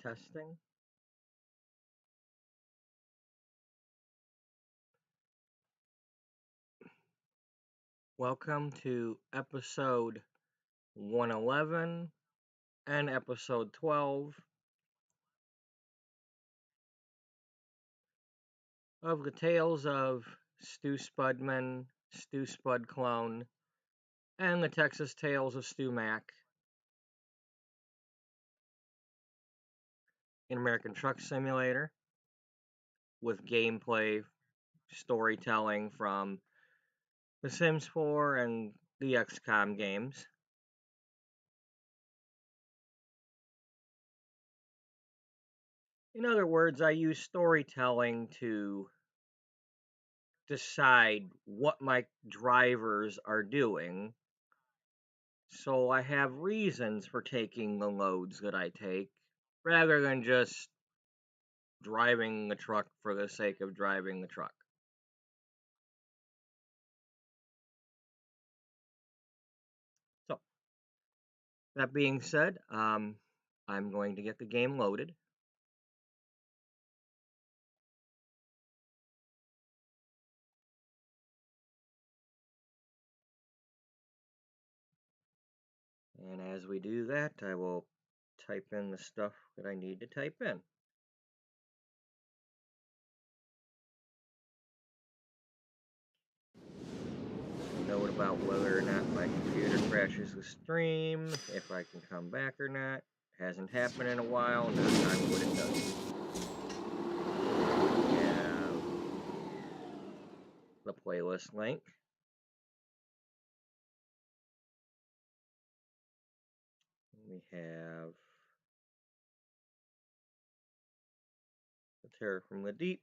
Testing. Welcome to episode 111 and episode 12 of the tales of Stu Spudman, Stu Spudclone, and the Texas Tales of Stu Mack in American Truck Simulator with gameplay storytelling from The Sims 4 and the XCom games. In other words, I use storytelling to decide what my drivers are doing, so I have reasons for taking the loads that I take, rather than just driving the truck for the sake of driving the truck. So, that being said, I'm going to get the game loaded. And as we do that, I will type in the stuff that I need to type in. Note about whether or not my computer crashes the stream, if I can come back or not. Hasn't happened in a while, knock on wood it does. We have the playlist link. We have the Terror from the Deep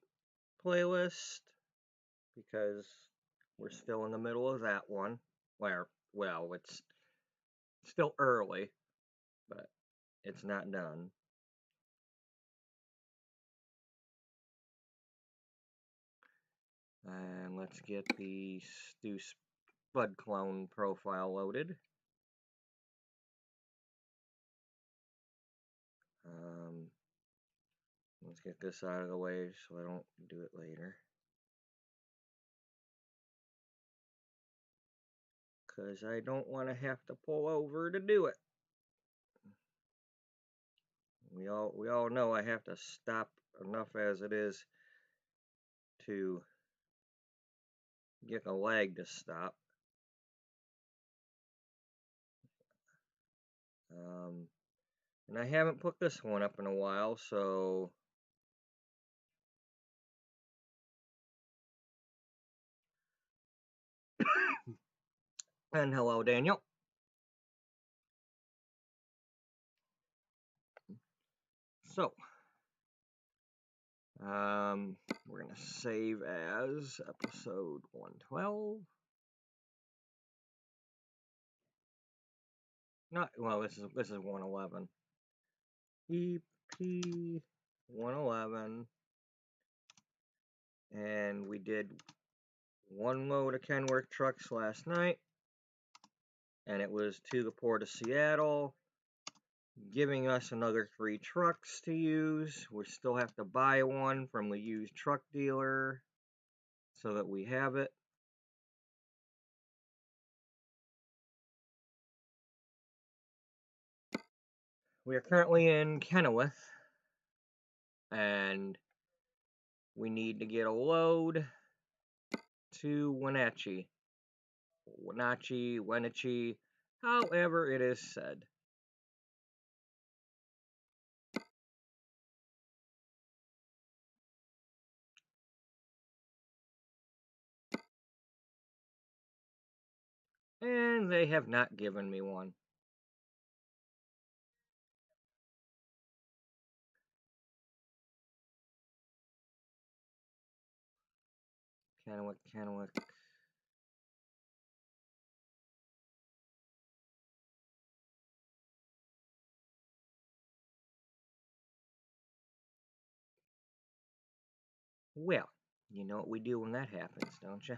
playlist, because we're still in the middle of that one. Well, it's still early, but it's not done. And let's get the Stu Spudclone profile loaded. Let's get this out of the way so I don't do it later. Because I don't want to have to pull over to do it. We all know I have to stop enough as it is to get a leg to stop. And I haven't put this one up in a while, so and hello, Daniel. So, we're gonna save as episode 112. Not well. This is 111. EP 111, and we did one load of Kenworth trucks last night, and it was to the Port of Seattle, giving us another 3 trucks to use. We still have to buy one from the used truck dealer so that we have it. We are currently in Kenworth, and we need to get a load to Wenatchee, however it is said. And they have not given me one. Kennewick. Well, you know what we do when that happens, don't you?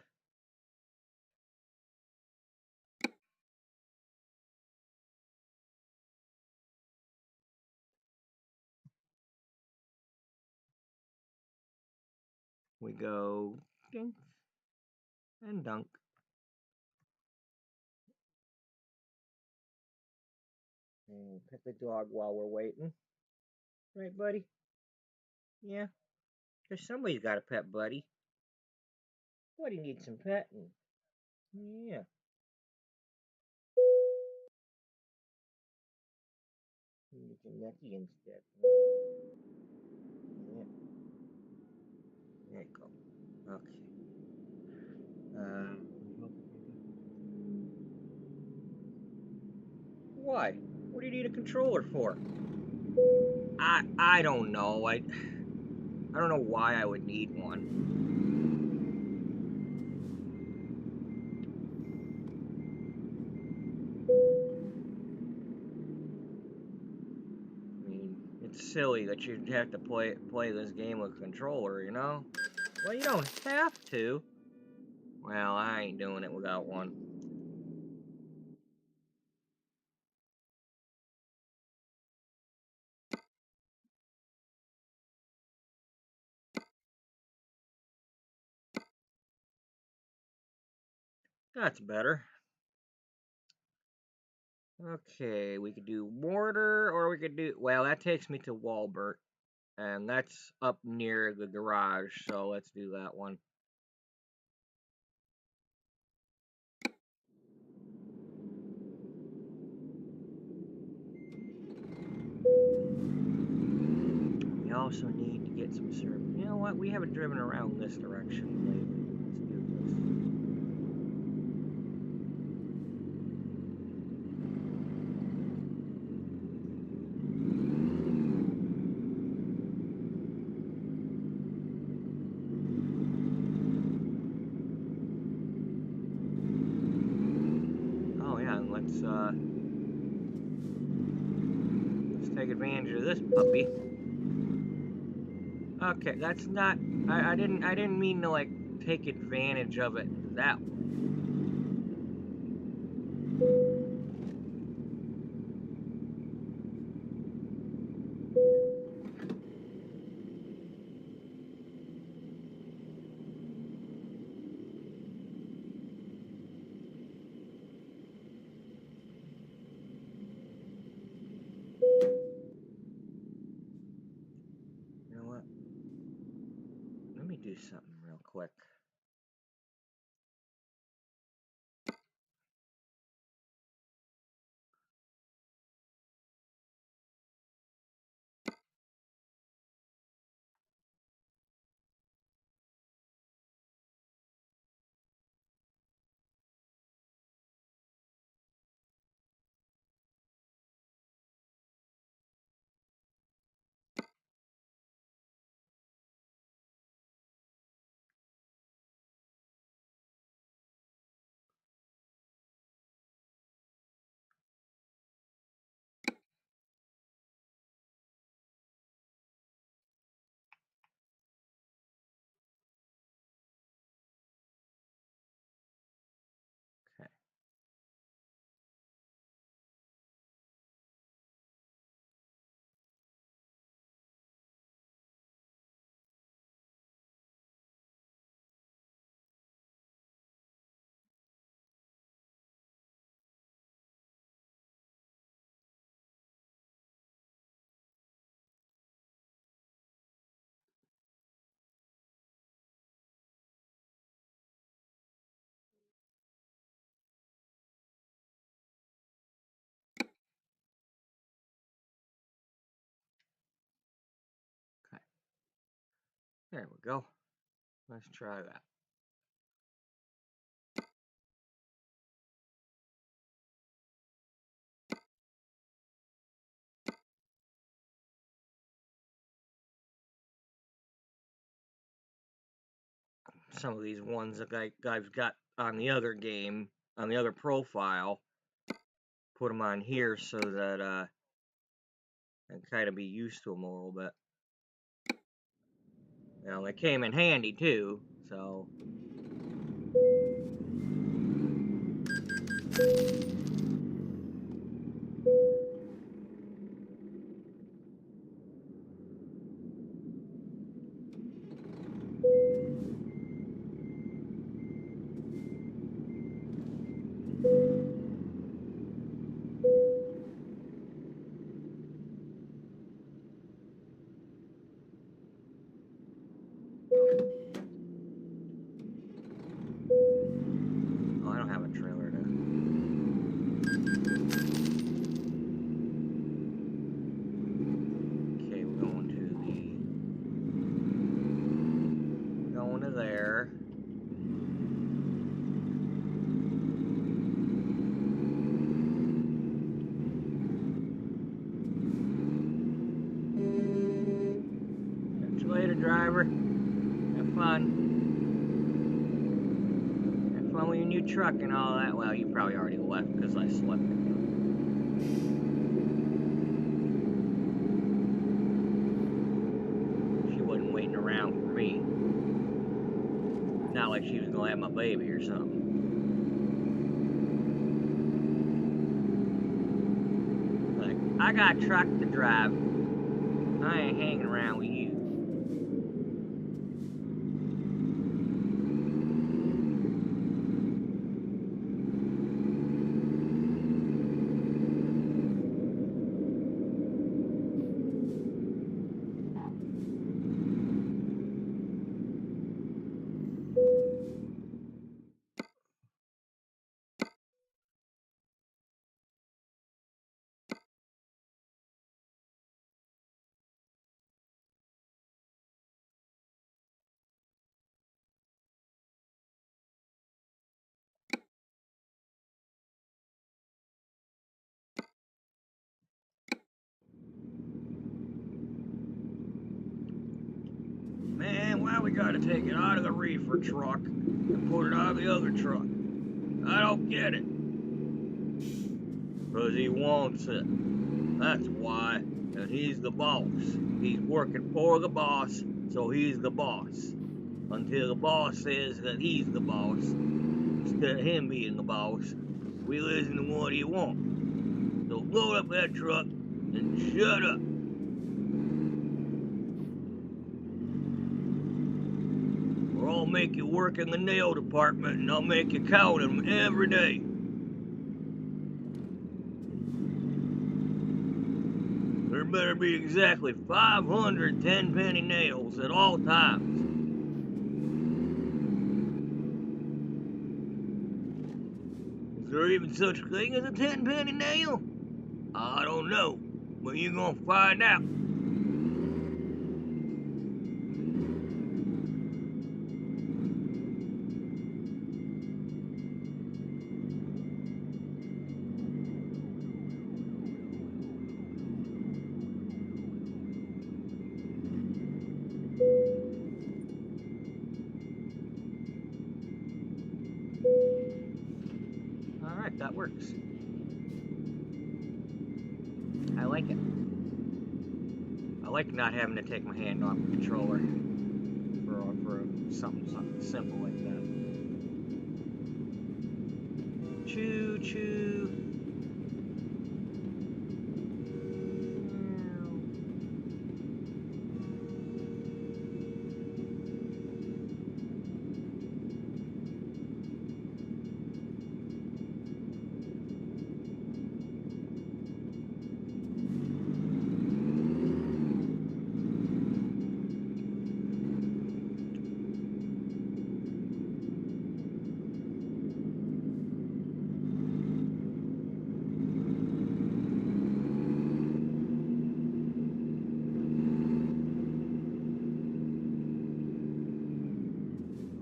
We go dink and dunk. And pet the dog while we're waiting. Right, buddy? Yeah? Because somebody's got a pet, buddy. Buddy needs some petting. Yeah. Use a necky instead. Yeah. There you go. Okay. Why? What do you need a controller for? I don't know. I don't know why I would need one. I mean, it's silly that you'd have to play this game with a controller, you know? Well, you don't have to. Well, I ain't doing it without one. That's better. Okay, we could do mortar, or we could do... Well, that takes me to Walbert. And that's up near the garage, so let's do that one. We also need to get some service. You know what? We haven't driven around this direction lately. Let's do this. Oh yeah, and let's take advantage of this puppy. Okay, that's not. I didn't mean to like take advantage of it that way. You know what? Let me do something real quick. Okay. Okay. There we go. Let's try that. Some of these ones that I've got on the other game, on the other profile, put them on here so that I can kind of be used to them a little bit. You know, they came in handy too, so. fun. Have fun with your new truck and all that. Well, you probably already left because I slept with you. She wasn't waiting around for me. Not like she was going to have my baby or something. Like, I got a truck to drive. I ain't hanging around with you. Man, why we gotta take it out of the reefer truck and put it out of the other truck? I don't get it. Because he wants it. That's why. And he's the boss. He's working for the boss, so he's the boss. Until the boss says that he's the boss, instead of him being the boss, we listen to what he wants. So load up that truck and shut up. Or I'll make you work in the nail department and I'll make you count them every day. There better be exactly 500 10-penny nails at all times. Is there even such a thing as a 10-penny nail? I don't know, but you're gonna find out. Alright, that works. I like it. I like not having to take my hand off the controller for something simple like that. Choo choo.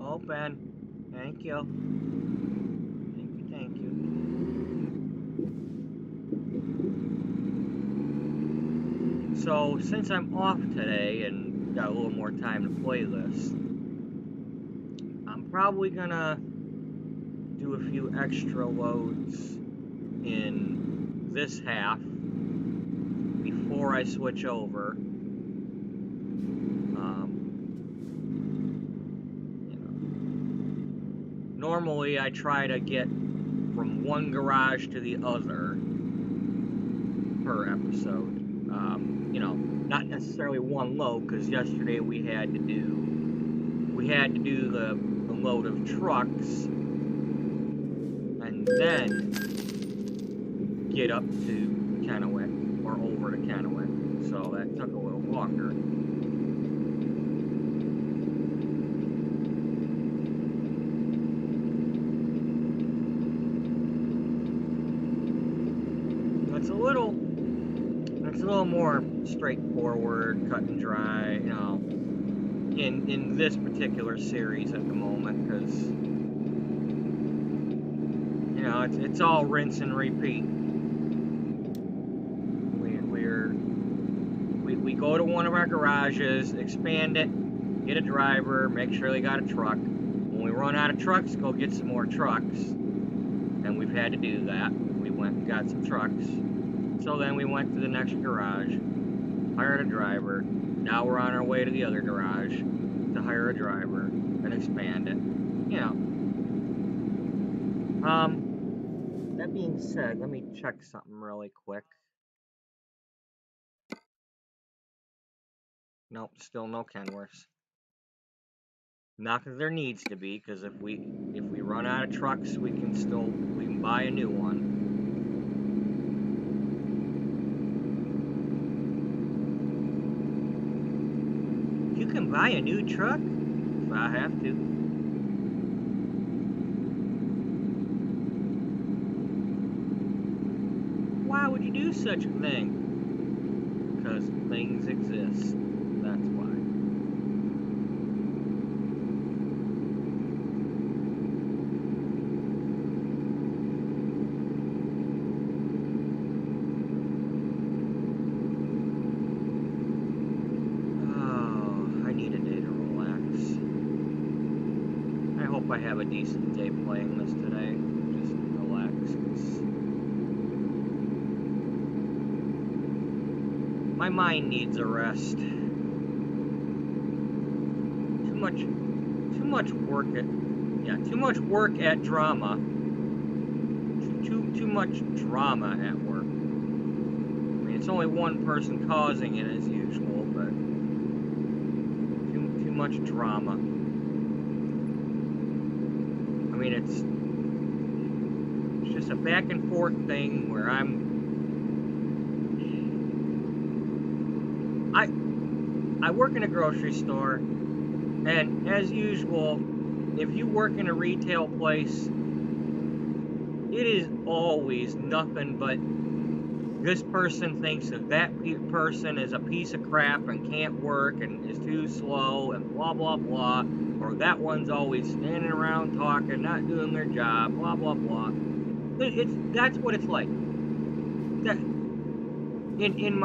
Open. Thank you. Thank you. So, since I'm off today and got a little more time to play this, I'm probably gonna do a few extra loads in this half before I switch over. Normally I try to get from one garage to the other per episode. Not necessarily one load, because yesterday we had to do the load of trucks and then get up to Kennewick or over to Kennewick. So that took a little longer. It's a little more straightforward, cut and dry, in this particular series at the moment, because it's all rinse and repeat. We go to one of our garages, expand it, get a driver, make sure they got a truck. When we run out of trucks, go get some more trucks. And we've had to do that. We went and got some trucks. So then we went to the next garage, hired a driver. Now we're on our way to the other garage to hire a driver and expand it. You know. That being said, let me check something really quick. Nope, still no Kenworths. Not that there needs to be, because if we run out of trucks, we can buy a new one. You can buy a new truck if I have to. Why would you do such a thing? Because things exist. That's why. I have a decent day playing this today. Just relax. My mind needs a rest. Too much work at drama. Too much drama at work. I mean, it's only one person causing it as usual, but too much drama. I mean, it's just a back and forth thing where I work in a grocery store, and as usual, if you work in a retail place, it is always nothing but this person thinks that person is a piece of crap and can't work and is too slow and blah blah blah. Or that one's always standing around talking, not doing their job, blah, blah, blah. That's what it's like. That, in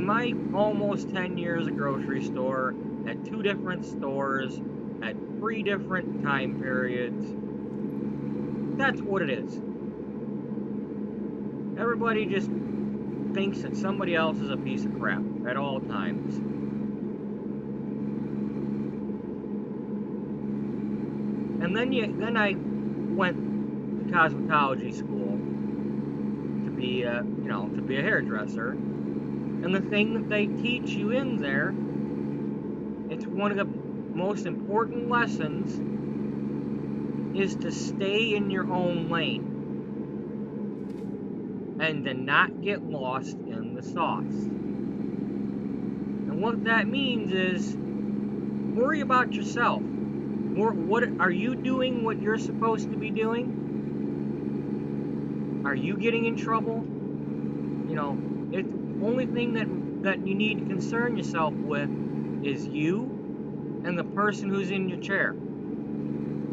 my almost 10 years of grocery store, at 2 different stores, at 3 different time periods, that's what it is. Everybody just thinks that somebody else is a piece of crap at all times. And then I went to cosmetology school to be a hairdresser. And the thing that they teach you in there, it's one of the most important lessons, is to stay in your own lane and to not get lost in the sauce. And what that means is worry about yourself. What are you doing? What you're supposed to be doing? Are you getting in trouble? You know, it's the only thing that you need to concern yourself with is you and the person who's in your chair.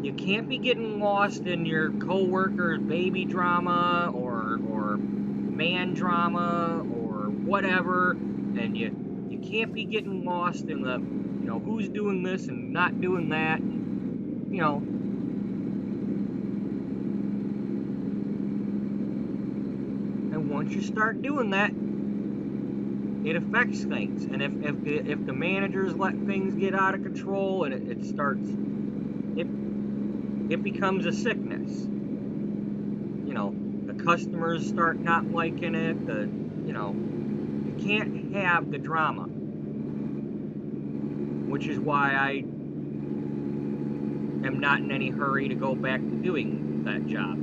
You can't be getting lost in your coworker's baby drama or man drama or whatever, and you can't be getting lost in the who's doing this and not doing that. And once you start doing that, it affects things. And if the managers let things get out of control and it becomes a sickness. The customers start not liking it. You can't have the drama, which is why I am not in any hurry to go back to doing that job.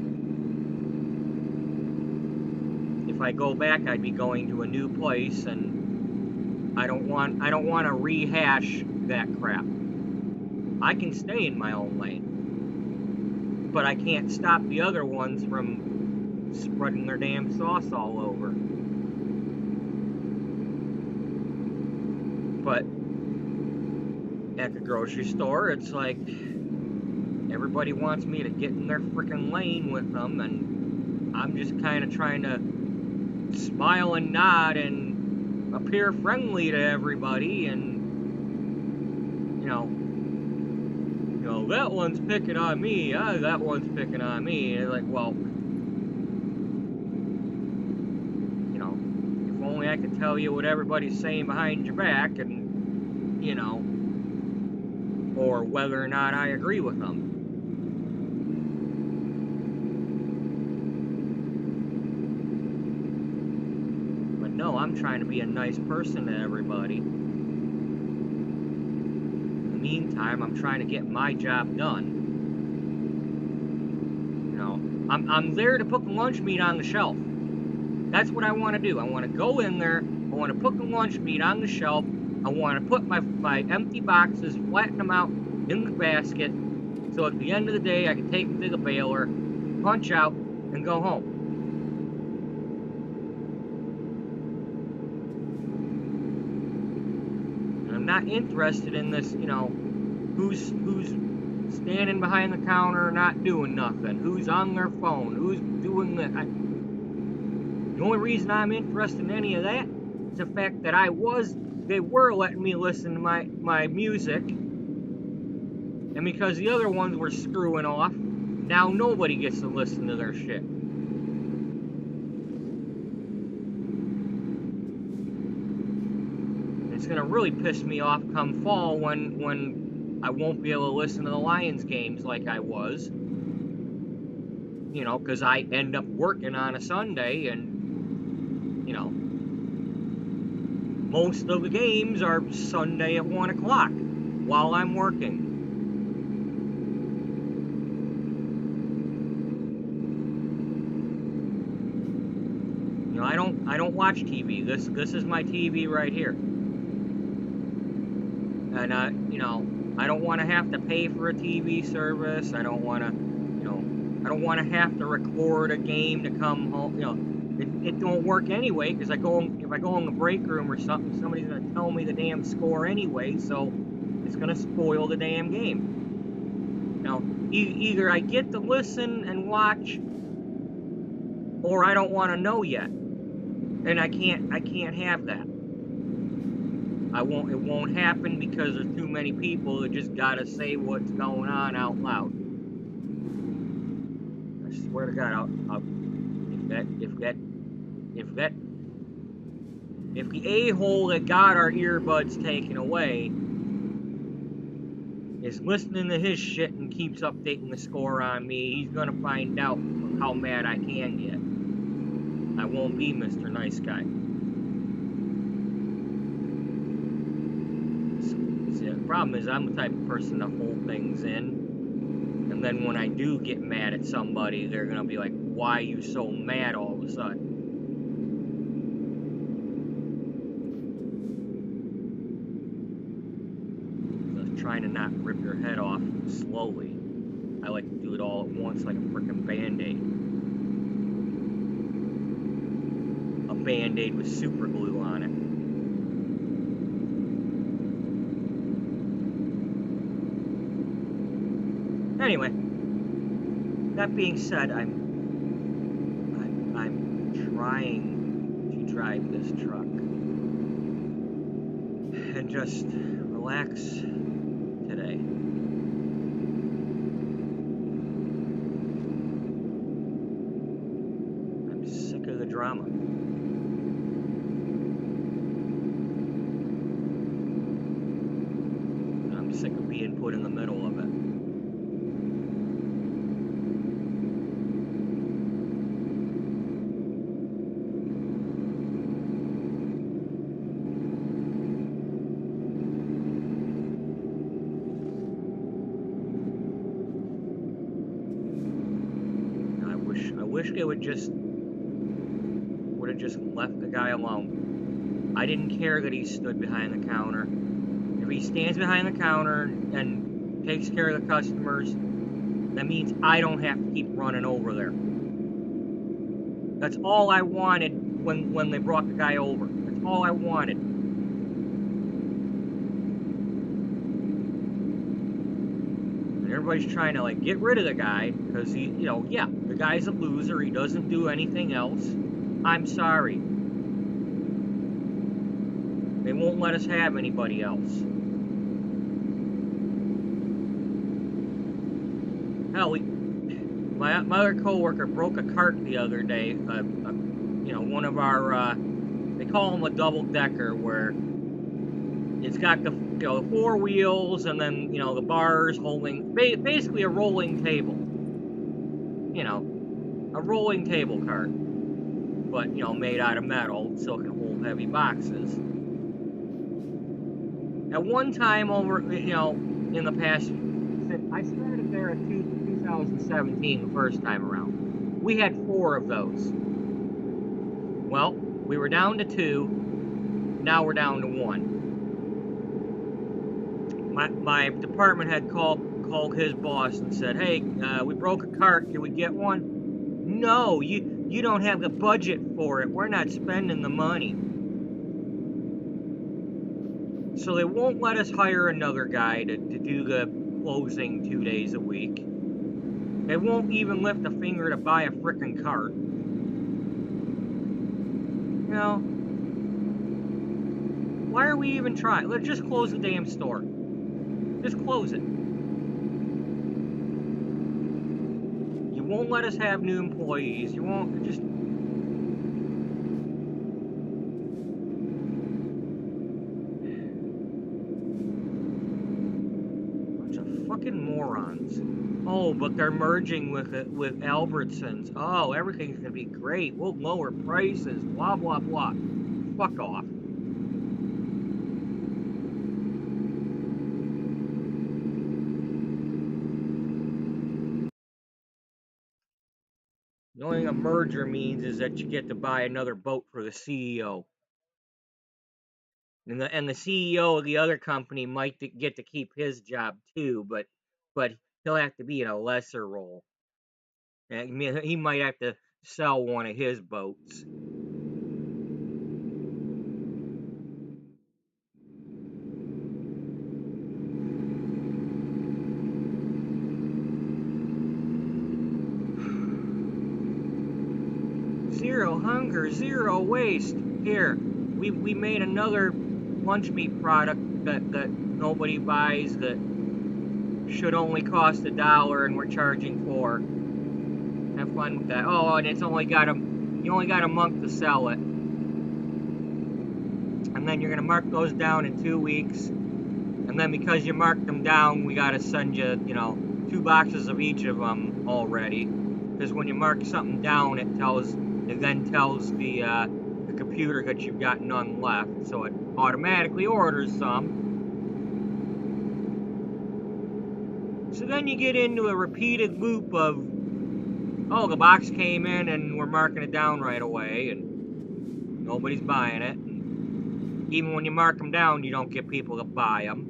If I go back, I'd be going to a new place, and I don't want to rehash that crap. I can stay in my own lane, but I can't stop the other ones from spreading their damn sauce all over. But at the grocery store, it's like everybody wants me to get in their freaking lane with them, and I'm just kind of trying to smile and nod and appear friendly to everybody, and that one's picking on me, that one's picking on me. And it's like, well, if only I could tell you what everybody's saying behind your back, and, or whether or not I agree with them. But no, I'm trying to be a nice person to everybody. In the meantime, I'm trying to get my job done. I'm there to put the lunch meat on the shelf. That's what I want to do. I want to go in there, I want to put the lunch meat on the shelf, I want to put my empty boxes, flatten them out in the basket, so at the end of the day I can take them to the baler, punch out, and go home. And I'm not interested in this, who's standing behind the counter not doing nothing, who's on their phone, who's doing the... The only reason I'm interested in any of that is the fact that they were letting me listen to my music, and because the other ones were screwing off, now nobody gets to listen to their shit. It's gonna really piss me off come fall when I won't be able to listen to the Lions games like I was. Because I end up working on a Sunday, and most of the games are Sunday at 1 o'clock while I'm working. I don't watch TV. This is my TV right here. And I don't want to have to pay for a TV service. I don't want to, I don't want to have to record a game to come home. It don't work anyway, because if I go in the break room or something, somebody's going to tell me the damn score anyway, so it's going to spoil the damn game. Either I get to listen and watch, or I don't want to know yet. And I can't have that. It won't happen because there's too many people that just got to say what's going on out loud. I swear to God, if the a-hole that got our earbuds taken away is listening to his shit and keeps updating the score on me, he's gonna find out how mad I can get. I won't be Mr. Nice Guy. See, the problem is I'm the type of person to hold things in, and then when I do get mad at somebody, they're gonna be like, why are you so mad all of a sudden? Trying to not rip your head off slowly. I like to do it all at once like a frickin' Band-Aid. A Band-Aid with super glue on it. Anyway, that being said, I'm trying to drive this truck and just relax today. I'm sick of the drama. I'm sick of being put in the middle of it. I wish they would have just left the guy alone. I didn't care that he stood behind the counter. If he stands behind the counter and takes care of the customers, that means I don't have to keep running over there. That's all I wanted when they brought the guy over. That's all I wanted. And everybody's trying to get rid of the guy because he, yeah, the guy's a loser. He doesn't do anything else. I'm sorry. They won't let us have anybody else. Hell, my other coworker broke a cart the other day. You know, one of our, they call them a double-decker, where it's got the, you know, the 4 wheels and then, you know, the bars holding, basically a rolling table. You know, a rolling table cart. But, you know, made out of metal, so it can hold heavy boxes. At one time over, you know, in the past, I started there at 2017, the first time around. We had 4 of those. Well, we were down to 2, now we're down to 1. My department head called his boss and said, hey, we broke a cart, can we get one? No, you don't have the budget for it, we're not spending the money. So they won't let us hire another guy to do the closing 2 days a week. They won't even lift a finger to buy a frickin' cart. You know, why are we even trying? Let's just close the damn store. Just close it. You won't let us have new employees. You won't, just... Bunch of fucking morons. Oh, but they're merging with Albertsons. Oh, everything's gonna be great. We'll lower prices. Blah, blah, blah. Fuck off. The only thing a merger means is that you get to buy another boat for the CEO. And the CEO of the other company might get to keep his job too, but he'll have to be in a lesser role. And he might have to sell one of his boats. Zero hunger, zero waste. Here, we made another lunch meat product that nobody buys, that should only cost $1 and we're charging $4. Have fun with that. Oh, and you only got a month to sell it. And then you're gonna mark those down in 2 weeks. And then because you marked them down, we gotta send you, you know, 2 boxes of each of them already. Because when you mark something down, it then tells the computer that you've got none left, so it automatically orders some. So then you get into a repeated loop of, oh, the box came in and we're marking it down right away, and nobody's buying it. And even when you mark them down, you don't get people to buy them.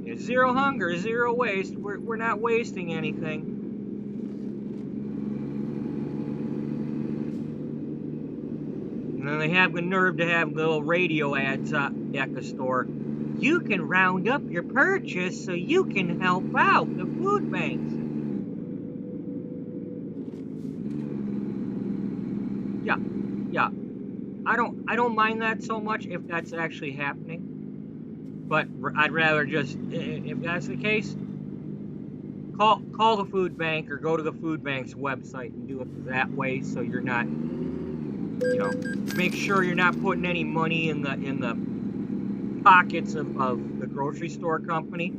You know, zero hunger, zero waste. We're not wasting anything. And then they have the nerve to have little radio ads at the store. You can round up your purchase so you can help out the food banks. Yeah. I don't mind that so much if that's actually happening. But I'd rather just, if that's the case, call the food bank or go to the food bank's website and do it that way, so you're not, you know, make sure you're not putting any money in the pockets of the grocery store company.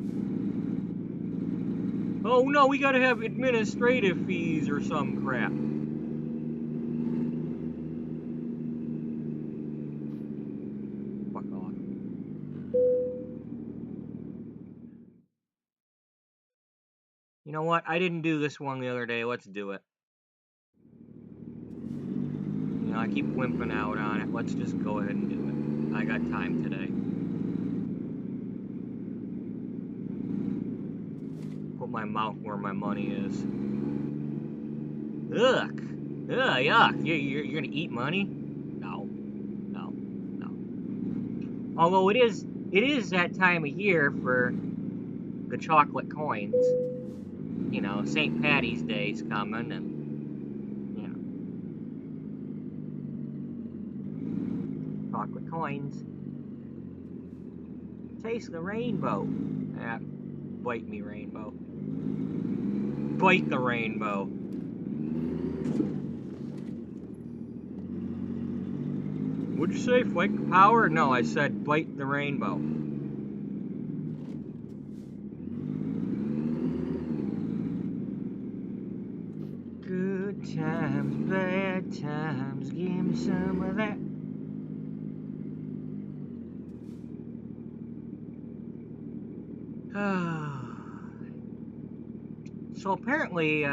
Oh no, we gotta have administrative fees or some crap. Fuck off. You know what? I didn't do this one the other day. Let's do it. You know, I keep wimping out on it. Let's just go ahead and do it. I got time today. Put my mouth where my money is. Ugh. Ugh, yuck. You're gonna eat money? No. Although it is that time of year for the chocolate coins. You know, St. Patty's Day's coming, and you know, chocolate coins. Taste the rainbow. Yeah, bite me, rainbow. bite the rainbow. What'd you say, fight the power? No, I said bite the rainbow. Good times, bad times, give me some of that. So apparently,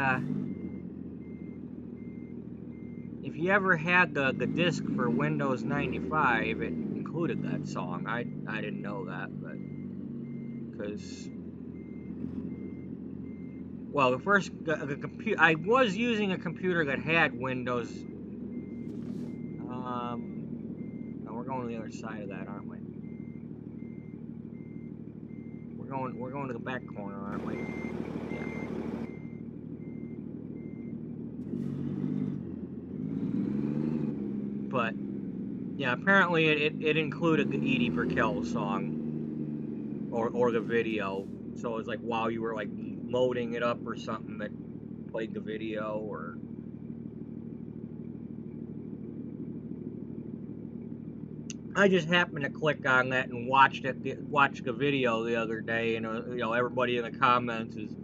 if you ever had the disc for Windows 95, it included that song. I didn't know that, but because, well, the first computer I was using a computer that had Windows. No, we're going to the other side of that, aren't we? We're going to the back corner, aren't we? Yeah. But yeah, apparently it included the Edie Brickell song or the video. So it's like while you were like loading it up or something, that played the video. Or I just happened to click on that and watched the video the other day, and you know, everybody in the comments is,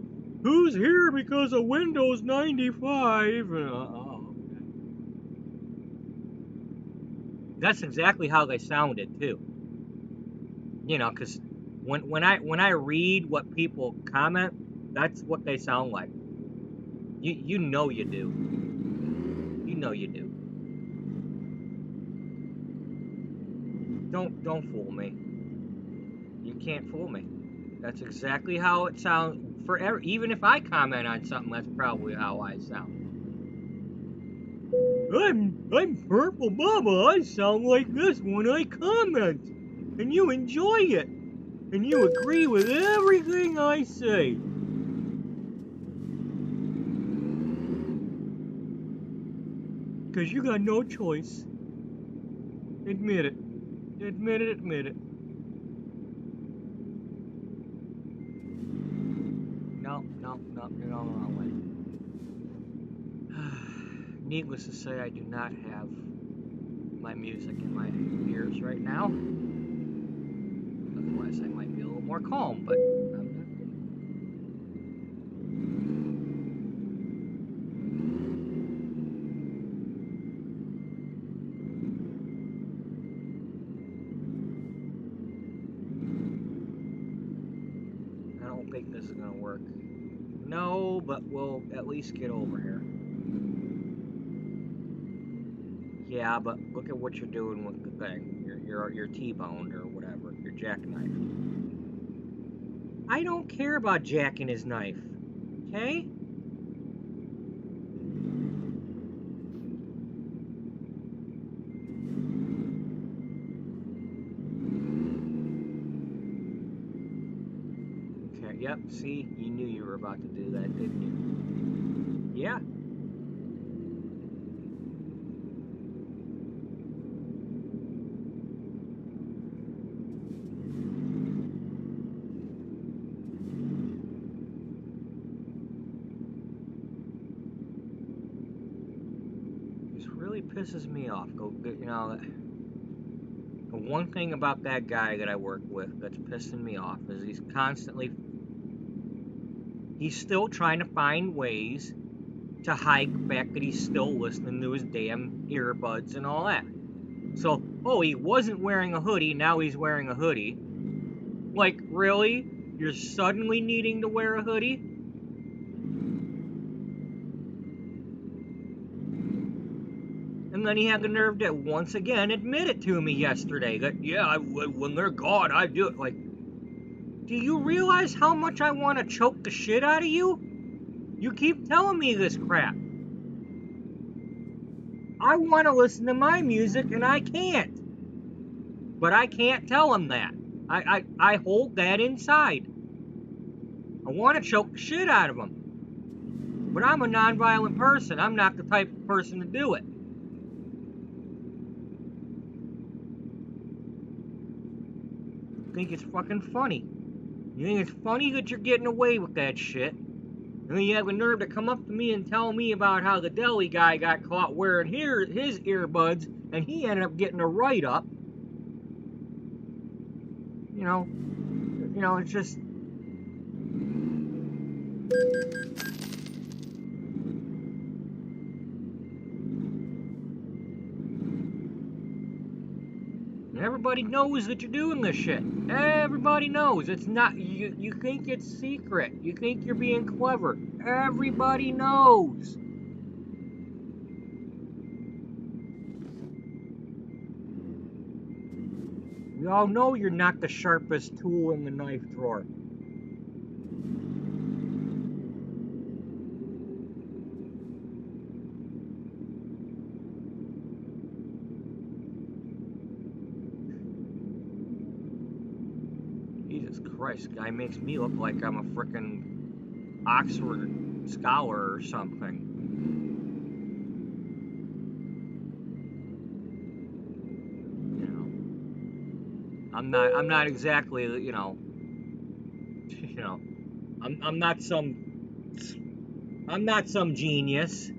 "Who's here because of Windows 95?" And, that's exactly how they sounded too. You know, because when I read what people comment, that's what they sound like. You know you do. You know you do. Don't fool me. You can't fool me. That's exactly how it sounds. Even if I comment on something, that's probably how I sound. I'm Purple Mama. I sound like this when I comment, and you enjoy it, and you agree with everything I say. Because you got no choice. Admit it. Admit it, admit it. No, you're on the wrong way. Needless to say, I do not have my music in my ears right now. Otherwise, I might be a little more calm, but I'm not. I don't think this is going to work. No, but we'll at least get over here. Yeah, but look at what you're doing with the thing. You're T-boned or whatever. You're jackknifed. I don't care about jacking his knife. Okay? Okay, yep, see? You knew you were about to do that, didn't you? Yeah. Really pisses me off. You know, the one thing about that guy that I work with that's pissing me off is he's still trying to find ways to hide the fact that he's still listening to his damn earbuds and all that. So, oh, he wasn't wearing a hoodie, now he's wearing a hoodie. Like, really? You're suddenly needing to wear a hoodie? And then he had the nerve to once again admit it to me yesterday that, yeah, when they're gone, I do it. Like, do you realize how much I want to choke the shit out of you? You keep telling me this crap. I want to listen to my music and I can't. But I can't tell him that. I hold that inside. I want to choke the shit out of him. But I'm a non-violent person. I'm not the type of person to do it. I think it's fucking funny. You think it's funny that you're getting away with that shit? And then you have the nerve to come up to me and tell me about how the deli guy got caught wearing his earbuds and he ended up getting a write-up. You know, it's just... Everybody knows that you're doing this shit. Everybody knows. It's not... You think it's secret. You think you're being clever. Everybody knows. We all know you're not the sharpest tool in the knife drawer. Jesus Christ, guy makes me look like I'm a frickin' Oxford scholar or something. I'm not exactly, I'm not some genius.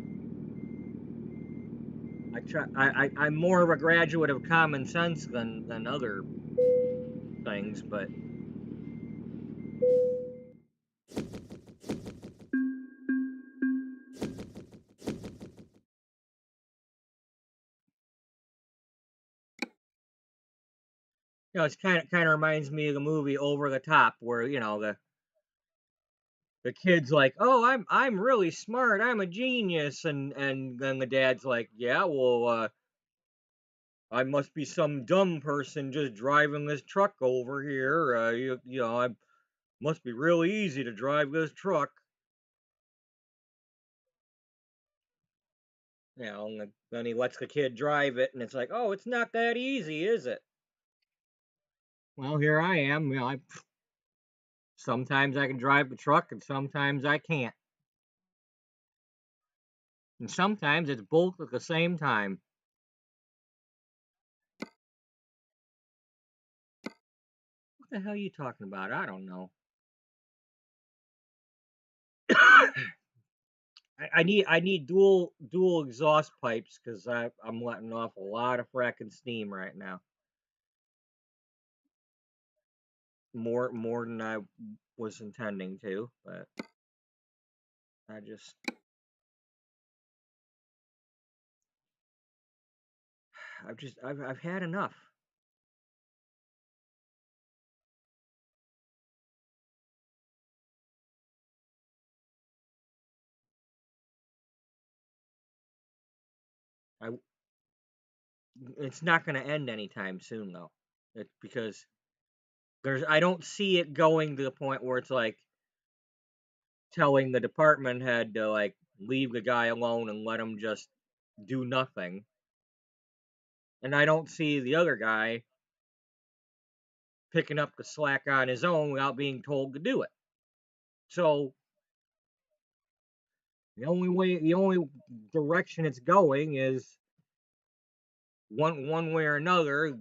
I'm more of a graduate of common sense than other things, but it's kind of reminds me of the movie Over the Top, where the kid's like, "Oh, I'm really smart. I'm a genius," and then the dad's like, "Yeah, well, I must be some dumb person just driving this truck over here. I must be really easy to drive this truck." And then he lets the kid drive it, and it's like, "Oh, it's not that easy, is it?" Well, here I am. Sometimes I can drive the truck, and sometimes I can't. And sometimes it's both at the same time. What the hell are you talking about? I don't know. I need dual exhaust pipes because I'm letting off a lot of fracking steam right now. More than I was intending to, but I've had enough. It's not going to end anytime soon though. Because I don't see it going to the point where it's like telling the department head to like leave the guy alone and let him just do nothing. And I don't see the other guy picking up the slack on his own without being told to do it. So the only direction it's going is one way or another.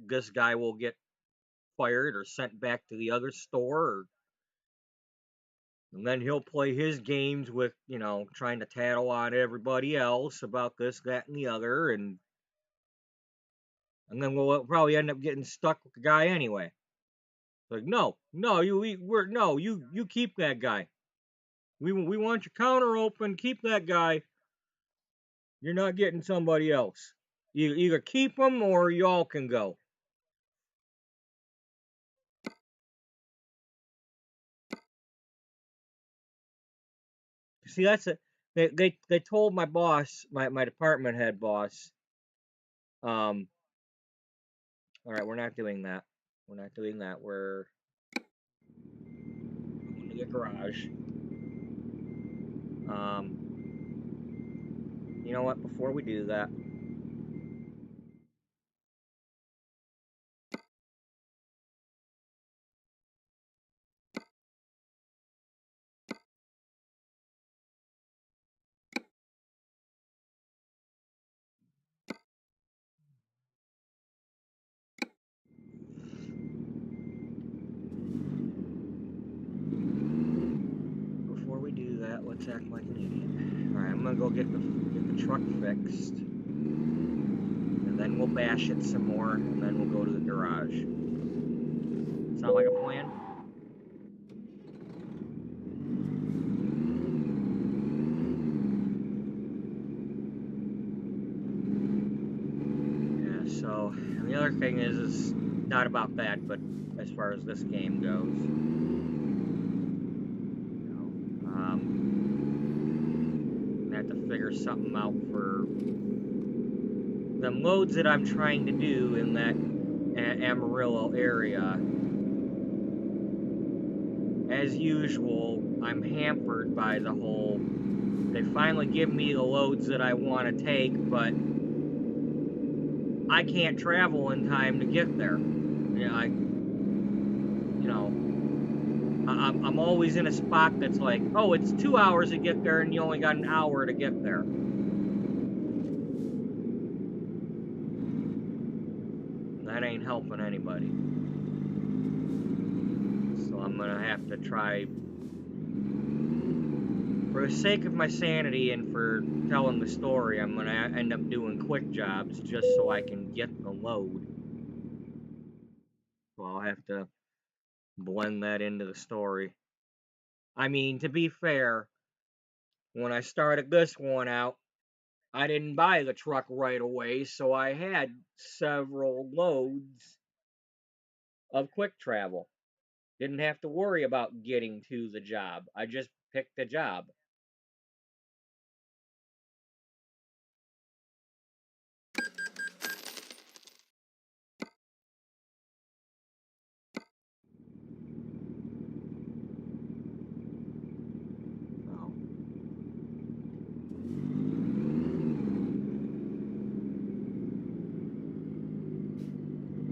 This guy will get fired or sent back to the other store, and then he'll play his games with trying to tattle on everybody else about this, that, and the other, and then we'll probably end up getting stuck with the guy anyway. Like, no, you keep that guy. We want your counter open. Keep that guy. You're not getting somebody else. You either keep him or y'all can go. See, that's they told my boss, my department head boss, all right, we're not doing that. We're not doing that. We're going to the garage. You know what? Before we do that, Let's act like an idiot. Alright, I'm gonna go get the truck fixed. And then we'll bash it some more, and then we'll go to the garage. Sound like a plan? Yeah, so, and the other thing is not about that, but as far as this game goes. I have to figure something out for the loads that I'm trying to do in that Amarillo area. As usual, I'm hampered by the whole, they finally give me the loads that I want to take, but I can't travel in time to get there. I'm always in a spot that's like, oh, it's 2 hours to get there and you only got an hour to get there. That ain't helping anybody. So I'm gonna have to try, for the sake of my sanity and for telling the story, I'm gonna end up doing quick jobs just so I can get the load. So I'll have to blend that into the story. I mean, to be fair, when I started this one out, I didn't buy the truck right away, so I had several loads of quick travel. Didn't have to worry about getting to the job. I just picked a job.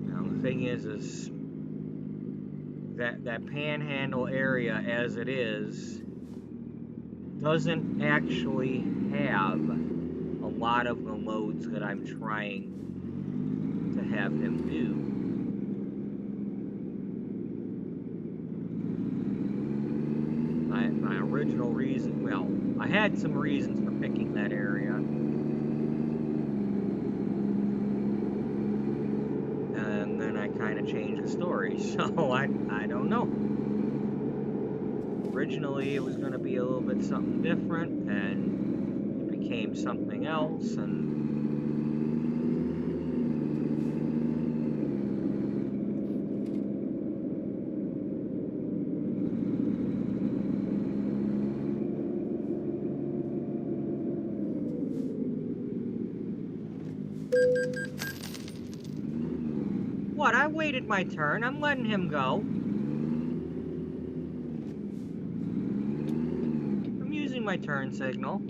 Now the thing is that panhandle area as it is doesn't actually have a lot of the loads that I'm trying to have him do. My original reason, well, I had some reasons for picking that area. And then I kind of changed the story, so I don't know. Originally it was going to be a little bit something different, and it became something else, and what? I waited my turn. I'm letting him go. I'm using my turn signal.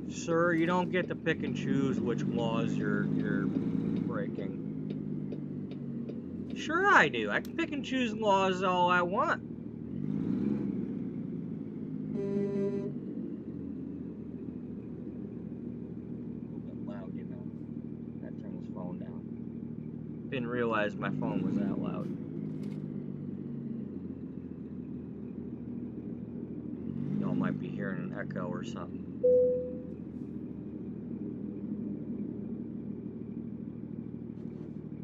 Sir, you don't get to pick and choose which laws you're breaking. Sure I do. I can pick and choose laws all I want. Loud, you know. Gotta turn this phone down. Didn't realize my phone was that loud. Y'all might be hearing an echo or something.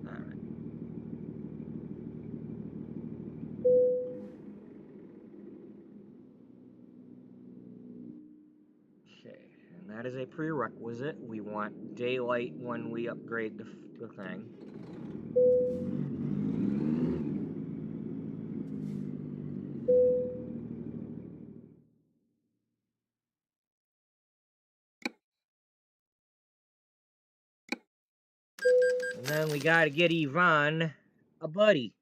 Alright. Okay, and that is a prerequisite. We want daylight when we upgrade the thing. And then we gotta get Yvonne a buddy.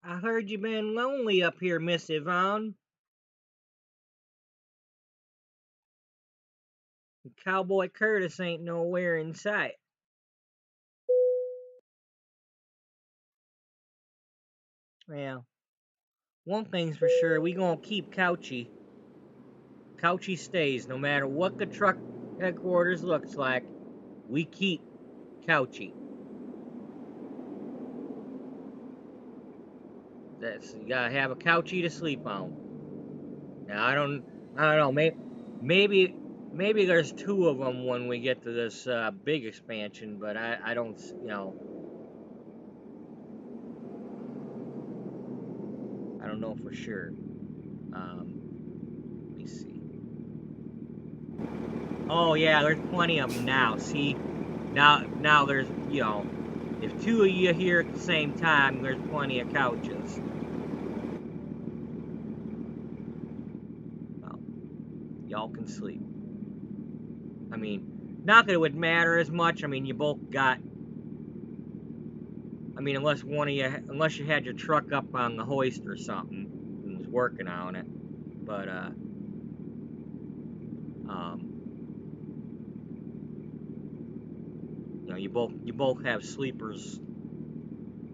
I heard you been lonely up here, Miss Yvonne. Cowboy Curtis ain't nowhere in sight. Well, one thing's for sure, we gonna keep Couchy. Couchy stays, no matter what the truck headquarters looks like. We keep couchy. You gotta have a couchy to sleep on. Now I don't know. Maybe there's 2 of them when we get to this big expansion, but I don't, you know. I don't know for sure. Let me see. Oh yeah, there's plenty of them now. See, now there's, you know, if 2 of you here at the same time, there's plenty of couches. Well, y'all can sleep. I mean, not that it would matter as much. I mean, you both got. I mean, unless you had your truck up on the hoist or something and was working on it, but you know, you both have sleepers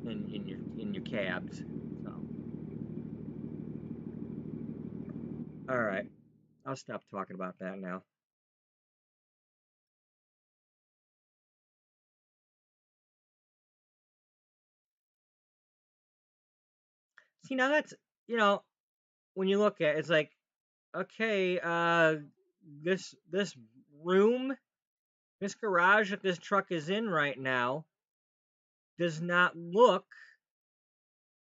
in your cabs. So, all right, I'll stop talking about that now. See, now that's, you know, when you look at it, it's like, okay, this room, this garage that this truck is in right now does not look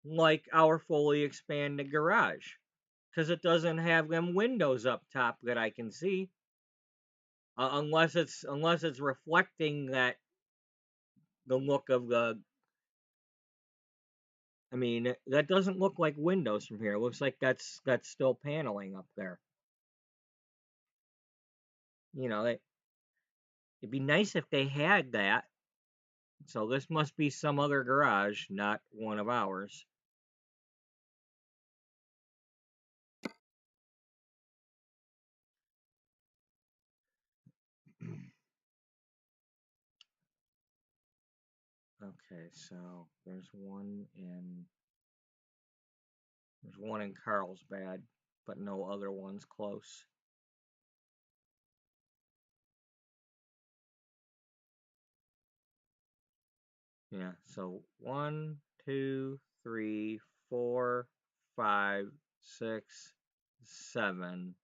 like our fully expanded garage because it doesn't have them windows up top that I can see, unless it's reflecting that the look of the. I mean, that doesn't look like windows from here. It looks like that's still paneling up there. You know, it'd be nice if they had that. So this must be some other garage, not one of ours. Okay, so there's one in Carlsbad, but no other ones close. Yeah, so 1, 2, 3, 4, 5, 6, 7.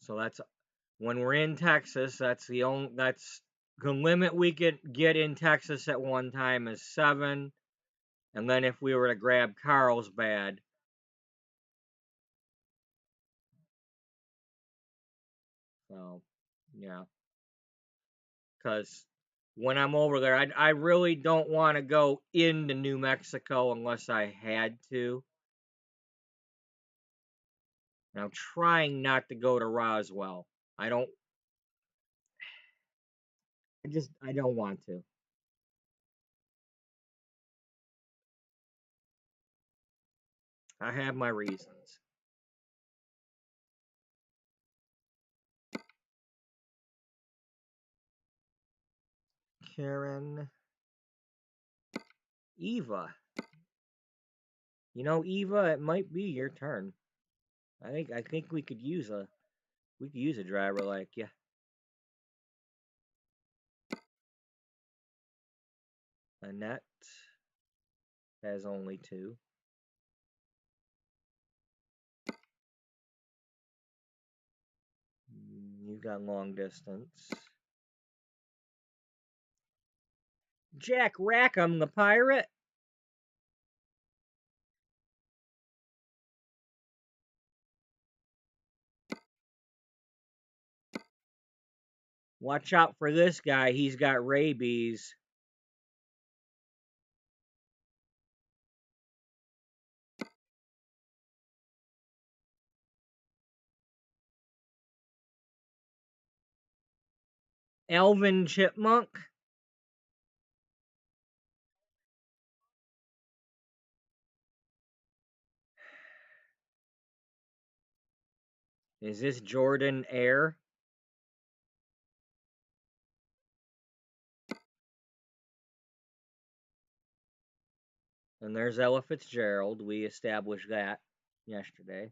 So that's when we're in Texas. That's the limit we could get in Texas at one time is 7, and then if we were to grab Carlsbad. So, yeah. Because when I'm over there, I really don't want to go into New Mexico unless I had to. And I'm trying not to go to Roswell. I don't. I don't want to. I have my reasons. Karen, Eva. You know, Eva, it might be your turn. I think we could use a driver like you. Annette has only 2. You got long distance. Jack Rackham, the pirate. Watch out for this guy. He's got rabies. Elvin Chipmunk. Is this Jordan Air? And there's Ella Fitzgerald. We established that yesterday.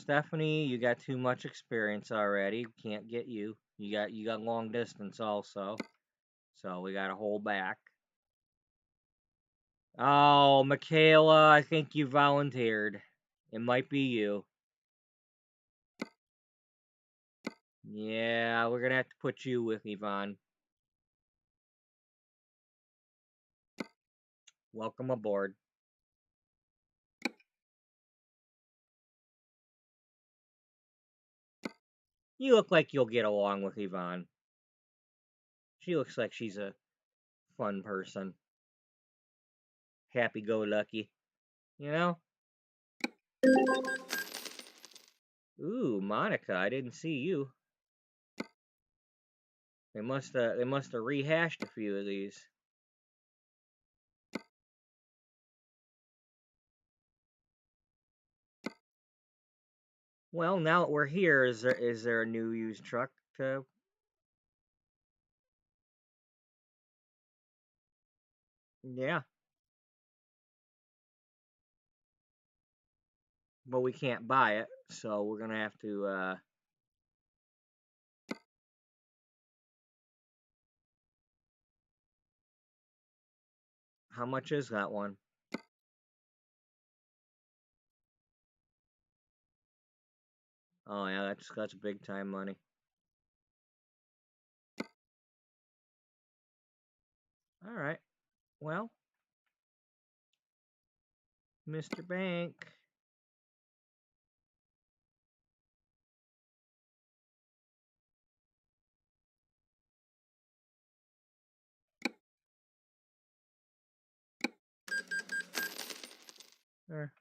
Stephanie, you got too much experience already. Can't get you. You got long distance also. So we gotta hold back. Oh, Michaela, I think you volunteered. It might be you. Yeah, we're gonna have to put you with Yvonne. Welcome aboard. You look like you'll get along with Yvonne. She looks like she's a fun person. Happy-go-lucky. You know? Ooh, Monica, I didn't see you. They must have rehashed a few of these. Well, now that we're here, is there a new used truck to? Yeah, but we can't buy it, so we're gonna have to. How much is that one? Oh yeah, that's big time money. All right. Well, Mr. Bank.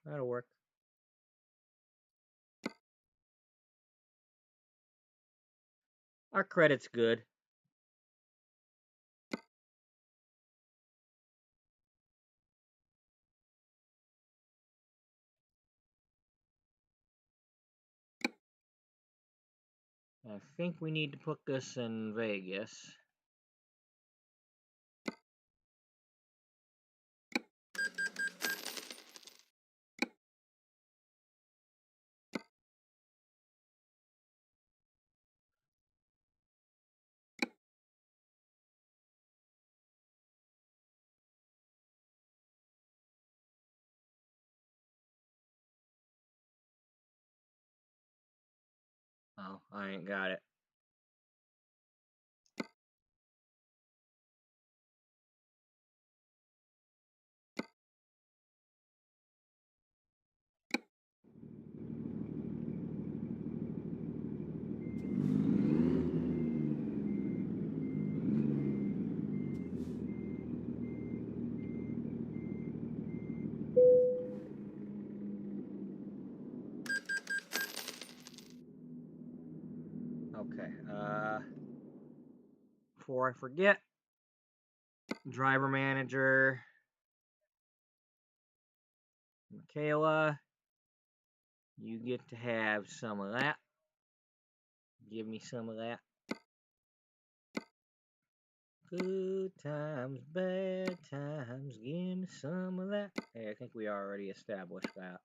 That'll work. Our credit's good. I think we need to put this in Vegas. Oh, I ain't got it. Okay. Before I forget, driver manager, Michaela, you get to have some of that. Give me some of that. Good times, bad times, give me some of that. Hey, I think we already established that.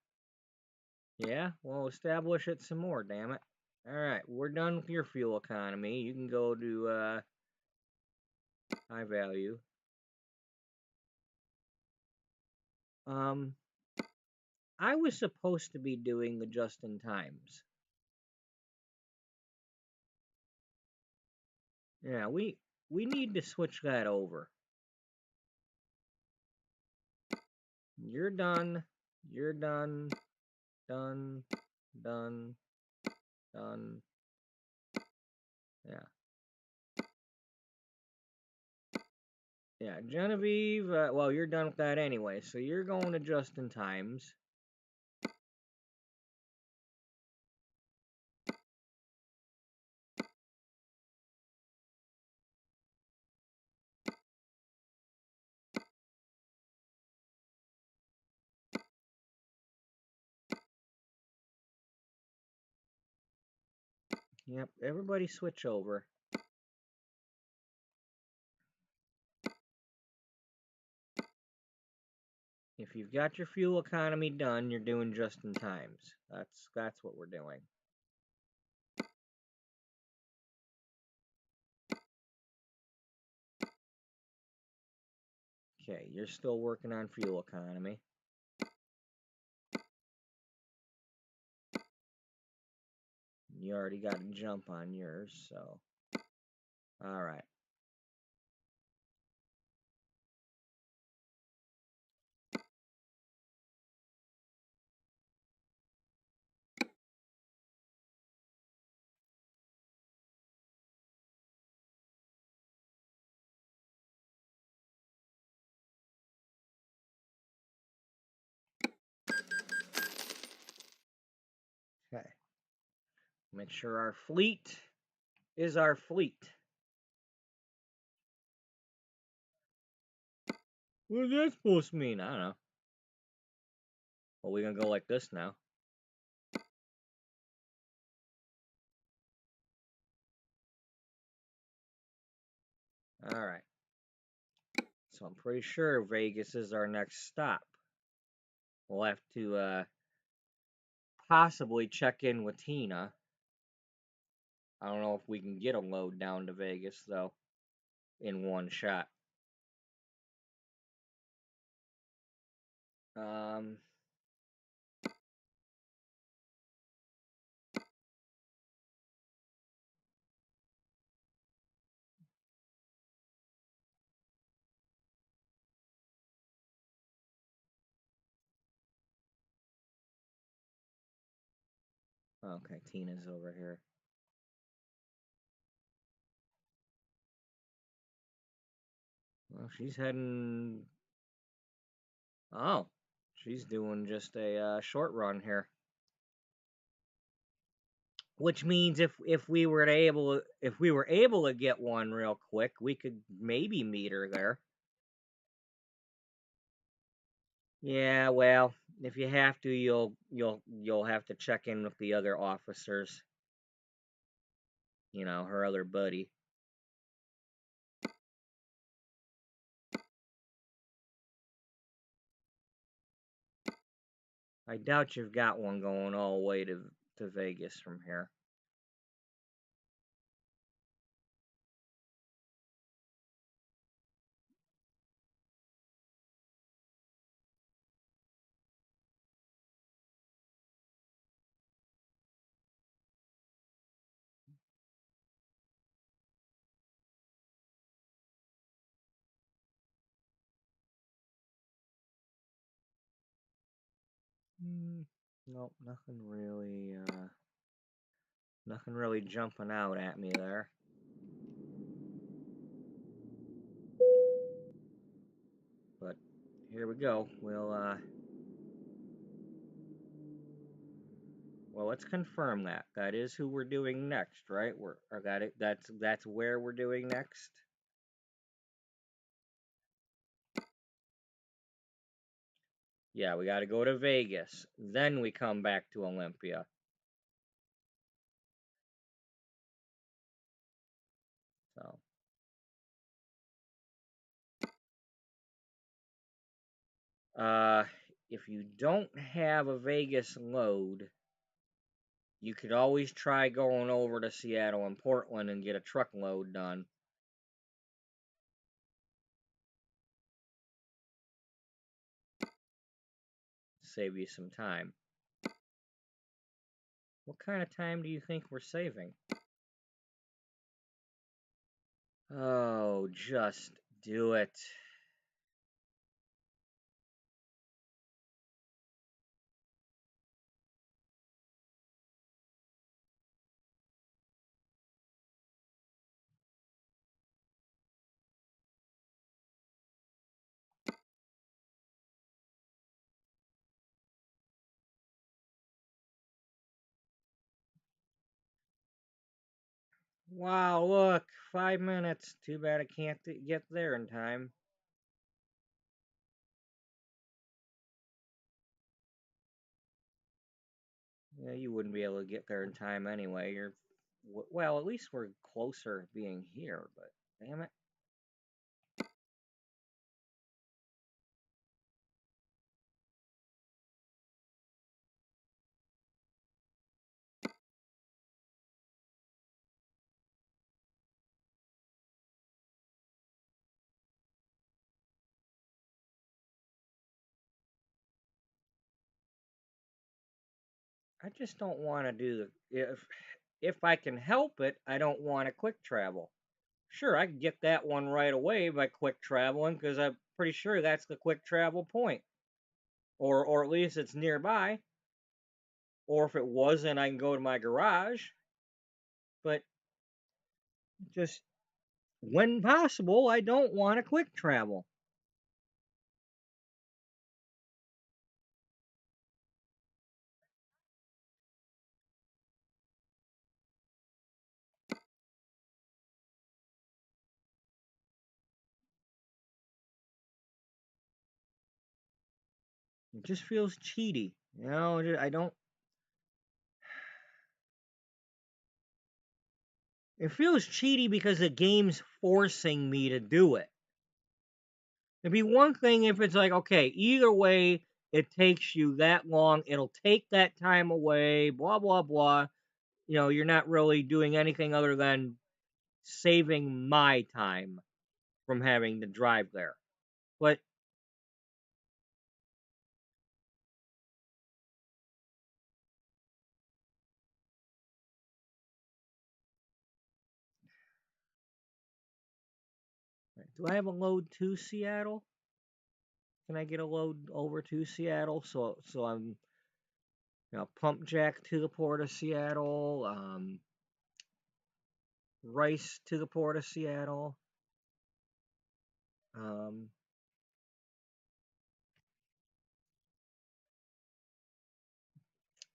Yeah, well, establish it some more, damn it. Alright, we're done with your fuel economy. You can go to, high value. I was supposed to be doing the just-in-times. Yeah, we need to switch that over. You're done. You're done. Done. Done. Done. Yeah. Yeah, Genevieve, well, you're done with that anyway, so you're going to just-in-times. Yep, everybody switch over. If you've got your fuel economy done, you're doing just in times. That's what we're doing. Okay, you're still working on fuel economy. You already got a jump on yours, so. Alright. Okay. Make sure our fleet is our fleet. What is that supposed to mean? I don't know. Well, we're gonna go like this now. Alright. So I'm pretty sure Vegas is our next stop. We'll have to possibly check in with Tina. I don't know if we can get a load down to Vegas, though, in one shot. Okay, Tina's over here. Well, she's heading... Oh, she's doing just a short run here. Which means if we were able to get one real quick, we could maybe meet her there. Yeah, well, if you have to, you'll have to check in with the other officers. You know, her other buddy. I doubt you've got one going all the way to Vegas from here. Nope, nothing really jumping out at me there. But here we go. Well, let's confirm that. That is who we're doing next, right? That's where we're doing next. Yeah, we got to go to Vegas. Then we come back to Olympia. So. If you don't have a Vegas load, you could always try going over to Seattle and Portland and get a truckload done. Save you some time. What kind of time do you think we're saving? Oh, just do it. Wow, look, 5 minutes. Too bad I can't get there in time. Yeah, you wouldn't be able to get there in time anyway. Well, at least we're closer being here, but damn it. I just don't want to do the if I can help it, I don't want to quick travel. Sure, I can get that one right away by quick traveling because I'm pretty sure that's the quick travel point, or at least it's nearby. Or if it wasn't, I can go to my garage. But just when possible, I don't want to quick travel. It just feels cheaty. I don't. It feels cheaty because the game's forcing me to do it. It'd be one thing if it's like, okay, either way, it takes you that long, it'll take that time away, blah, blah, blah. You're not really doing anything other than saving my time from having to drive there. But do I have a load to Seattle? Can I get a load over to Seattle? So I'm pump jack to the port of Seattle, rice to the port of Seattle. Um,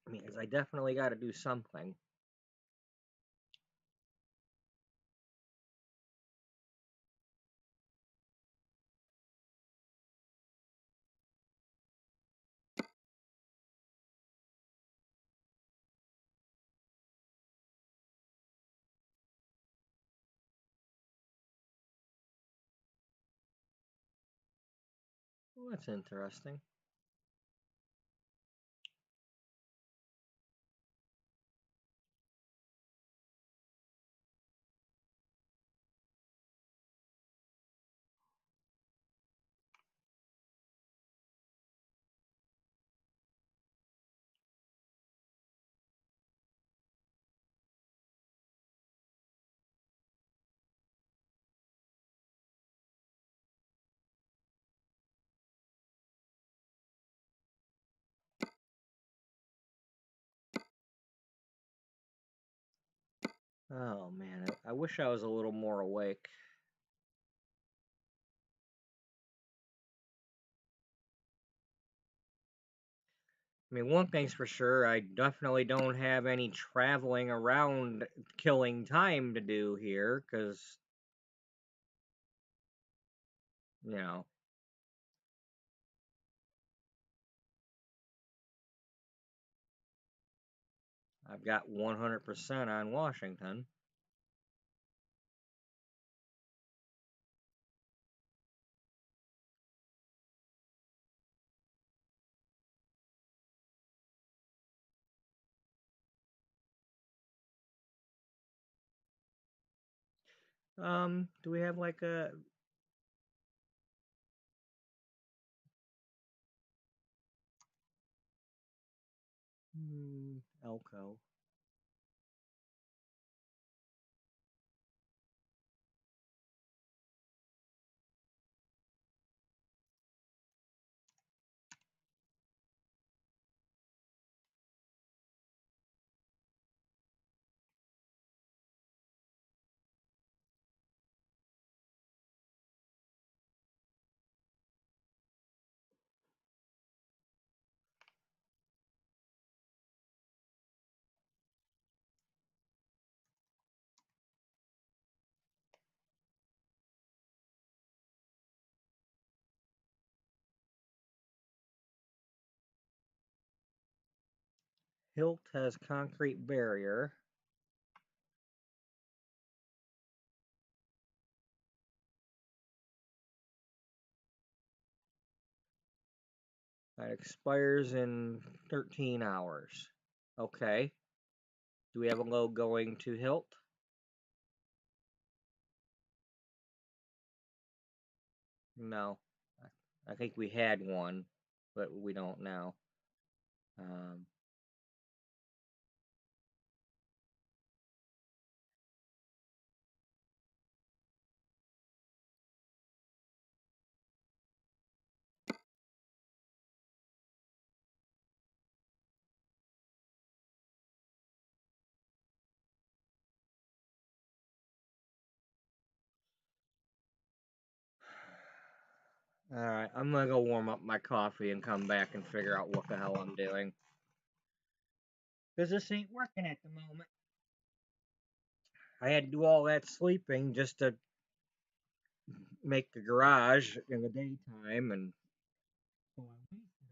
I mean, 'cause I definitely got to do something. Well, that's interesting. Oh man, I wish I was a little more awake. I mean, one thing's for sure, I definitely don't have any traveling around killing time to do here, because, you know, I've got 100% on Washington. Do we have like a Elko? Hilt has concrete barrier. That expires in 13 hours. Okay. Do we have a load going to Hilt? No. I think we had one, but we don't now. Um, Alright, I'm gonna go warm up my coffee and come back and figure out what the hell I'm doing. Because this ain't working at the moment. I had to do all that sleeping just to make the garage in the daytime, and so I wasted a few.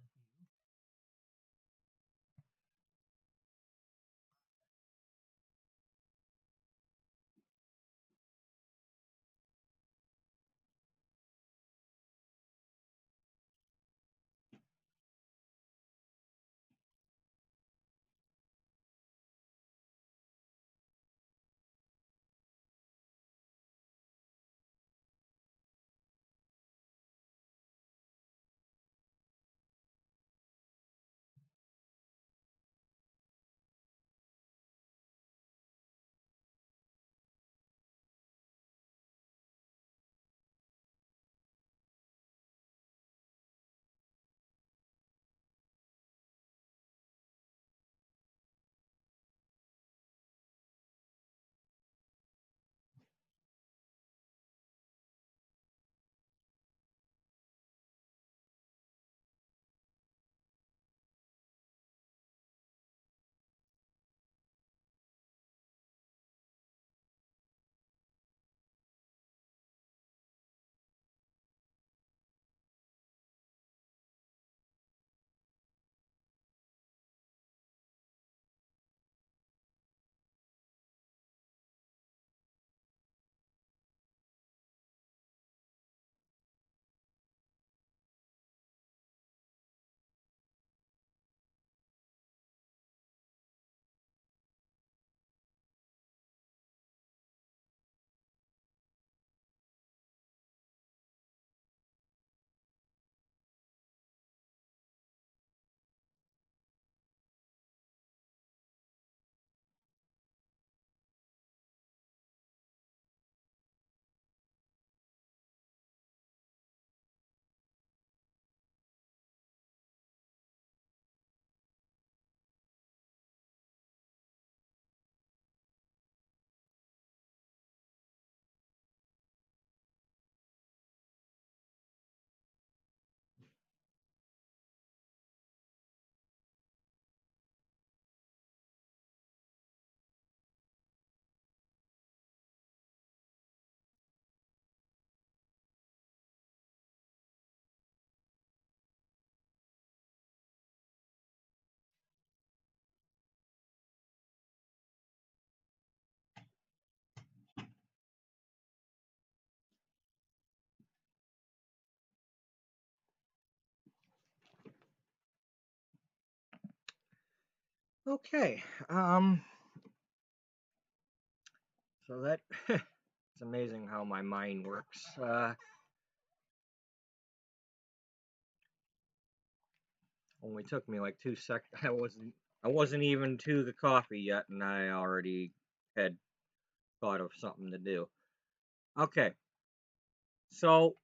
Okay, so that it's amazing how my mind works. Only took me like 2 seconds. I wasn't even to the coffee yet, and I already had thought of something to do. Okay, so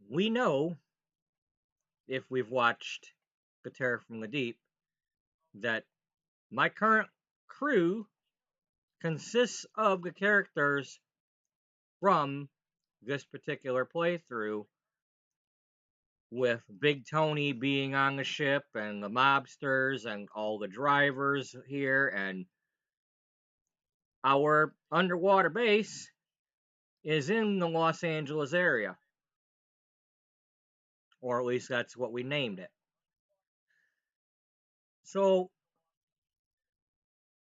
we know if we've watched The Terror from the Deep that my current crew consists of the characters from this particular playthrough, with Big Tony being on the ship and the mobsters and all the drivers here, and our underwater base is in the Los Angeles area, or at least that's what we named it. So,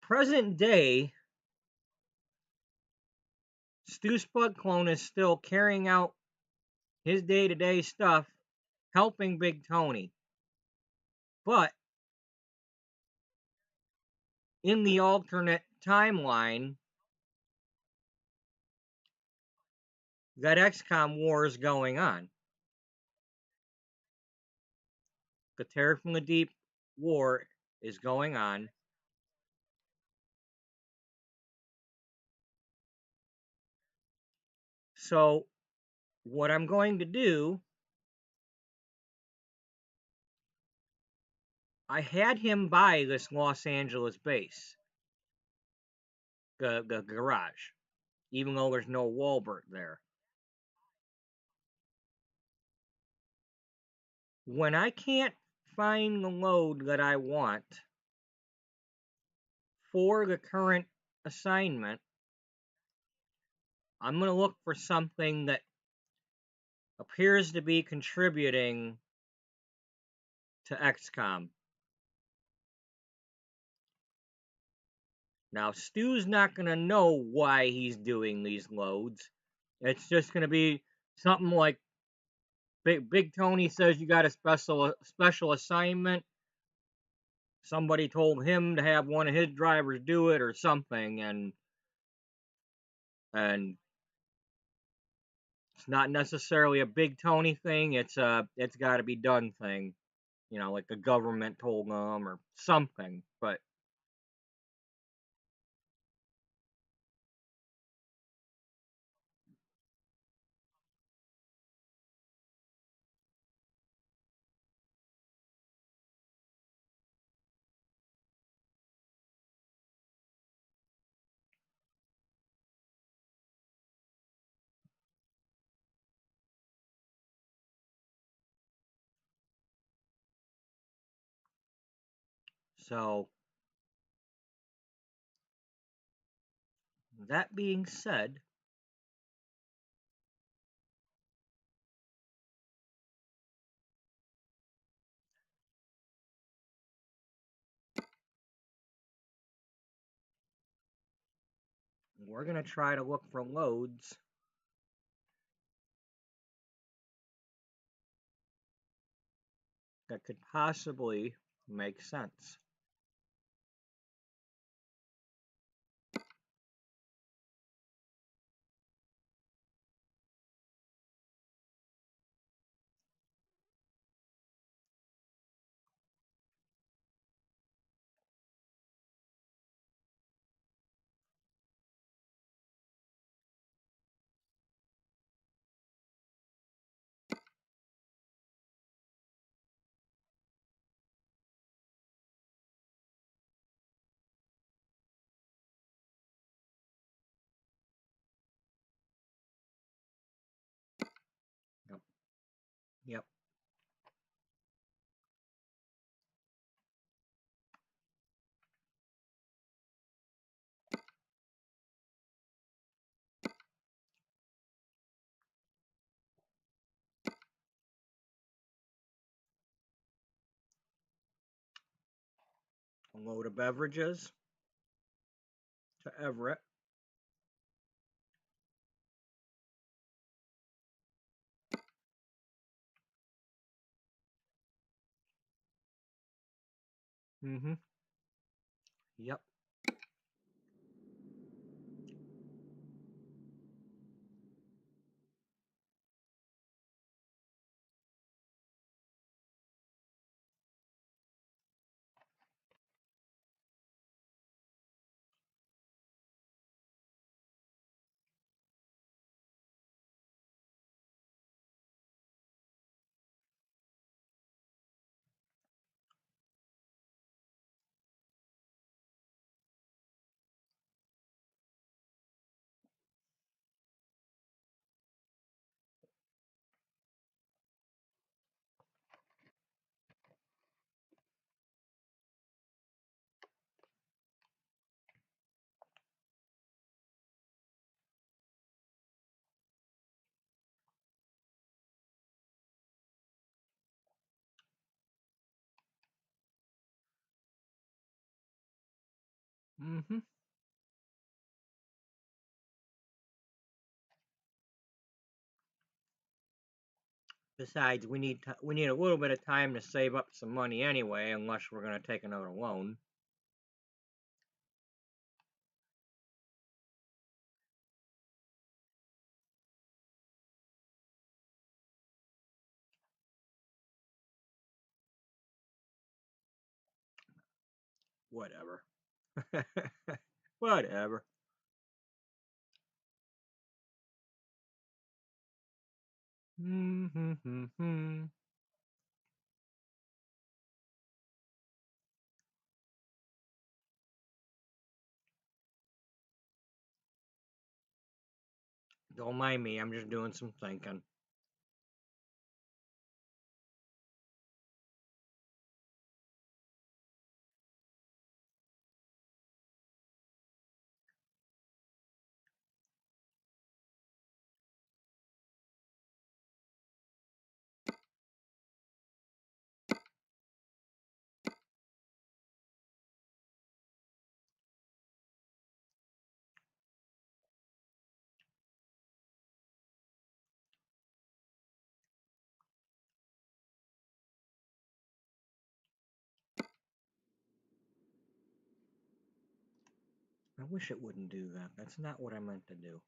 present day, Stu Spudclone is still carrying out his day-to-day stuff, helping Big Tony. But in the alternate timeline, that XCom war is going on. The Terror from the Deep war is going on. So, what I'm going to do, I had him buy this Los Angeles base, the garage, even though there's no Walbert there. When I can't find the load that I want for the current assignment, I'm going to look for something that appears to be contributing to XCOM. Now, Stu's not going to know why he's doing these loads. It's just going to be something like Big Tony says you got a special assignment. Somebody told him to have one of his drivers do it or something, and it's not necessarily a Big Tony thing. It's got to be done thing. You know, like the government told them or something. But so that being said, we're gonna try to look for loads that could possibly make sense. Yep. Yep. A load of beverages to Everett. Mm-hmm. Yep. Mm-hmm. Besides, we need a little bit of time to save up some money anyway, unless we're gonna take another loan. Whatever. Whatever. Mm-hmm. Don't mind me. I'm just doing some thinking. I wish it wouldn't do that. That's not what I meant to do.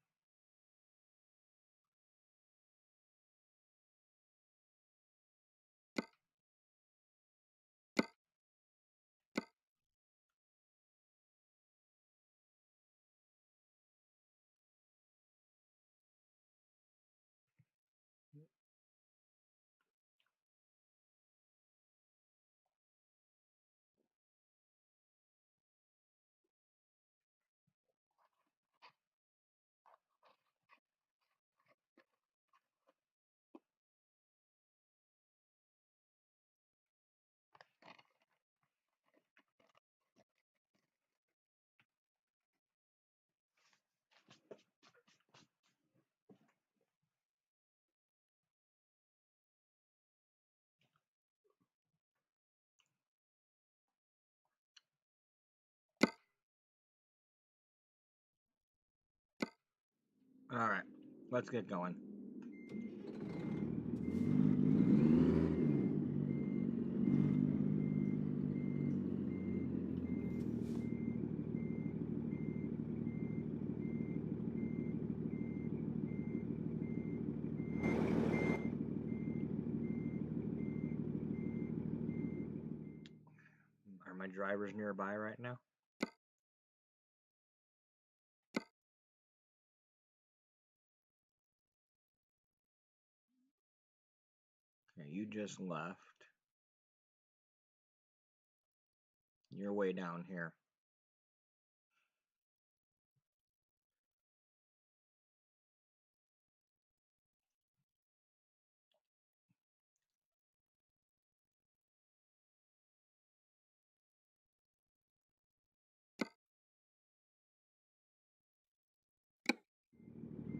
Alright, let's get going. Are my drivers nearby right now? Okay, you just left. You're way down here.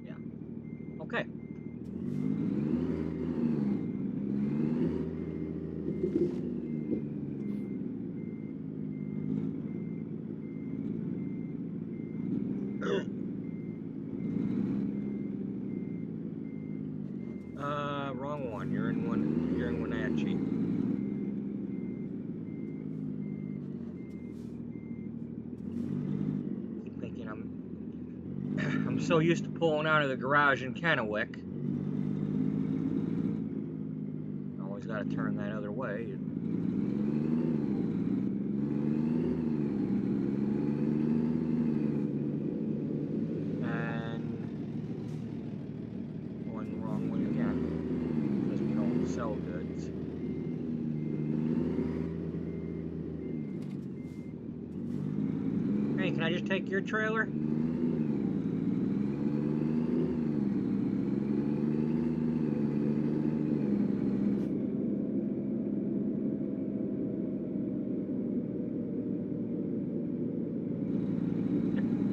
Yeah. Okay. Wrong one. You're in Wenatchee. Keep thinking I'm so used to pulling out of the garage in Kennewick. Always got to turn that other way. And going the wrong way again, because we don't sell goods. Hey, can I just take your trailer?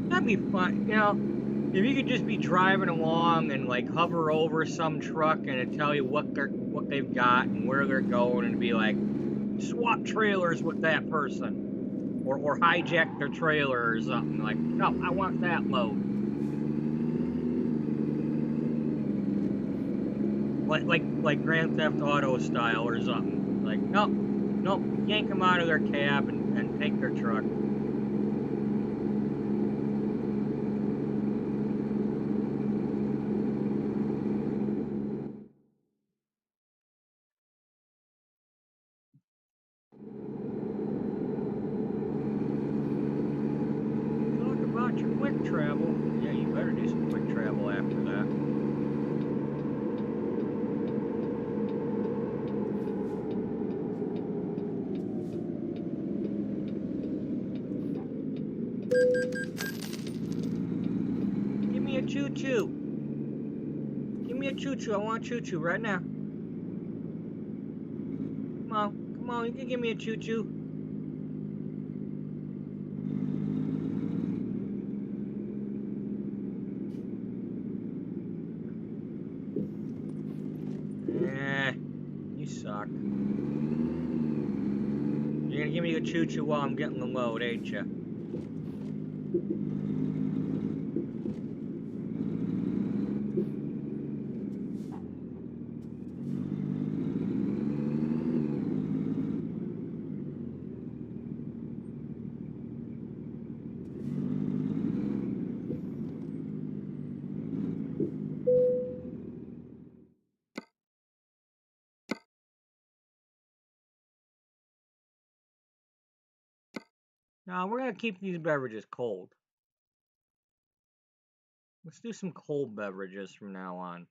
That'd be fun, you know. If you could just be driving along and like hover over some truck and it tell you what they've got and where they're going and be like, swap trailers with that person, or hijack their trailer or something. Like, no, I want that load. Like Grand Theft Auto style or something. Like, nope, yank them out of their cab and take their truck. Talk about your quick travel. Yeah, you better do some quick travel after that. Give me a choo-choo. Give me a choo-choo. I want choo-choo right now. Come on, you can give me a choo-choo. You suck. You're gonna give me a choo-choo while I'm getting the load, ain't you? Now, we're going to keep these beverages cold. Let's do some cold beverages from now on.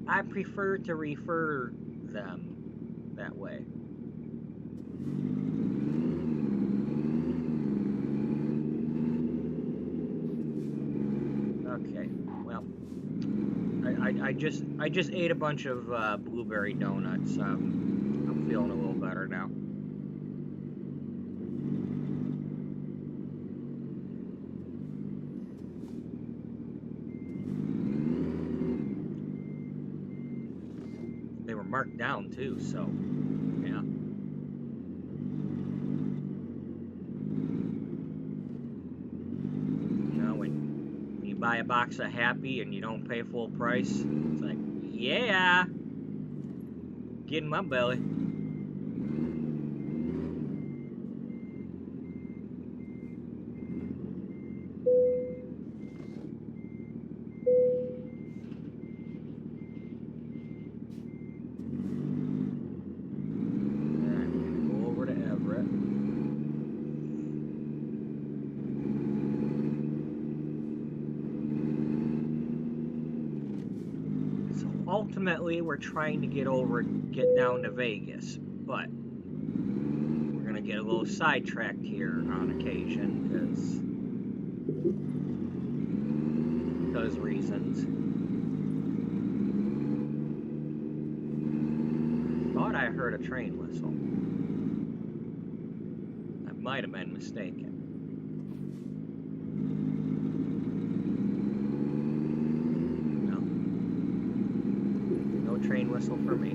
I prefer to refer them that way. Okay, well, I just ate a bunch of blueberry donuts. I'm feeling a little better now. They were marked down too, so yeah. You know, when you buy a box of Happy and you don't pay full price, it's like, yeah, get in my belly. Ultimately, we're trying to get down to Vegas, but we're going to get a little sidetracked here on occasion because reasons. Thought I heard a train whistle. I might have been mistaken. No train whistle for me.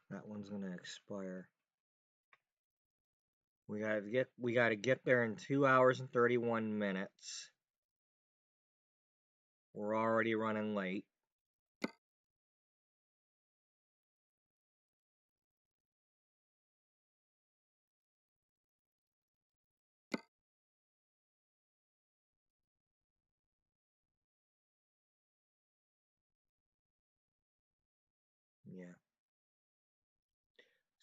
That one's gonna expire. We gotta get there in 2 hours and 31 minutes. We're already running late. Yeah.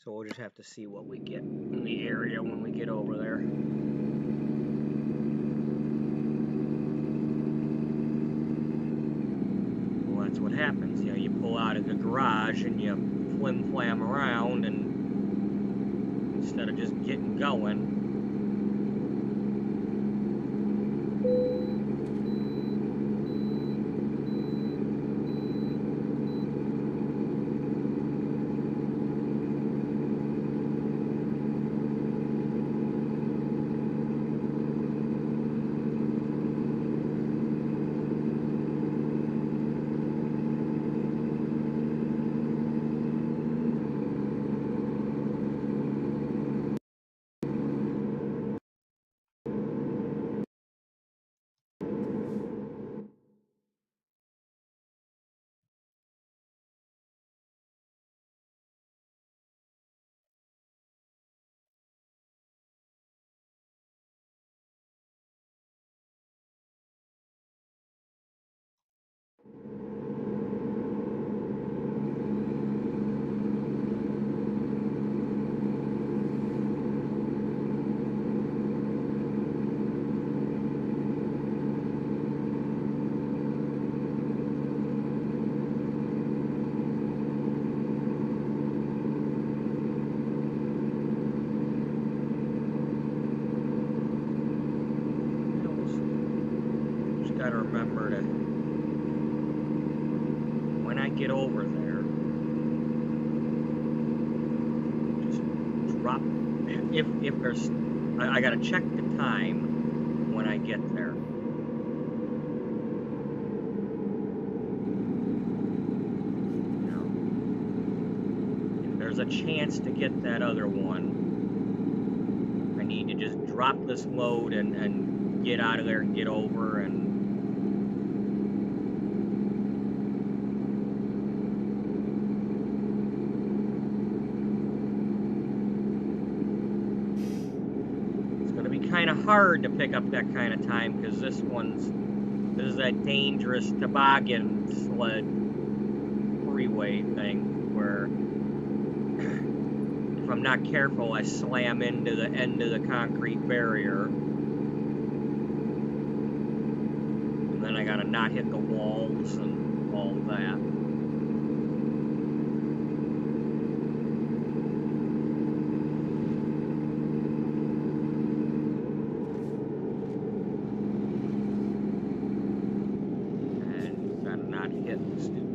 So we'll just have to see what we get in the area when we get over there. Well, that's what happens. You know, you pull out of the garage and you flim-flam around, and instead of just getting going. gotta remember to, when I get over there, just drop, if there's, I gotta check the time when I get there. Now, if there's a chance to get that other one, I need to just drop this load and get out of there and get over and kind of hard to pick up that kind of time because this is that dangerous toboggan sled freeway thing where if I'm not careful I slam into the end of the concrete barrier and then I gotta not hit the walls and all that.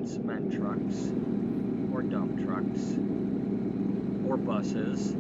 Cement trucks, or dump trucks, or buses.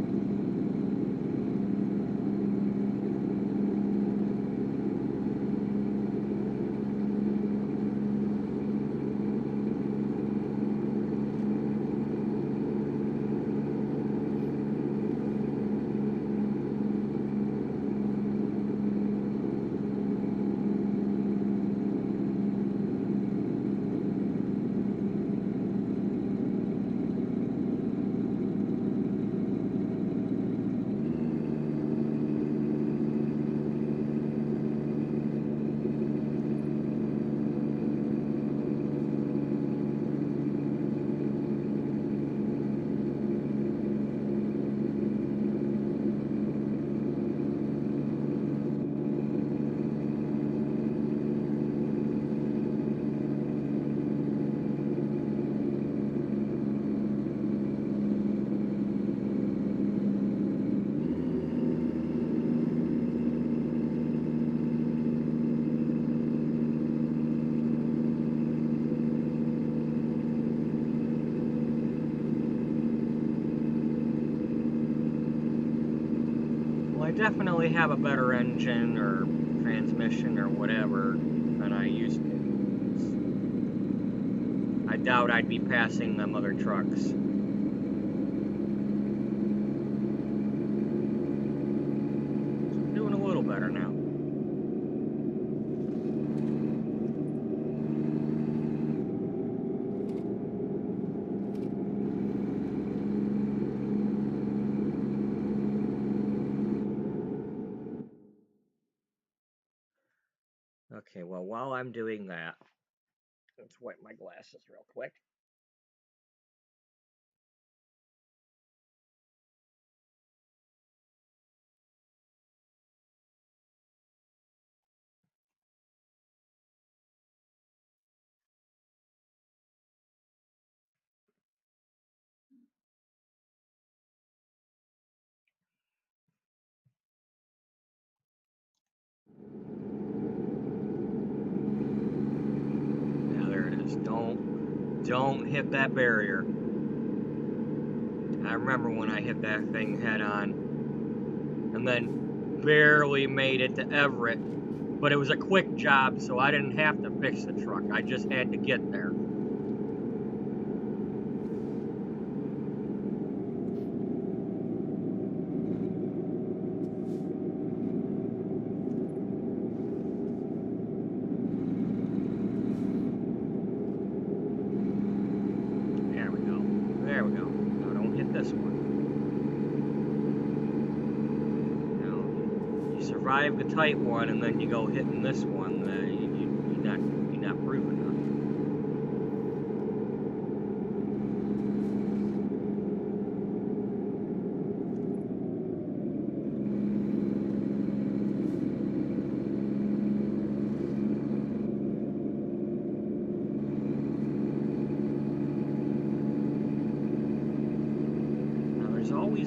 Definitely have a better engine or transmission or whatever than I used to. I doubt I'd be passing them other trucks. Doing a little better now. Okay, well, while I'm doing that, let's wipe my glasses real quick. Now there it is. Don't hit that barrier. I remember when I hit that thing head on and then barely made it to Everett, but it was a quick job, so I didn't have to fix the truck. I just had to get there. There we go. No, don't hit this one. Now, you survive the tight one, and then you go hitting this one. You're not proving nothing.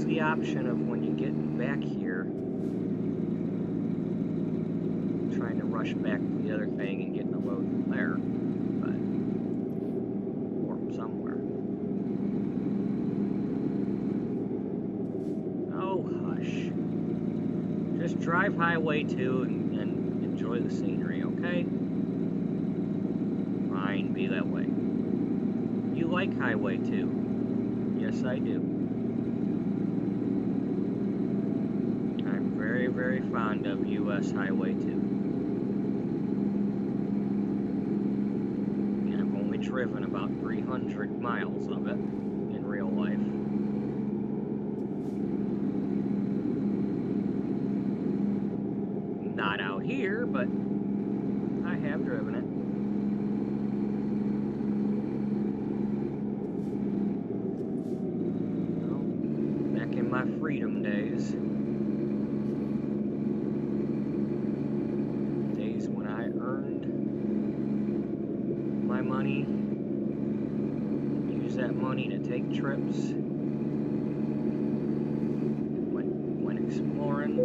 The option of when you get back here, trying to rush back to the other thing and get in a load from there, but or from somewhere. Oh, hush. Just drive Highway 2 and enjoy the scenery, okay? Fine, be that way. You like Highway 2? Yes, I do. I'm very, very fond of US Highway 2. And I've only driven about 300 miles of it in real life. Not out here, but I have driven it. Well, back in my freedom days. Days when I earned my money, use that money to take trips, went exploring.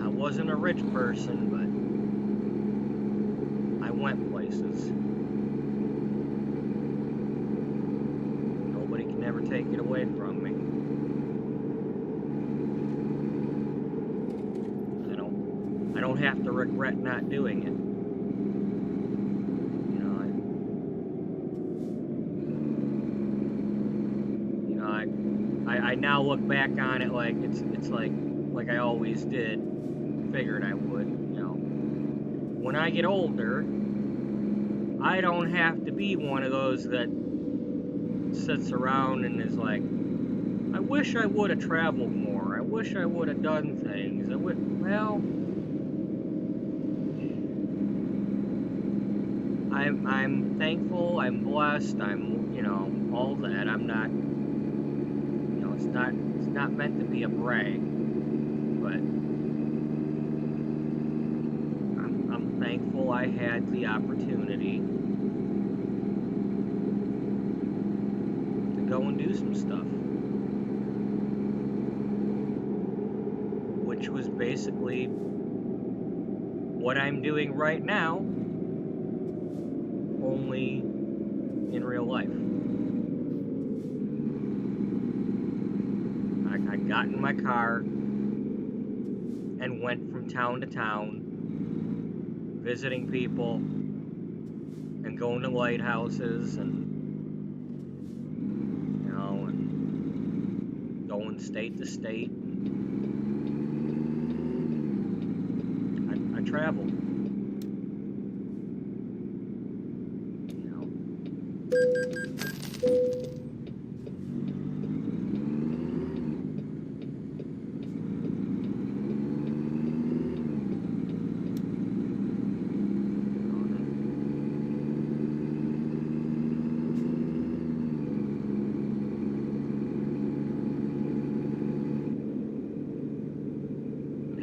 I wasn't a rich person, but I went places. Nobody can ever take it away from me. I don't have to regret not doing it. I now look back on it like it's like I always did, figured I would, When I get older, I don't have to be one of those that sits around and is like, I wish I would have traveled more, I wish I would have done things, well, I'm thankful, I'm blessed, I'm, all that. I'm not, it's not meant to be a brag, but I'm thankful I had the opportunity to go and do some stuff, which was basically what I'm doing right now, only in real life. I got in my car and went from town to town, visiting people and going to lighthouses and going state to state. I traveled.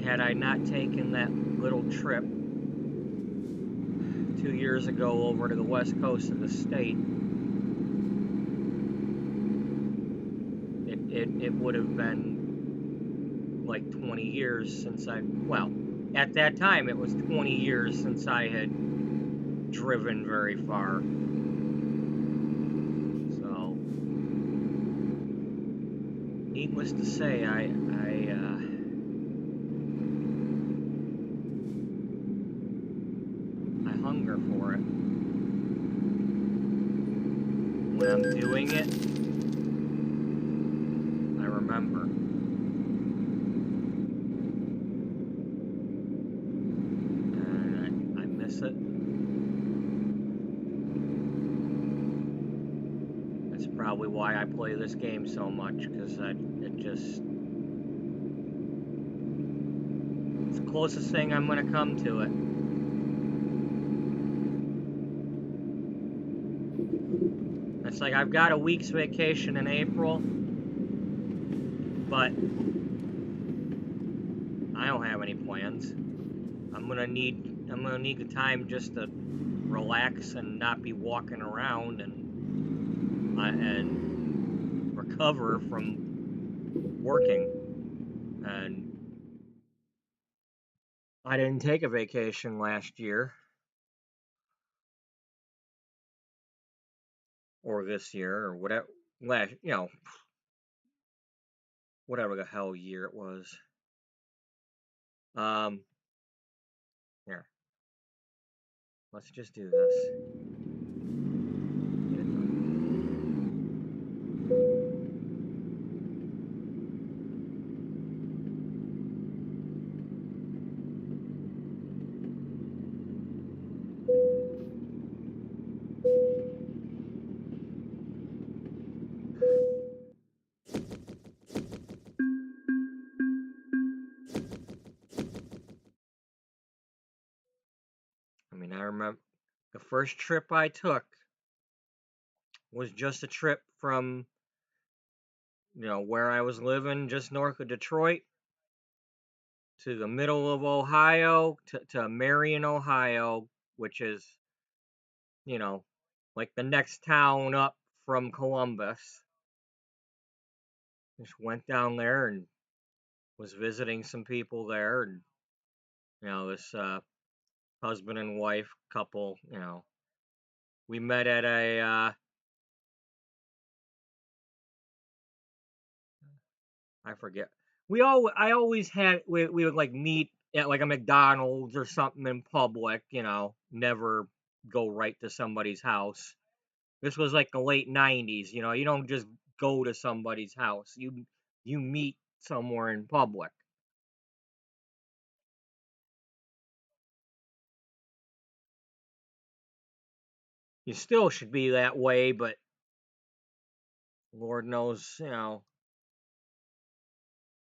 Had I not taken that little trip 2 years ago over to the west coast of the state, it would have been like 20 years since at that time it was 20 years since I had driven very far. So, needless to say, I hunger for it. When I'm doing it, I remember. And I miss it. That's probably why I play this game so much, because it's the closest thing I'm going to come to it. It's like I've got a week's vacation in April, but I don't have any plans. I'm gonna need I'm gonna need the time just to relax and not be walking around and recover from working. And I didn't take a vacation last year or this year or whatever. Whatever the hell year it was. Here, let's just do this. Get it done. I mean, I remember the first trip I took was just a trip from, where I was living just north of Detroit to the middle of Ohio to Marion, Ohio, which is, like the next town up from Columbus. Just went down there and was visiting some people there, and this husband and wife couple, we met at a I forget. I always had we would like meet at like a McDonald's or something in public, never go right to somebody's house. This was like the late 90s, you don't just go to somebody's house. You meet somewhere in public. You still should be that way, but Lord knows,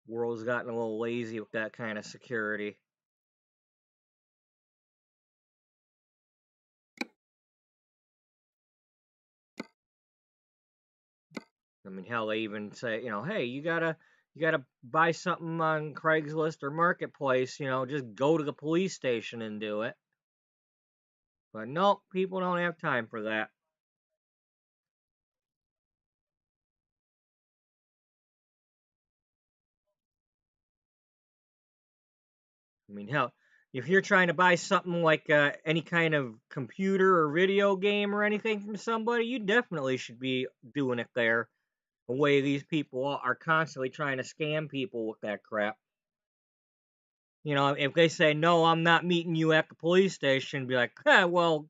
world's gotten a little lazy with that kind of security. I mean, hell, they even say, hey, you gotta buy something on Craigslist or Marketplace, just go to the police station and do it. But nope, people don't have time for that. I mean, hell, if you're trying to buy something like any kind of computer or video game or anything from somebody, you definitely should be doing it there. The way these people are constantly trying to scam people with that crap. If they say, no, I'm not meeting you at the police station, be like, well,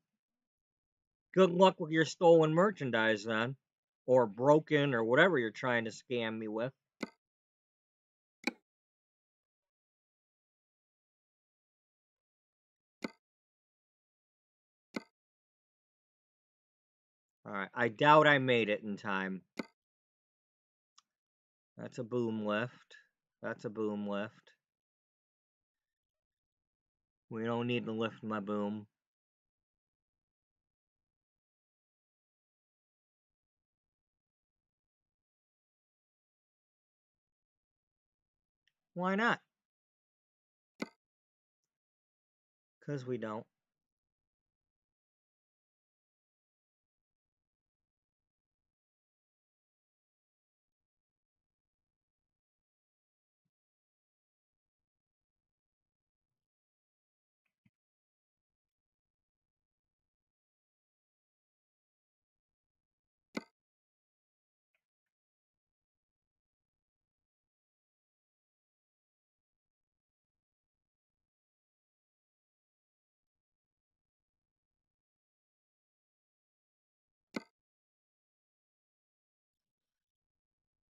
good luck with your stolen merchandise then. Or broken or whatever you're trying to scam me with. Alright, I doubt I made it in time. That's a boom lift. That's a boom lift. We don't need to lift my boom. Why not? Because we don't.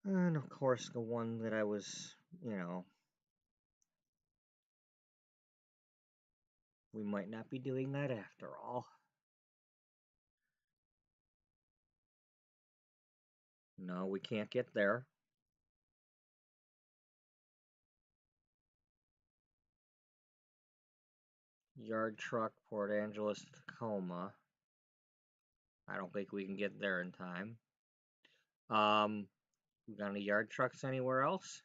And of course, the one that I was, we might not be doing that after all. No, we can't get there. Yard truck, Port Angeles, Tacoma. I don't think we can get there in time. We got any yard trucks anywhere else?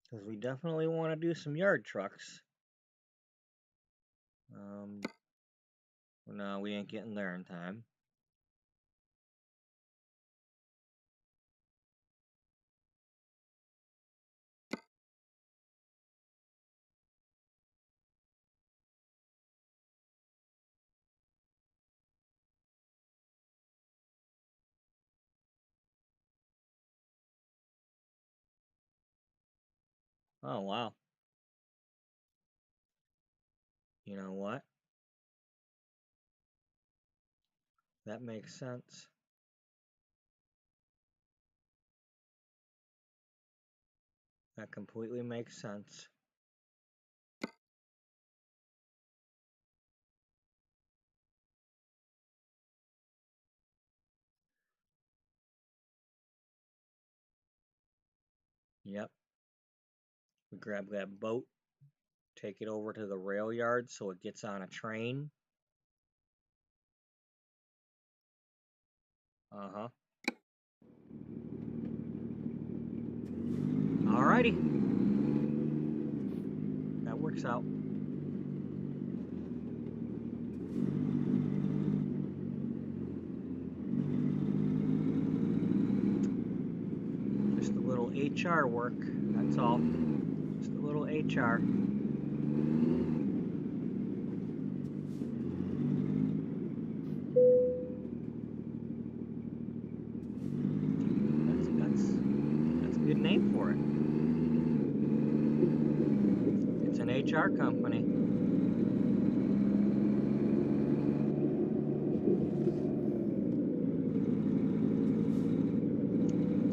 because we definitely want to do some yard trucks. No, we ain't getting there in time. Oh, wow. You know what? That makes sense. That completely makes sense. Yep. We grab that boat, take it over to the rail yard so it gets on a train. Uh-huh. Alrighty. That works out. Just a little HR work, that's all. Just a little HR. That's a good name for it. It's an HR company.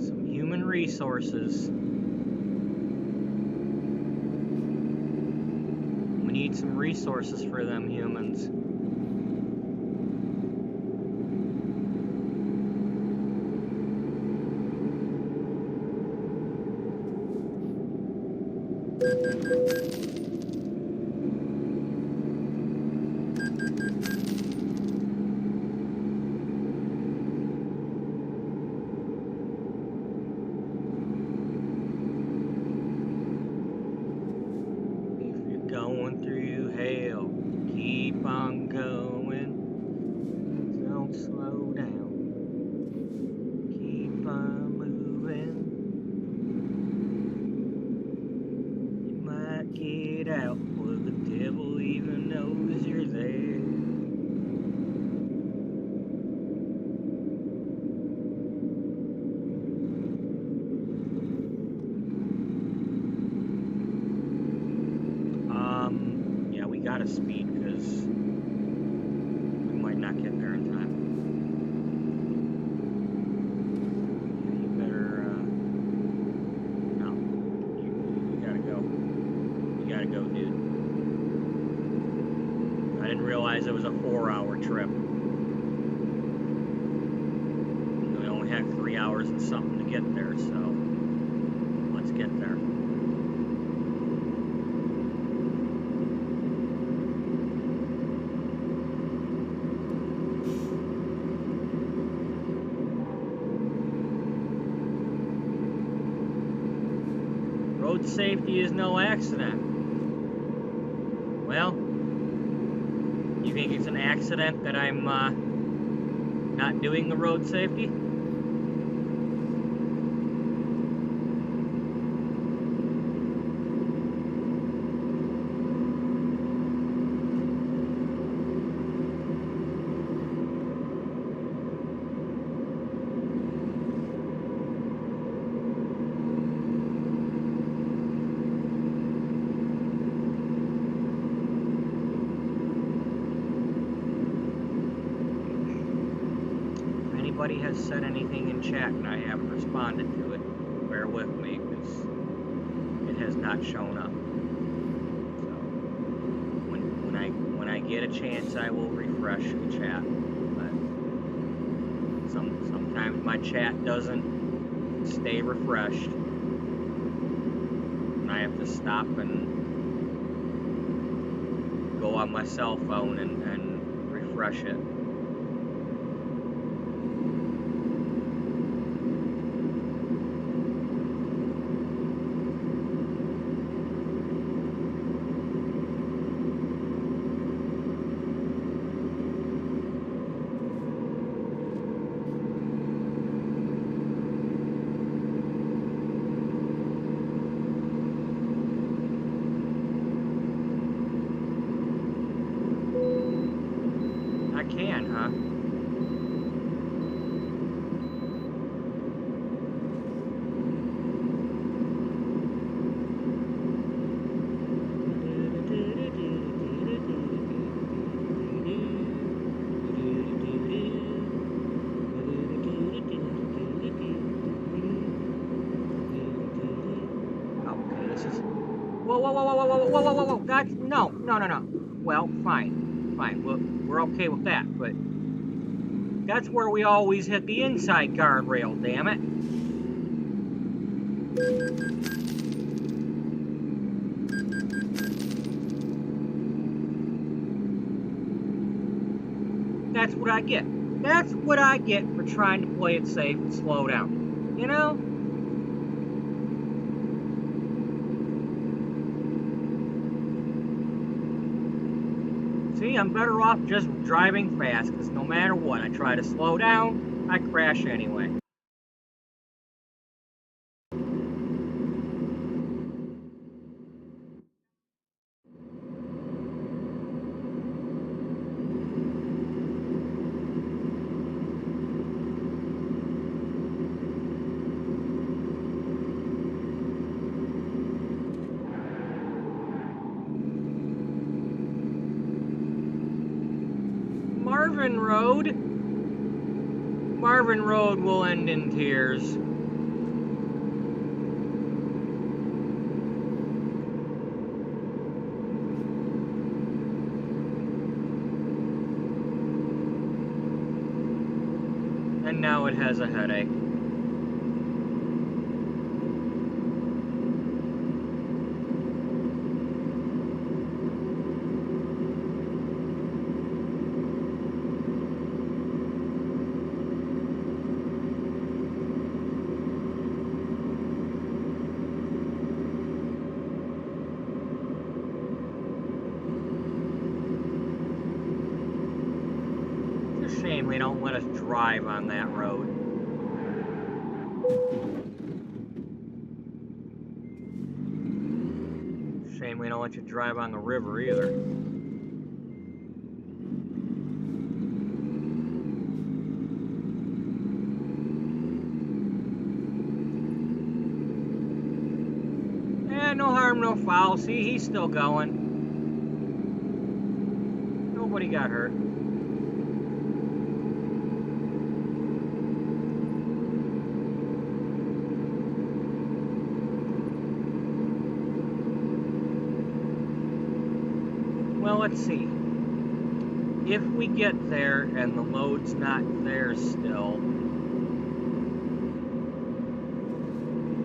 Some human resources. We need some resources for them humans. Gotta speed because we might not get there in time. You better, no, you gotta go. You gotta go, dude. I didn't realize it was a 4-hour trip. We only had 3 hours and something to get there, so let's get there. Road safety is no accident. Well, you think it's an accident that I'm not doing the road safety? Has said anything in chat and I haven't responded to it, bear with me because it has not shown up. So when I get a chance, I will refresh the chat. But sometimes my chat doesn't stay refreshed, and I have to stop and go on my cell phone and refresh it. Whoa, whoa, whoa, whoa, whoa, whoa, whoa, whoa, whoa, that's, no. Well, fine, we're okay with that, but that's where we always hit the inside guardrail, damn it. That's what I get. That's what I get for trying to play it safe and slow down. You know? See, I'm better off just driving fast, because no matter what, I try to slow down, I crash anyway. Marvin Road will end in tears. And now it has a headache. Shame they don't let us drive on that road. Shame we don't let you drive on the river either. No harm, no foul. See, he's still going. Nobody got hurt. Well, let's see. If we get there and the load's not there still,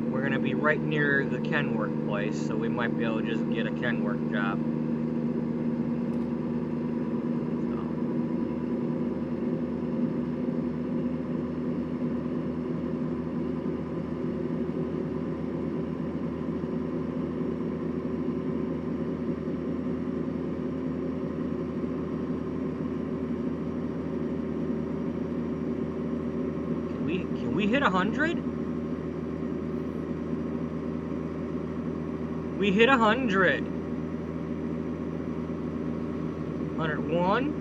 we're going to be right near the Kenworth place, so we might be able to just get a Kenworth job. Can we hit 100? We hit 100. 101.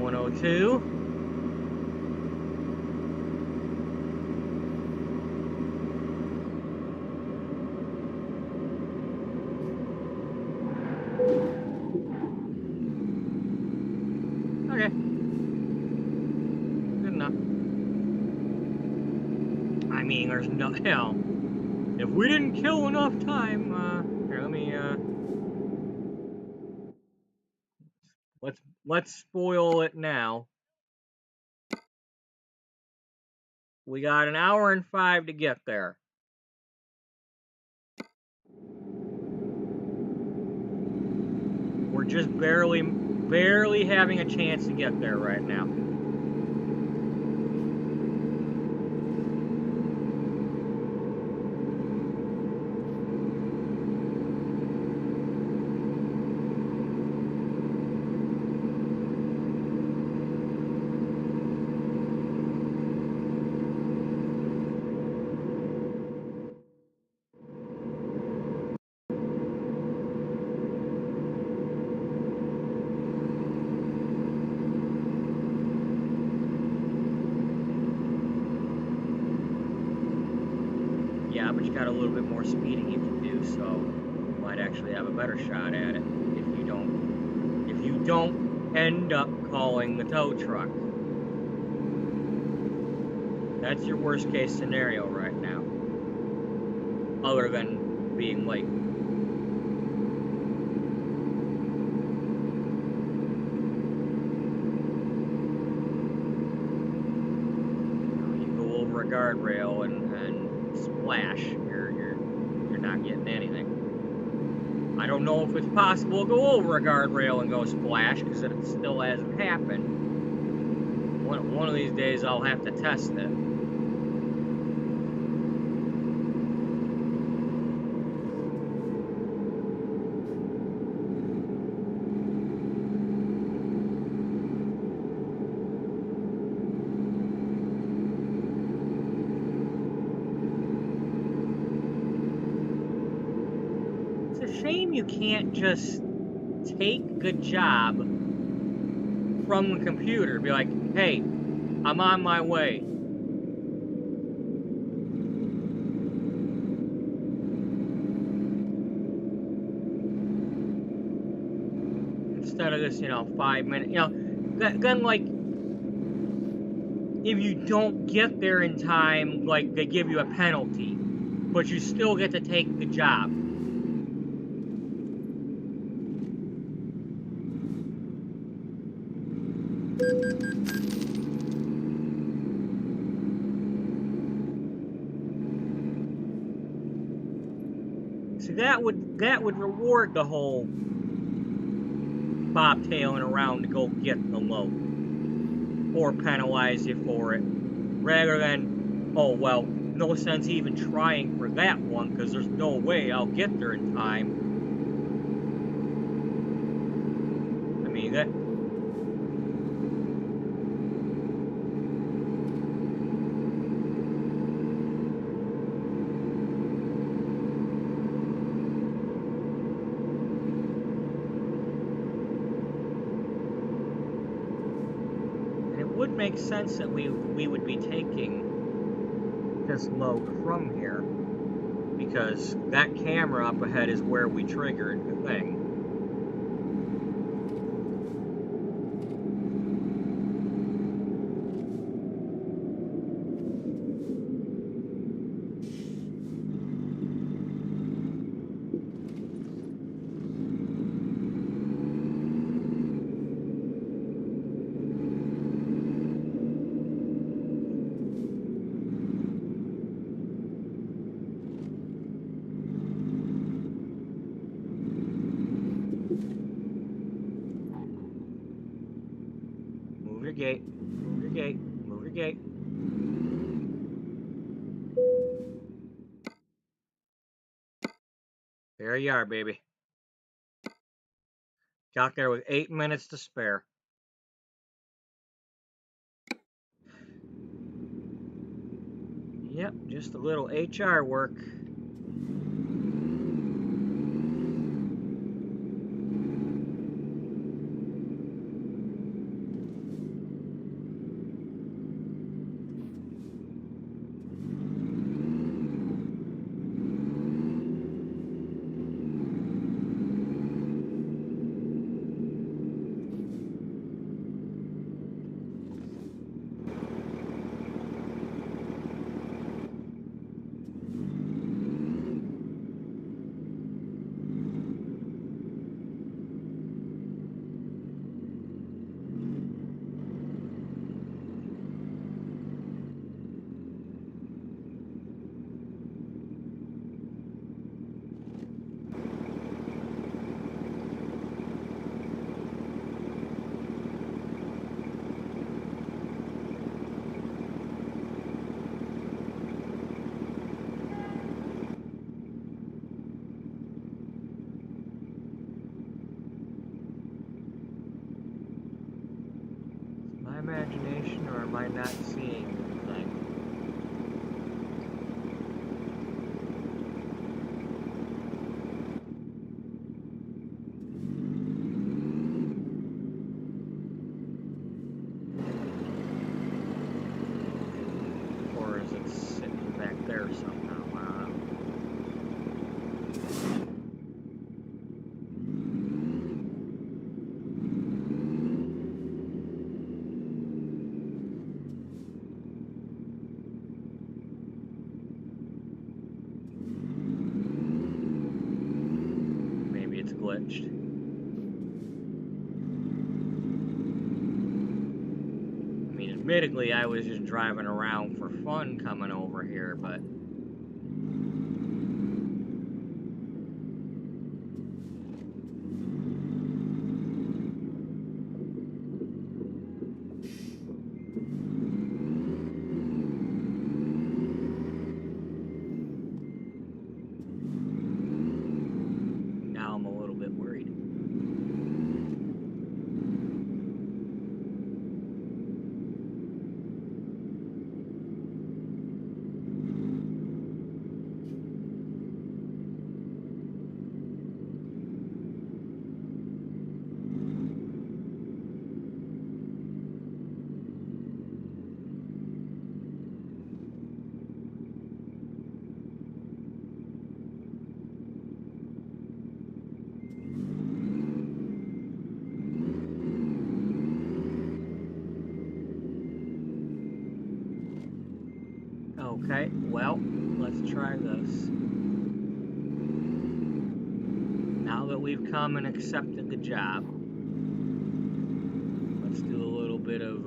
102. Okay. Good enough. I mean, there's no hell. If we didn't kill enough time, here, let me, let's spoil it now. We got 1 hour and 5 to get there. We're just barely having a chance to get there right now. Yeah, but you got a little bit more speeding you can do, so you might actually have a better shot at it if you don't end up calling the tow truck. That's your worst case scenario right now. Other than being late. You go over a guardrail and splash. You're not getting anything. I don't know if it's possible to go over a guardrail and go splash, because it still hasn't happened. One of these days I'll have to test it. It's a shame you can't just take the job from the computer. Be like, hey, I'm on my way. Instead of this, 5 minutes, then like, if you don't get there in time, like, they give you a penalty, but you still get to take the job. So that would reward the whole bobtailing around to go get the load, or penalize you for it, rather than, oh well, no sense even trying for that one because there's no way I'll get there in time. I mean, that. Would make sense that we would be taking this load from here, because that camera up ahead is where we triggered the thing. Move your gate, move your gate, move your gate. There you are, baby. Got there with 8 minutes to spare. Yep, just a little HR work. Imagination, or am I not seeing anything? Or is it sitting back there somehow? admittedly, I was just driving around for fun coming over here, but... now I'm a little bit worried. Okay, well, let's try this. Now that we've come and accepted the job, let's do a little bit of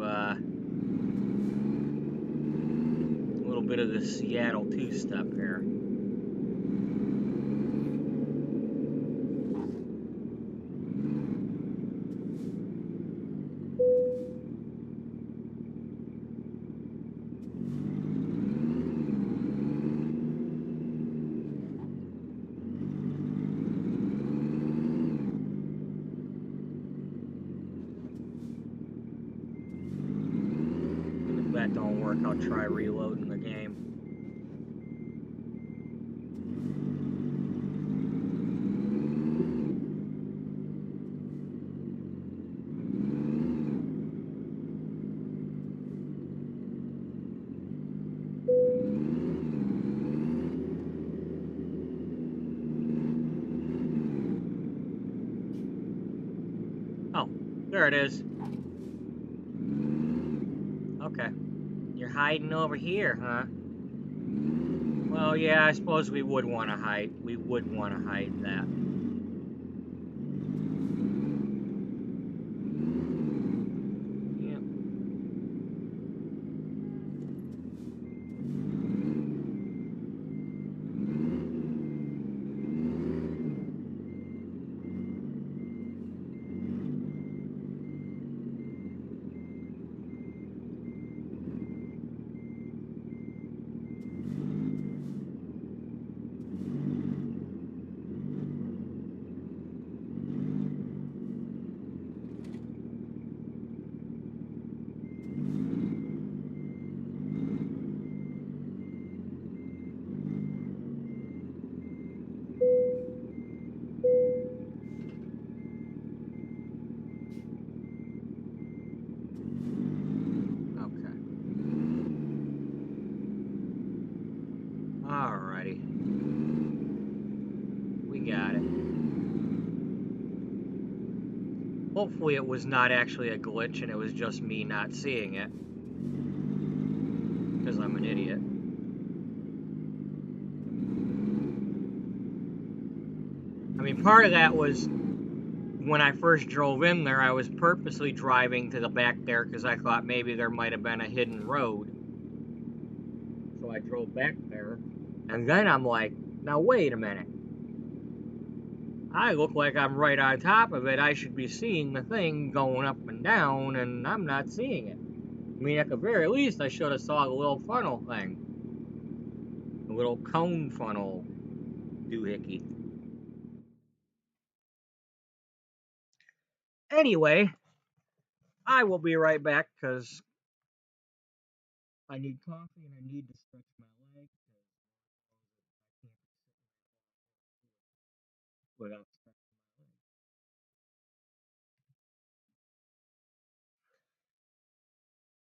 the Seattle two-step here. If that don't work, I'll try reloading the game. Oh, there it is. Okay. You're hiding over here, huh? Well, yeah, I suppose we would want to hide. We would want to hide that. Yep. Alrighty. We got it. Hopefully it was not actually a glitch and it was just me not seeing it. Because I'm an idiot. I mean, part of that was when I first drove in there, I was purposely driving to the back there because I thought maybe there might have been a hidden road. So I drove back there. And then I'm like, now wait a minute. I look like I'm right on top of it. I should be seeing the thing going up and down, and I'm not seeing it. I mean, at the very least, I should have saw the little funnel thing. The little cone funnel doohickey. Anyway, I will be right back, because I need coffee and I need to stretch my leg. Without stretching my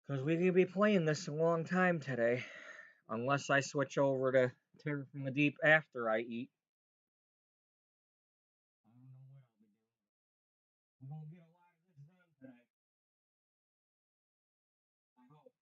leg. Because we could be playing this a long time today. Unless I switch over to Tater from the Deep after I eat. I don't know what I'll be doing. We won't get a lot of this done today. I hope.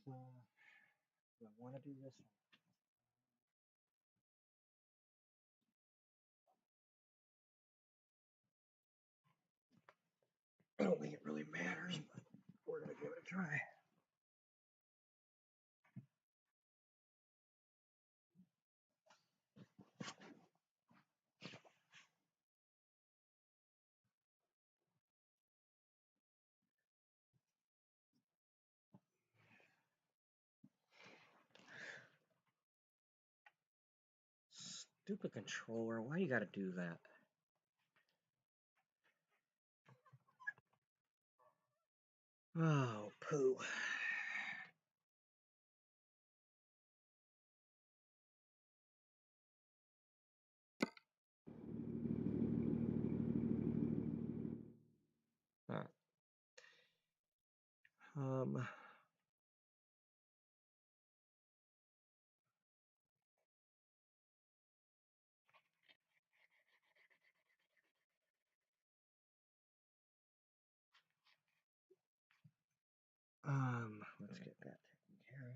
do I want to do this one? I don't think it really matters, but we're going to give it a try. Stupid controller, why you gotta do that? Oh, poo. Alright. Let's get that taken care of.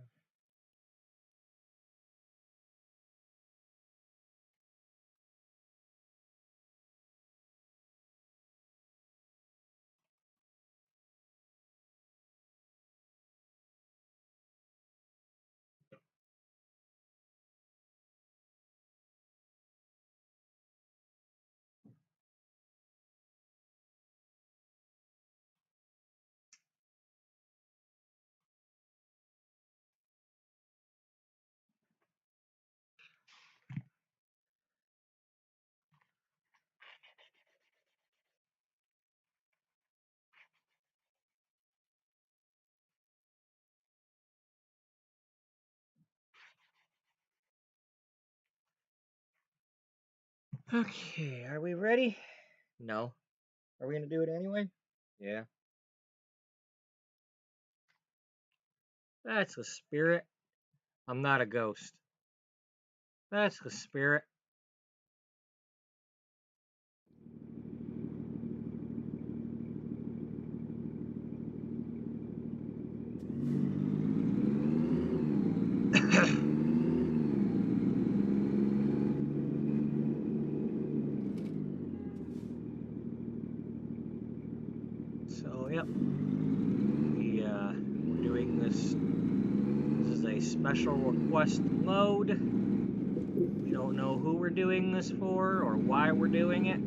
Okay, are we ready? No. Are we gonna do it anyway? Yeah. That's the spirit. I'm not a ghost. That's the spirit. So, yep. We're doing this. This is a special request mode. We don't know who we're doing this for or why we're doing it.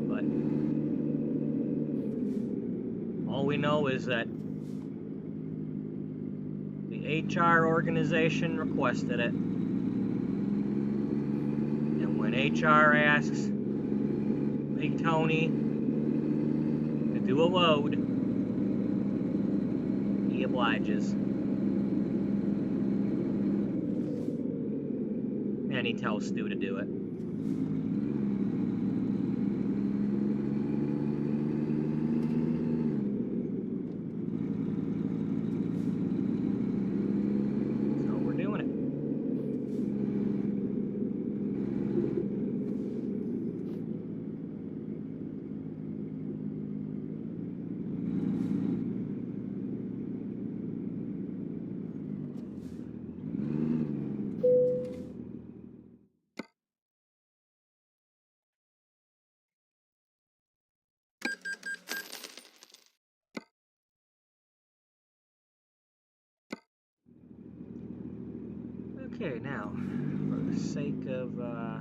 But all we know is that the HR organization requested it. And when HR asks Big Tony to do a load, he obliges. And he tells Stu to do it. So we're doing it. Okay, now, for the sake of, I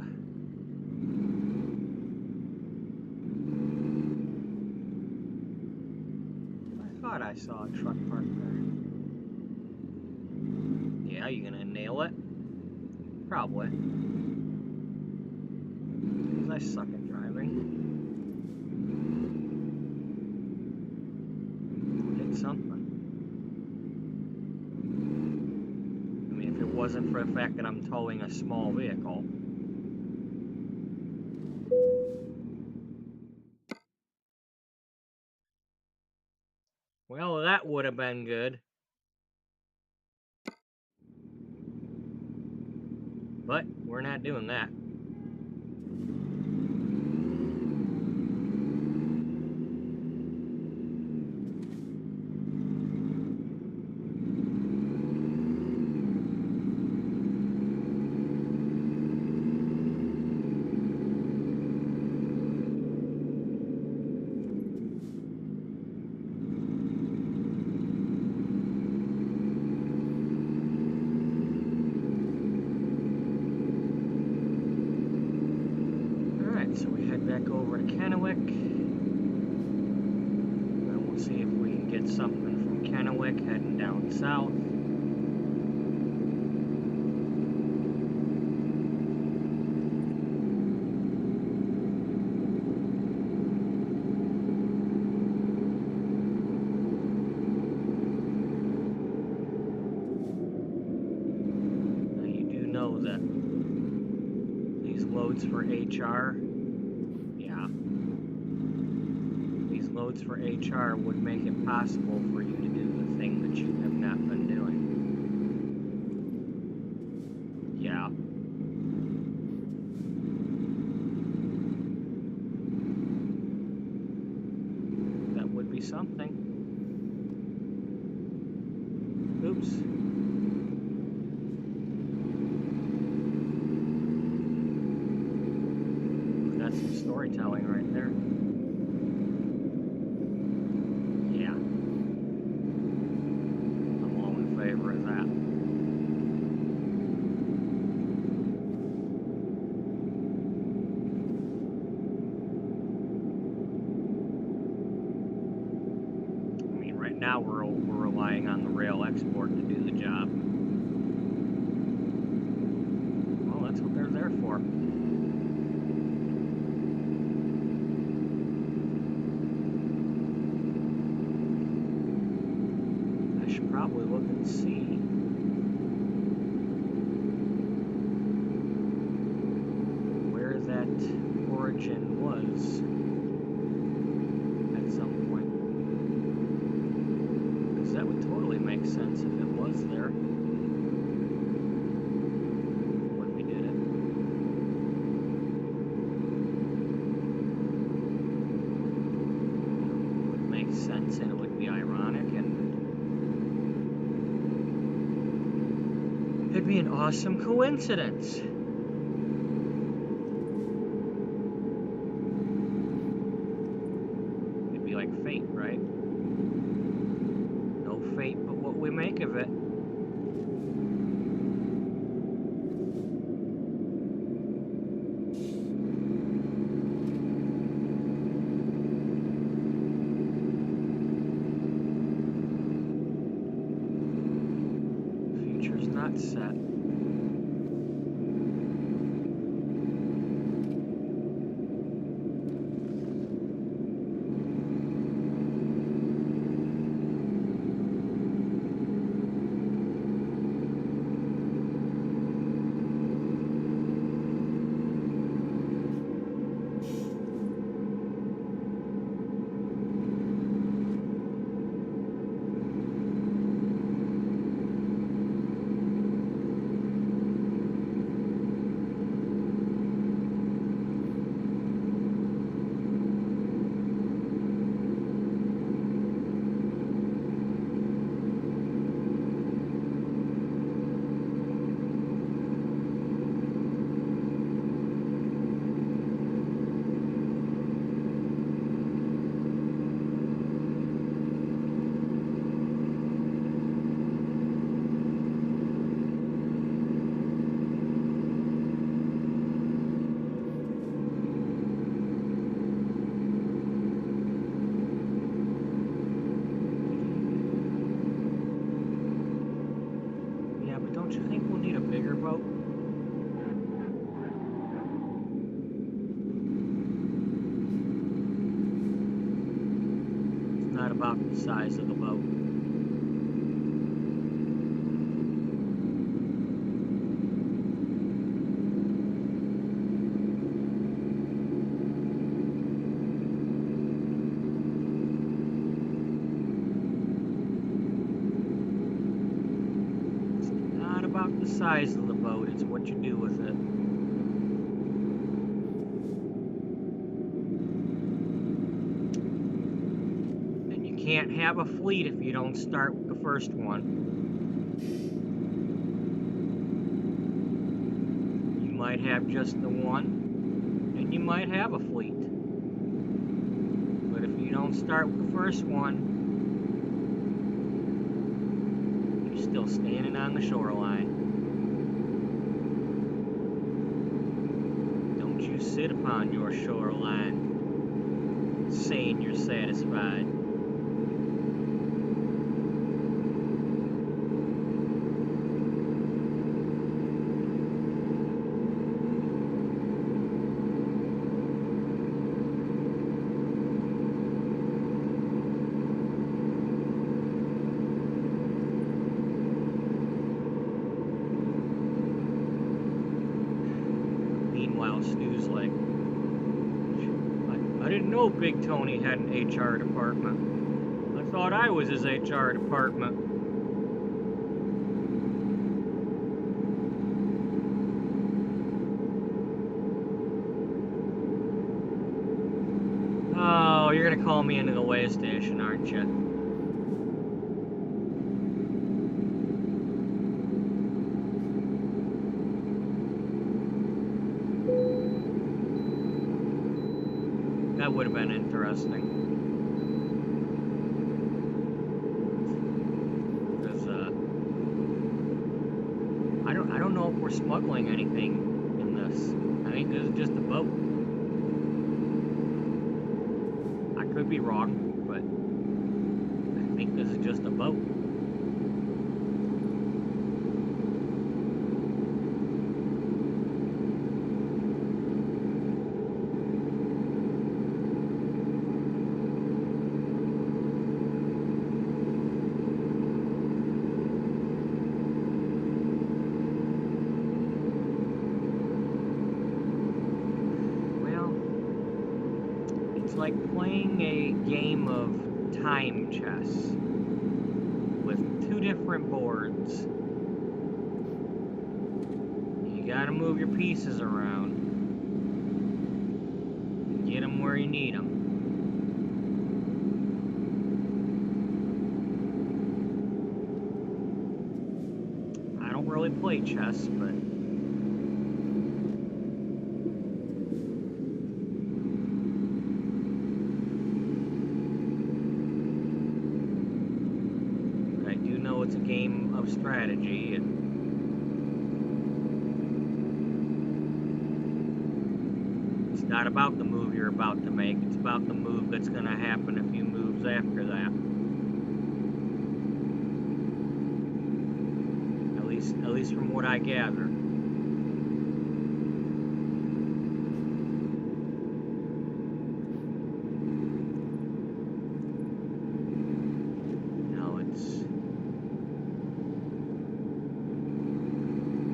thought I saw a truck parked there. Yeah, you gonna nail it? Probably. Because I suck at driving. Hit something. I mean, if it wasn't for the fact that I'm towing a small vehicle. Well, that would have been good. But we're not doing that. get something from Kennewick heading down south. Now you do know that these loads for HR, loads for HR would make it possible for you to do the thing that you have not been doing. Yeah. That would be something. Oops. That's some storytelling right there. Now we're relying on the rail export to do the job. Well, that's what they're there for. I should probably look and see where that origin was. That would totally make sense if it was there when we did it. It would make sense and it would be ironic and it'd be an awesome coincidence. It'd be like fate, right? Fate, but what we make of it. The future's not set. About the size of the boat. It's not about the size of the boat, it's what you do with it. Can't have a fleet if you don't start with the first one. You might have just the one, and you might have a fleet. But if you don't start with the first one, you're still standing on the shoreline. Don't you sit upon your shoreline saying you're satisfied. Big Tony had an HR department. I thought I was his HR department. Oh, you're gonna call me into the way station, aren't you? That would have been interesting. Because I don't know if we're smuggling anything in this. I think this is just a boat. I could be wrong, but I think this is just a boat. Like playing a game of time chess with two different boards. You gotta move your pieces around, get them where you need them. I don't really play chess, but it's a game of strategy, and it's not about the move you're about to make, it's about the move that's going to happen a few moves after that. At least from what I gather.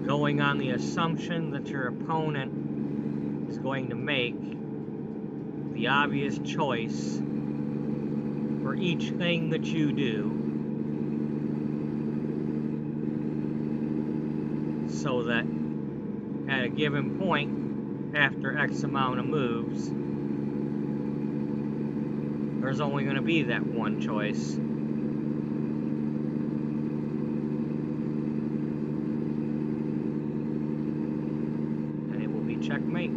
Going on the assumption that your opponent is going to make the obvious choice for each thing that you do, so that at a given point after X amount of moves, there's only going to be that one choice. Checkmate.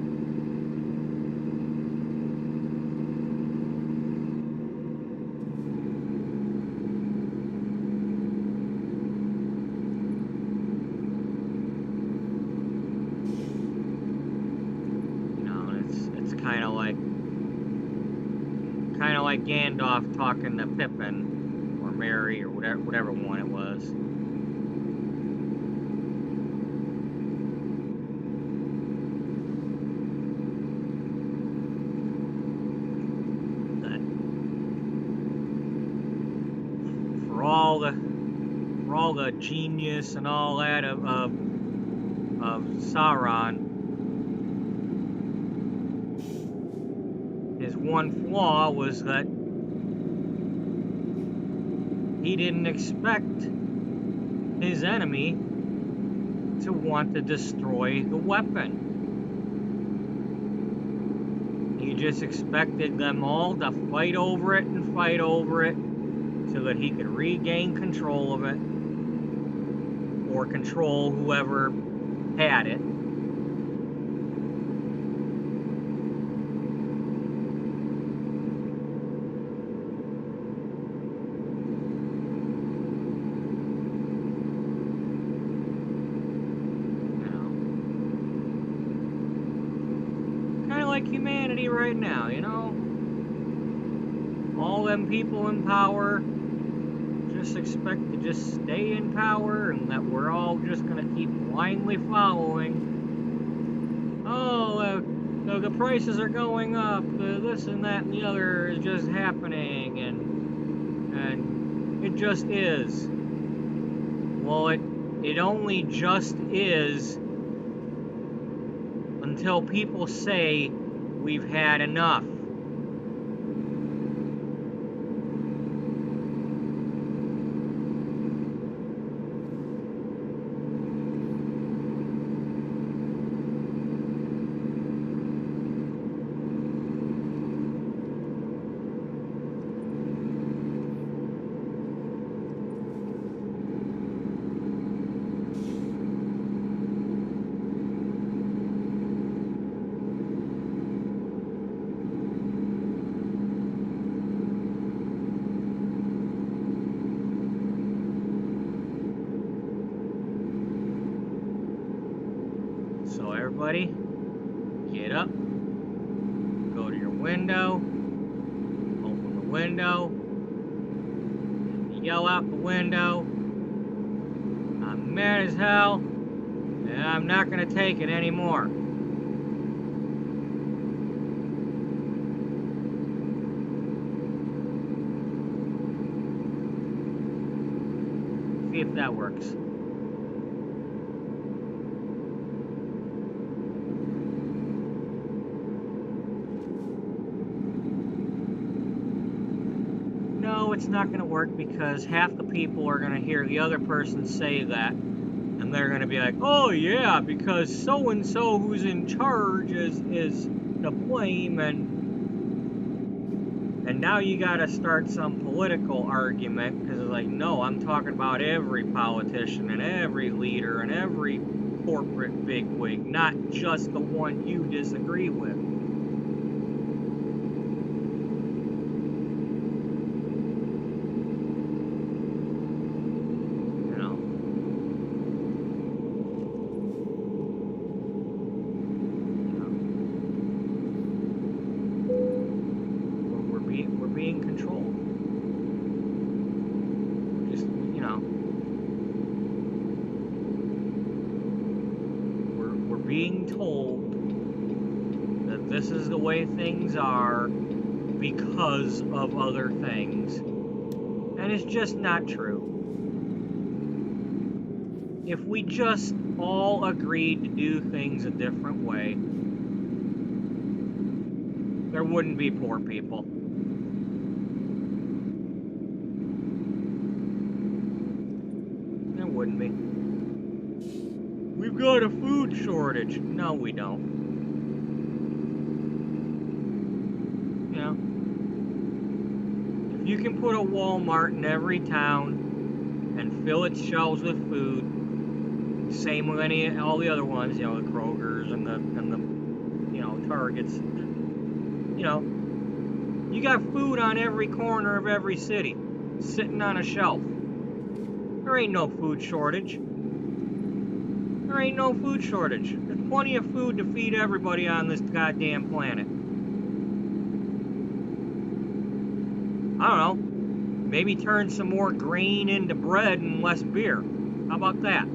It's kind of like Gandalf talking to Pippin or Merry or whatever one it was. For all the genius and all that of Sauron, his one flaw was that he didn't expect his enemy to want to destroy the weapon. He just expected them all to fight over it and fight over it, so that he could regain control of it, or control whoever had it. Kind of like humanity right now, you know? All them people in power just expect to just stay in power, and that we're all just going to keep blindly following. Oh, the prices are going up, this and that and the other is just happening, and it just is. Well, it only just is until people say we've had enough. buddy. Get up. Go to your window. Open the window. Yell out the window. I'm mad as hell, and I'm not going to take it anymore. See if that works. No, it's not going to work because half the people are going to hear the other person say that, and they're going to be like, oh yeah, because so-and-so who's in charge is to blame, and now you got to start some political argument, because it's like, no, I'm talking about every politician and every leader and every corporate bigwig, not just the one you disagree with. Being told that this is the way things are because of other things. And it's just not true. If we just all agreed to do things a different way, there wouldn't be poor people. There wouldn't be. We've got a food shortage. No, we don't. You know, if you can put a Walmart in every town and fill its shelves with food, same with all the other ones, you know, the Krogers and the you know, Targets. You know, you got food on every corner of every city, sitting on a shelf. There ain't no food shortage. There ain't no food shortage. There's plenty of food to feed everybody on this goddamn planet. I don't know. Maybe turn some more grain into bread and less beer. How about that?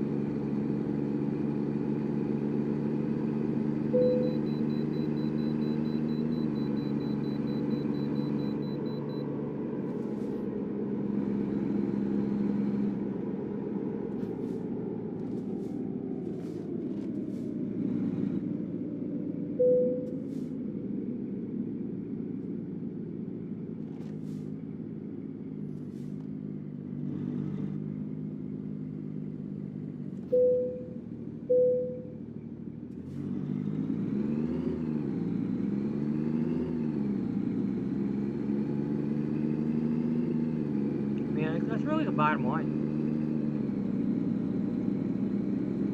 That's really the bottom line.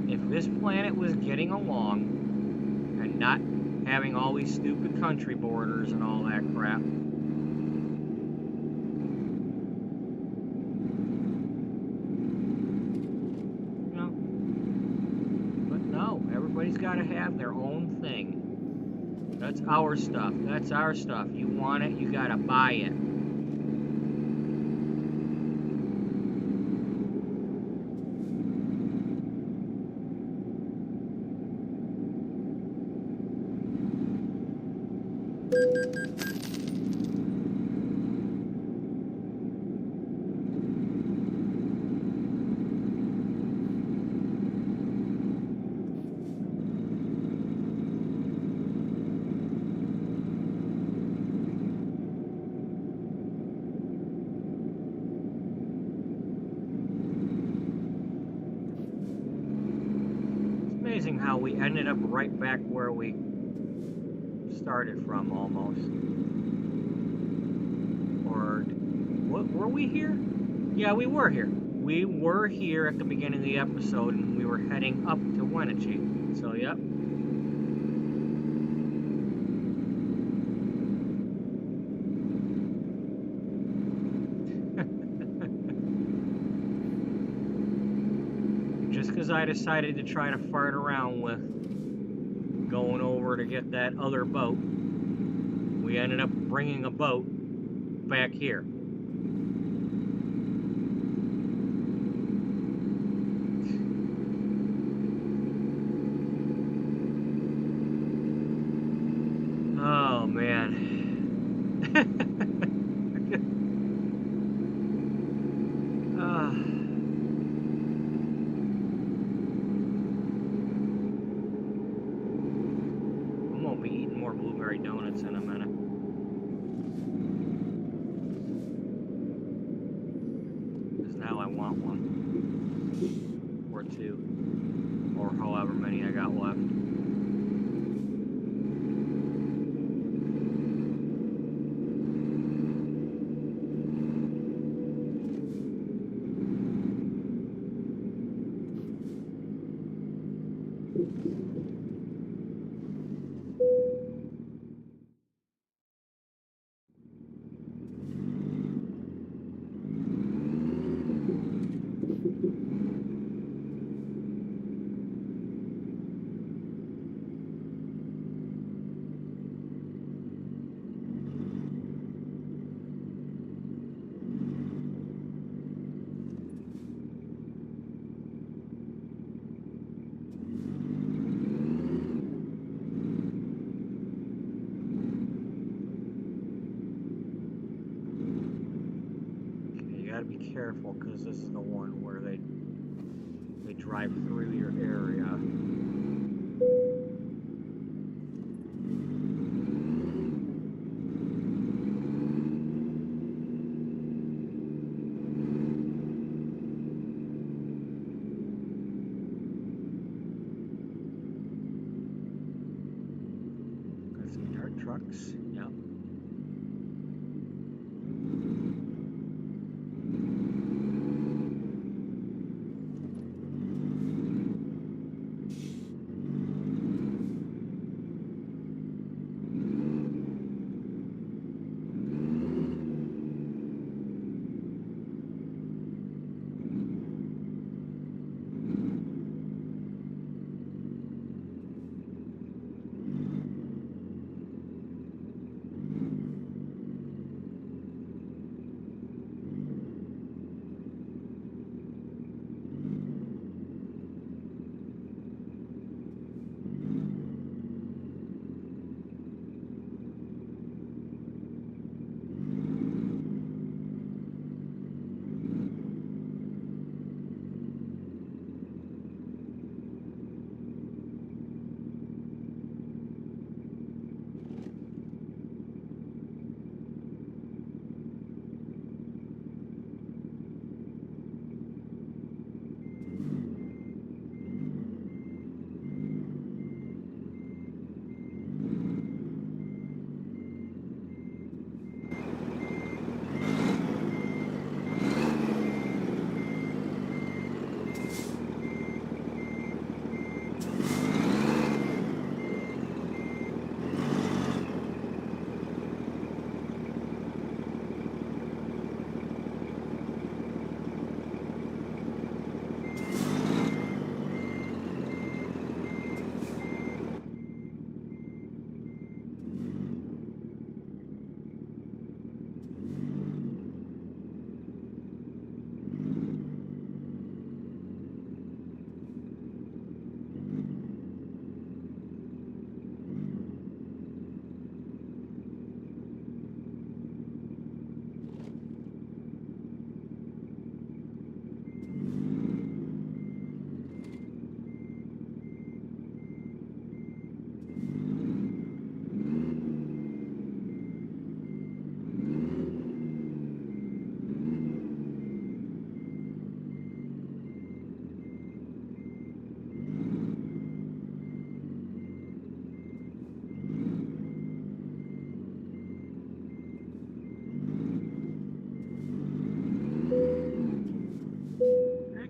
If this planet was getting along and not having all these stupid country borders and all that crap, you know, but no, everybody's got to have their own thing. That's our stuff. That's our stuff. You want it, you got to buy it. Amazing how we ended up right back where we started from, almost. Or, what, were we here? Yeah, we were here. We were here at the beginning of the episode, and we were heading up to Wenatchee. So, yep. Just because I decided to try to fart around with going over to get that other boat. We ended up bringing a boat back here. Oh man. I'm gonna be eating more blueberry donuts in a minute. Because now I want one. Or two. Or however many I got left. Gotta be careful because this is the one where they drive through your area. Got some dirt trucks. Yep.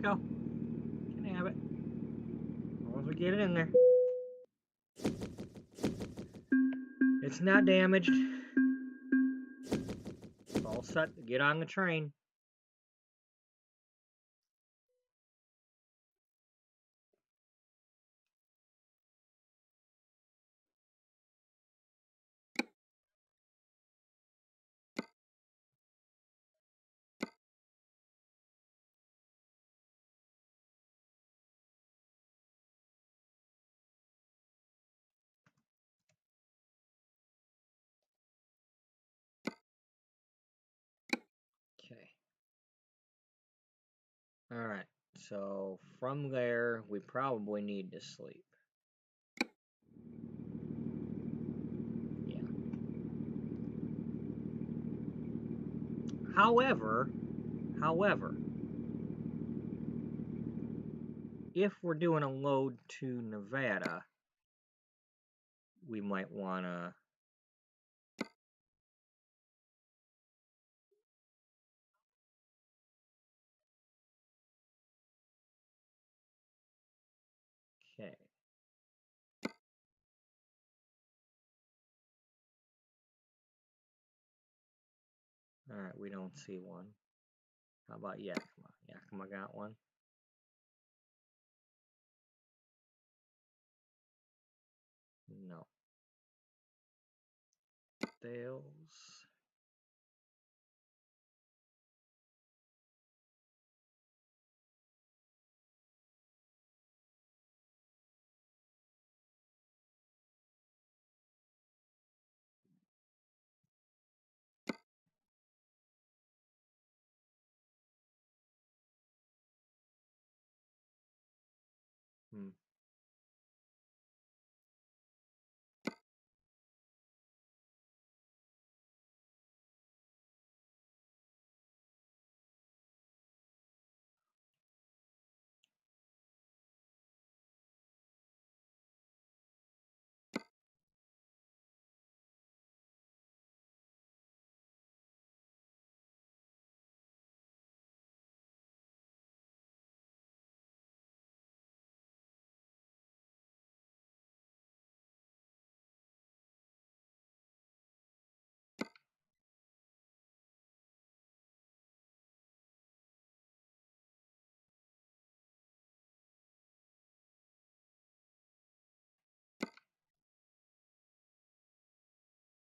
Go. Can have it. As long as we get it in there. It's not damaged. It's all set to get on the train. Alright, so from there, we probably need to sleep. Yeah. However, if we're doing a load to Nevada, we might want to... Okay. Alright, we don't see one. How about Yakima? Yakima got one? No. Dales.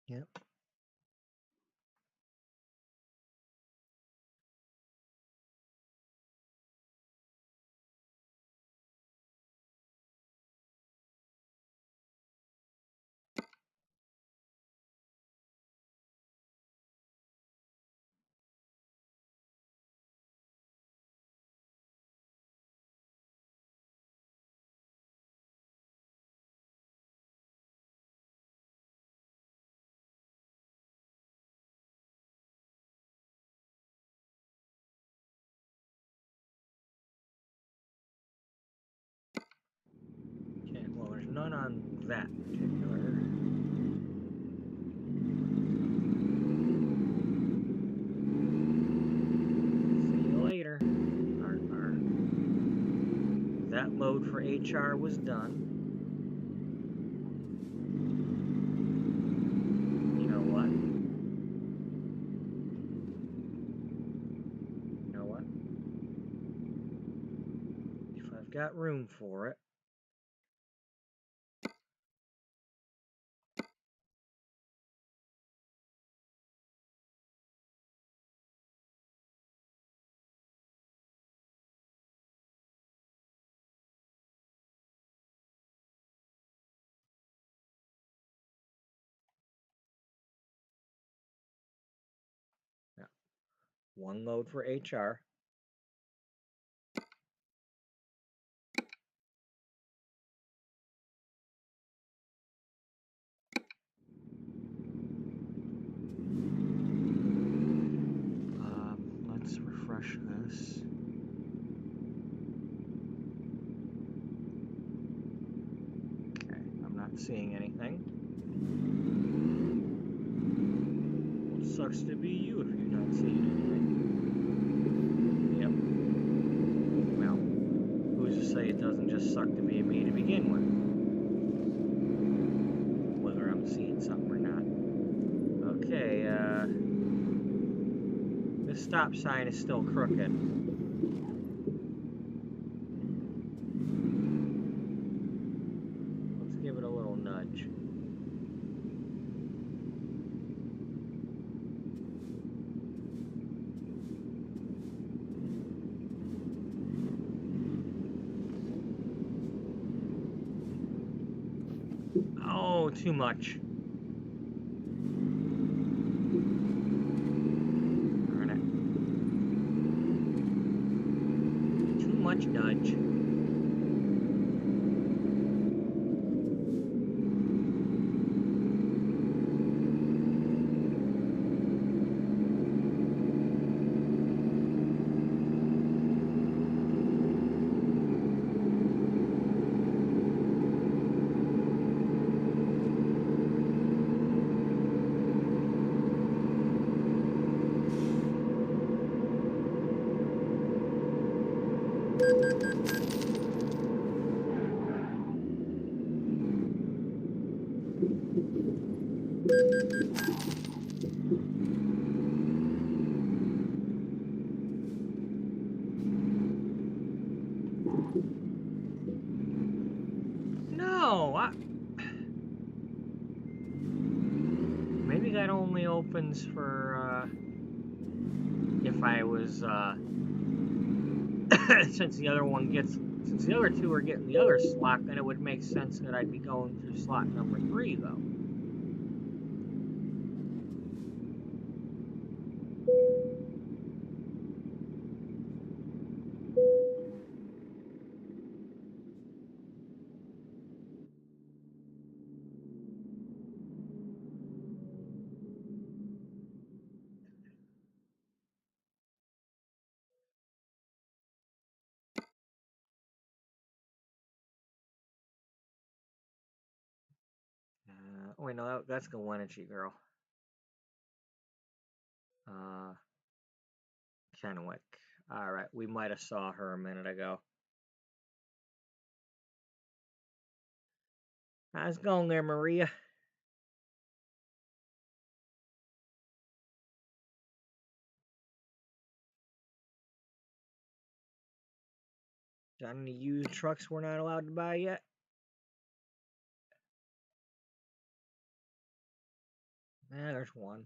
Yep. Okay, well, there's none on that particular. See you later. That load for HR was done. You know what? If I've got room for it. Yeah. One load for HR. Let's refresh this. Okay, I'm not seeing anything. Well, it sucks to be you if you're not seeing anything. Yep. Well, who's to say it doesn't just suck to be me to begin with? Whether I'm seeing something or not. Okay, this stop sign is still crooked. Let's give it a little nudge. Oh, too much. Darn it. Nudge, nudge. No, maybe that only opens for if I was since the other two are getting the other slot, then it would make sense that I'd be going through slot number 3 though. Oh wait, no, that's the Wenatchee girl. Kennewick. All right, we might have saw her a minute ago. How's it going there, Maria? Got any used trucks we're not allowed to buy yet? Yeah, there's one.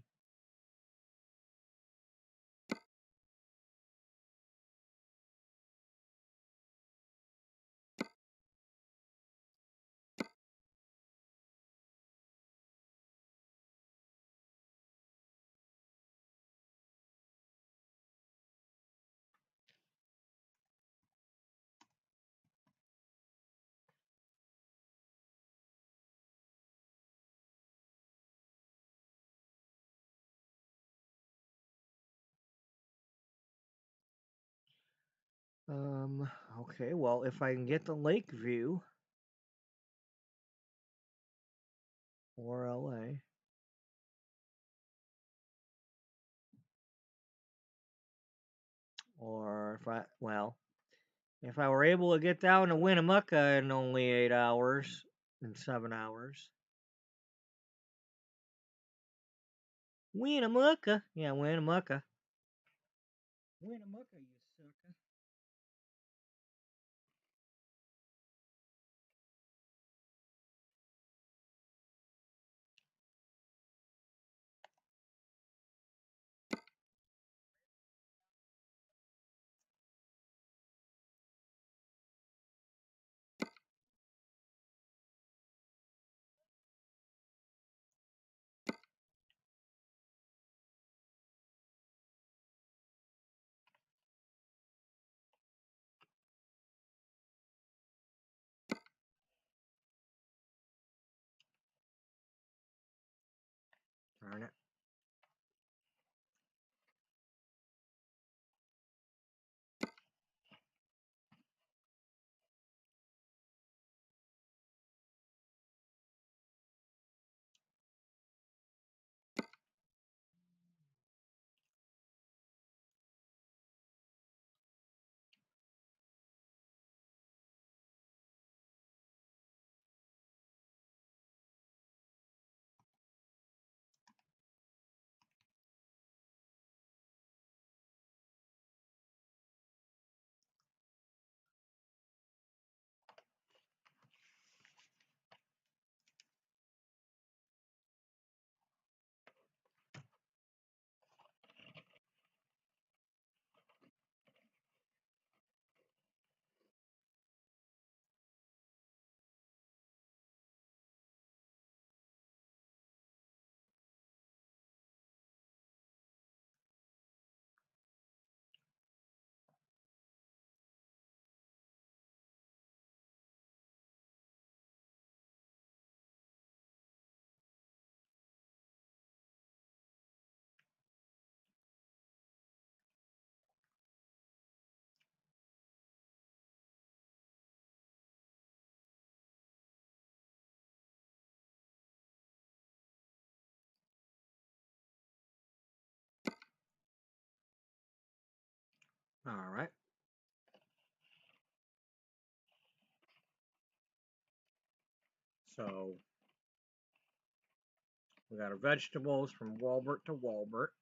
Okay, well, if I can get the lake view or LA. Or if I were able to get down to Winnemucca in only 8 hours, in 7 hours. Winnemucca. Yeah, Winnemucca. Winnemucca, you sucker. Darn it. All right. So we got our vegetables from Walbert to Walbert.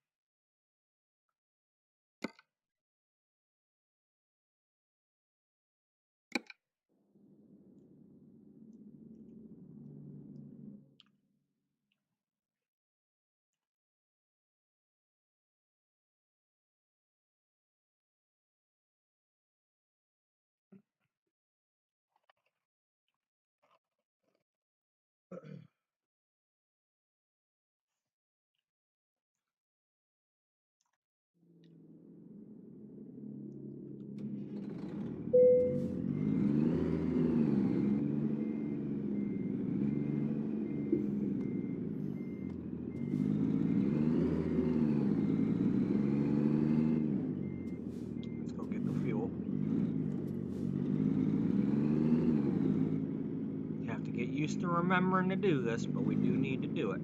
Let's go get the fuel. You have to get used to remembering to do this, but we do need to do it.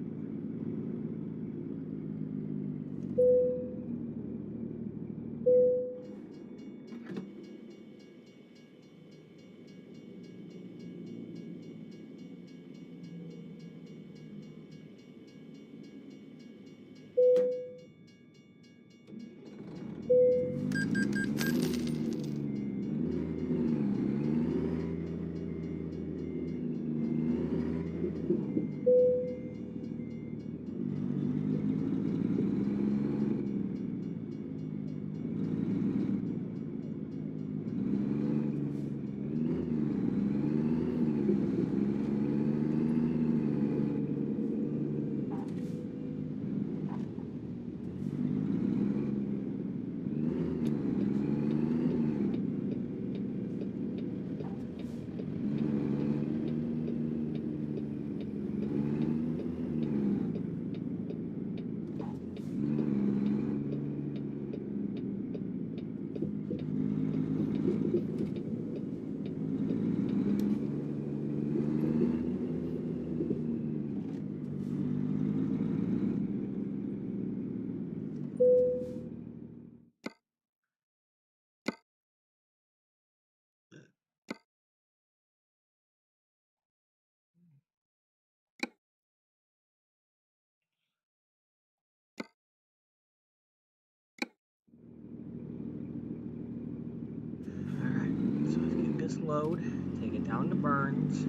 This load, take it down to Burns.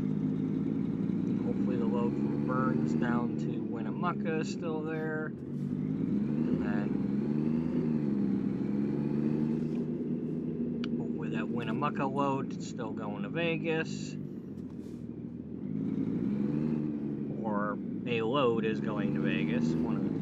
Hopefully the load from Burns down to Winnemucca is still there. And then hopefully that Winnemucca load is still going to Vegas. Or a load is going to Vegas, one of the two.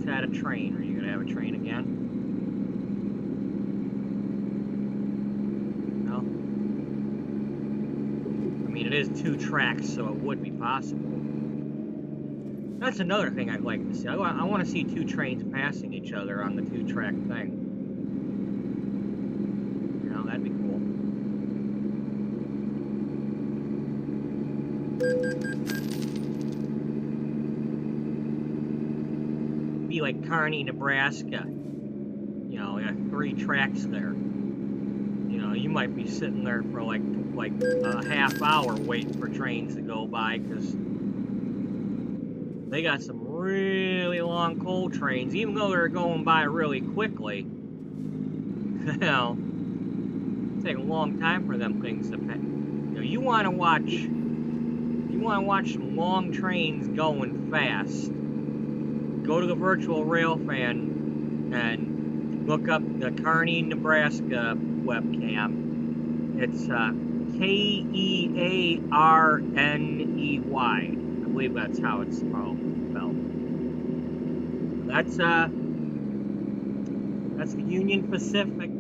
Had a train. Are you going to have a train again? No? I mean, it is 2 tracks, so it would be possible. That's another thing I'd like to see. I want to see 2 trains passing each other on the 2-track thing. You know, that'd be cool. Be like Kearney, Nebraska. You know, we got 3 tracks there. You know, you might be sitting there for like a half hour waiting for trains to go by, because they got some really long coal trains, even though they're going by really quickly. You know, it takes a long time for them things to pass. You know, you want to watch some long trains going fast. Go to the virtual railfan and look up the Kearney, Nebraska webcam. It's Kearney. I believe that's how it's spelled. That's the Union Pacific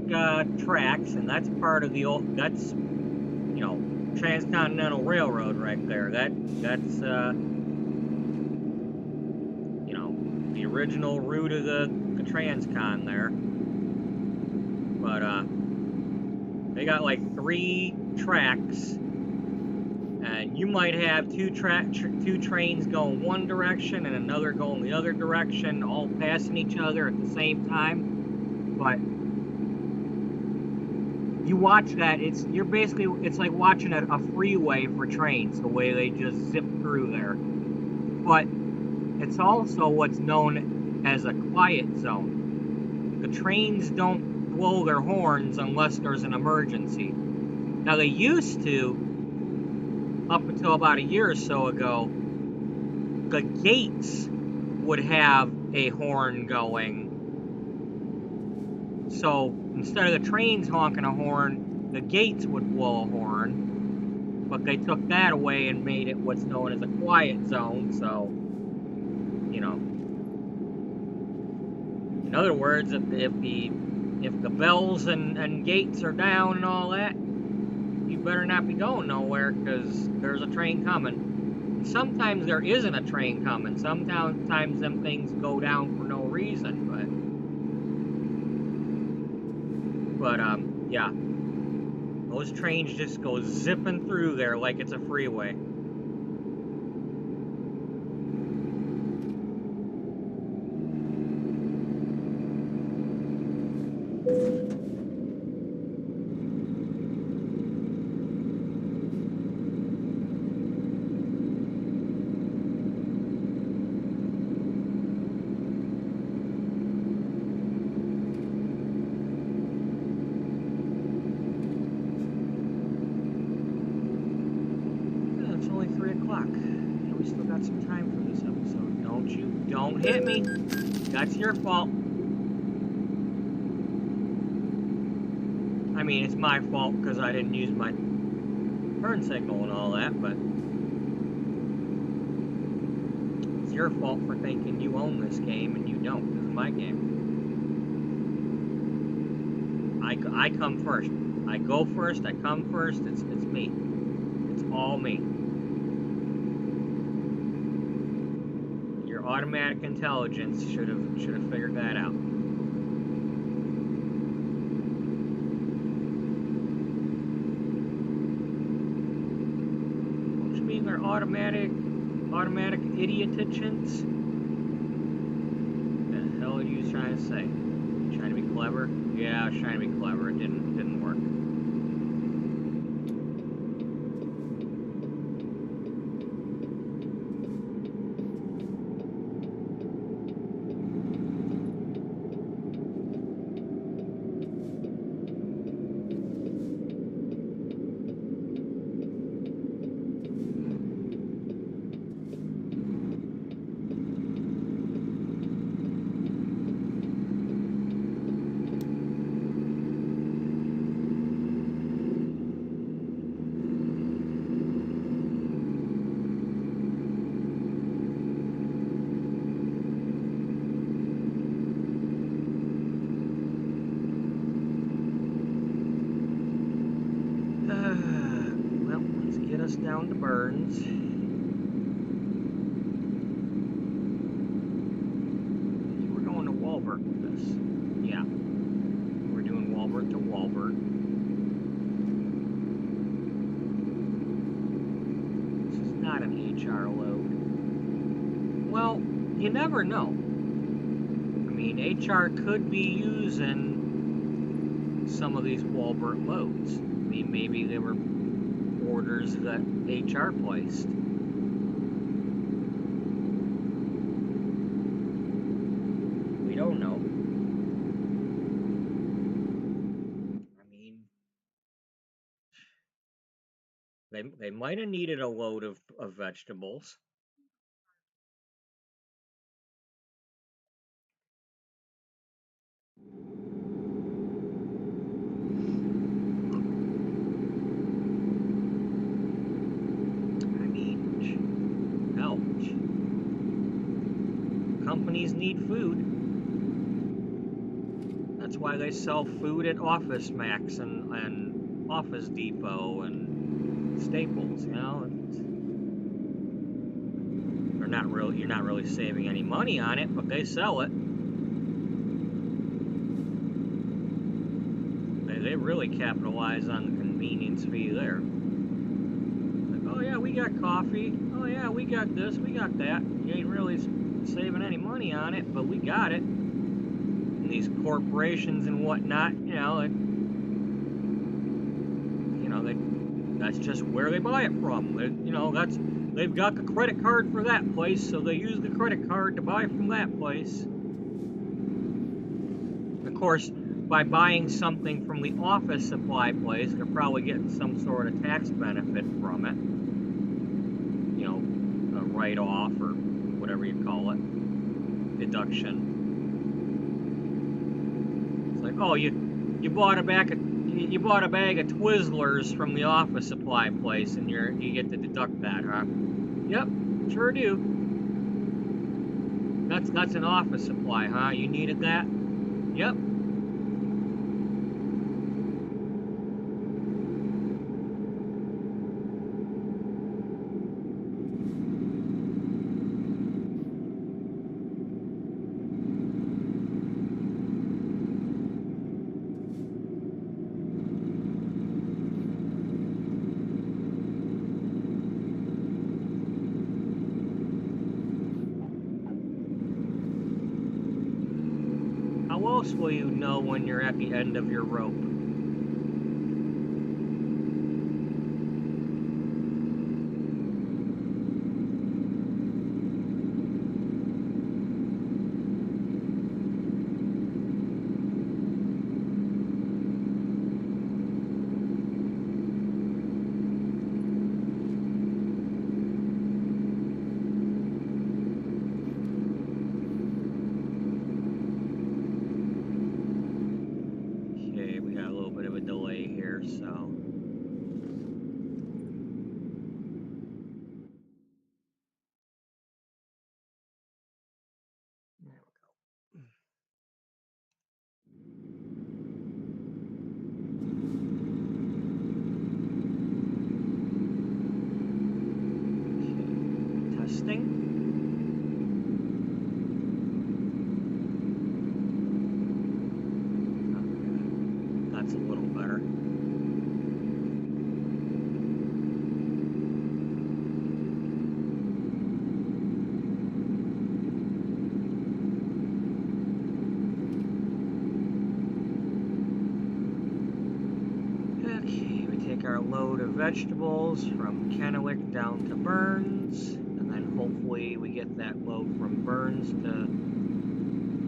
tracks, and that's part of the old. That's, you know, Transcontinental Railroad right there. That's you know, the original route of the Transcon there. But they got like 3 tracks, and you might have two trains going one direction and another going the other direction, all passing each other at the same time. But you watch that, it's like watching a freeway for trains, the way they just zip through there. But it's also what's known as a quiet zone. The trains don't blow their horns unless there's an emergency. Now, they used to, up until about a year or so ago, the gates would have a horn going. So instead of the trains honking a horn, the gates would blow a horn. But they took that away and made it what's known as a quiet zone. So, you know, in other words, if the bells and gates are down and all that, you better not be going nowhere, because there's a train coming. And sometimes there isn't a train coming. Sometimes them things go down for no reason. But yeah, those trains just go zipping through there like it's a freeway. Don't hit me. That's your fault. I mean, it's my fault because I didn't use my turn signal and all that, but it's your fault for thinking you own this game and you don't. This is my game. I come first. I go first. I come first. It's me. It's all me. Automatic intelligence should have figured that out. What you mean they're automatic idiotations? What the hell are you trying to say? You trying to be clever? Yeah, I was trying to be clever. It didn't work. Down to Burns. You were going to Walbert with this. Yeah. We're doing Walbert to Walbert. This is not an HR load. Well, you never know. I mean, HR could be using some of these Walbert loads. I mean, maybe they were orders that HR placed. We don't know. I mean, they might have needed a load of vegetables. I mean, ouch. Companies need food. That's why they sell food at Office Max and Office Depot and Staples, you know. You're not really saving any money on it, but they sell it. They really capitalize on the convenience fee there. Like, oh yeah, we got coffee. Oh yeah, we got this, we got that. You ain't really saving any money on it, but we got it. And these corporations and whatnot, you know, that's just where they buy it from. You know, they've got the credit card for that place, so they use the credit card to buy from that place. Of course, by buying something from the office supply place, they're probably getting some sort of tax benefit from it. You know, a write-off or whatever you call it, deduction. It's like, oh, you bought a bag of Twizzlers from the office supply place, and you get to deduct that, huh? Yep, sure do. That's an office supply, huh? You needed that? Yep. How else will you know when you're at the end of your rope? That's a little better. Okay, we take our load of vegetables from Kennewick down to Burns, and then hopefully we get that load from Burns to,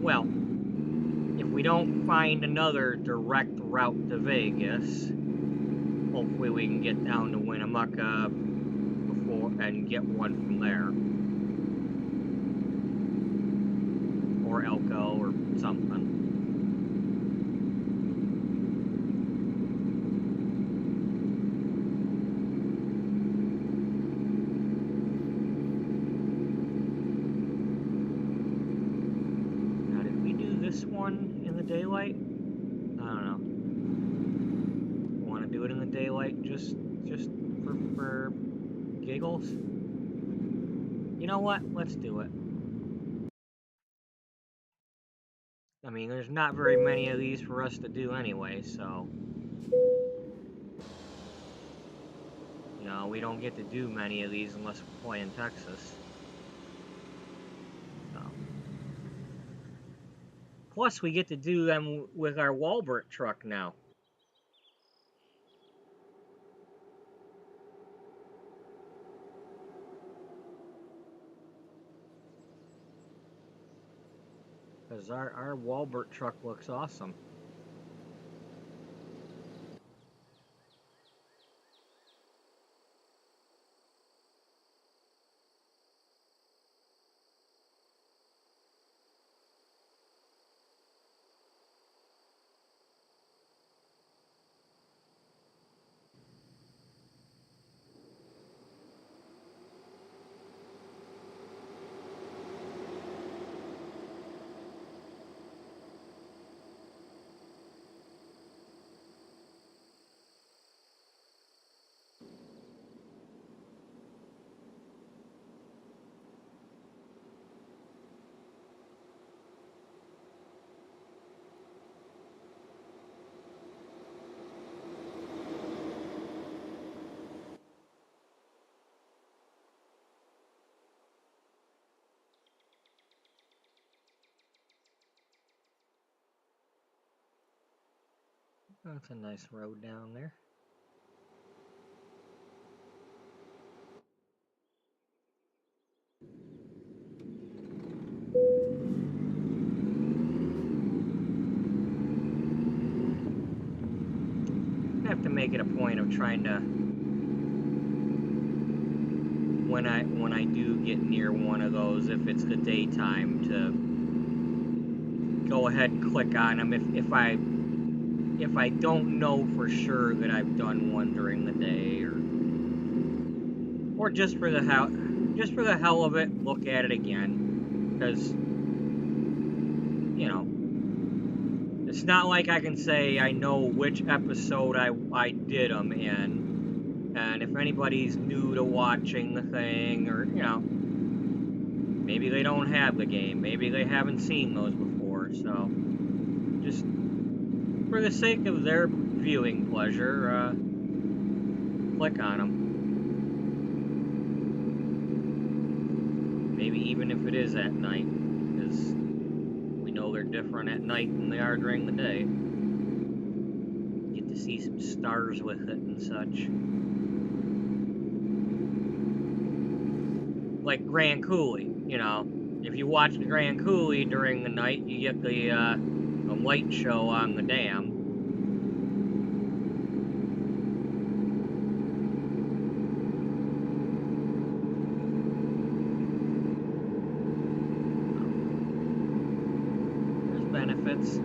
well, if we don't find another direct route to Vegas, hopefully we can get down to Winnemucca before and get one from there. Or Elko or something. Now, did we do this one in the daylight? I don't know. Want to do it in the daylight just for giggles? You know what? Let's do it. I mean, there's not very many of these for us to do anyway, so... You know, we don't get to do many of these unless we play in Texas. So. Plus, we get to do them with our Walbert truck now. because our Walbert truck looks awesome. That's a nice road down there. I have to make it a point of trying to, when I do get near one of those, if it's the daytime, to go ahead and click on them if I don't know for sure that I've done one during the day, or just for the hell of it, look at it again, because you know, it's not like I can say I know which episode I did them in, and if anybody's new to watching the thing, or you know, maybe they don't have the game, maybe they haven't seen those before, so just for the sake of their viewing pleasure, click on them. Maybe even if it is at night, because we know they're different at night than they are during the day. Get to see some stars with it and such. Like Grand Coulee, you know. If you watch the Grand Coulee during the night, you get the light show on the dam. There's benefits.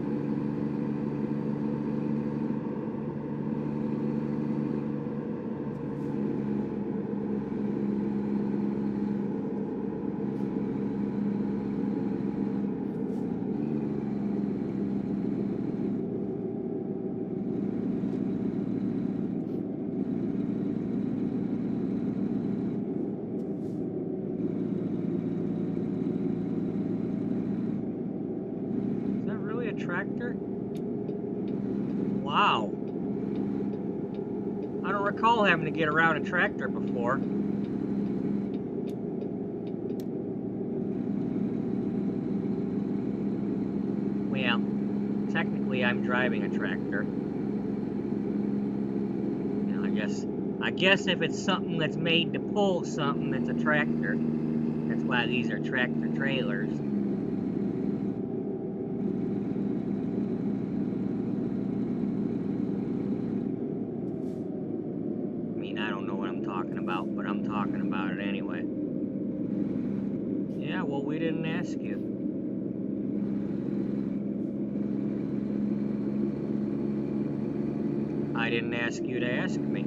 Tractor? Wow. I don't recall having to get around a tractor before. Well, technically I'm driving a tractor. You know, I guess if it's something that's made to pull something, that's a tractor. That's why these are tractor trailers. But I'm talking about it anyway. Yeah, well, we didn't ask you. I didn't ask you to ask me.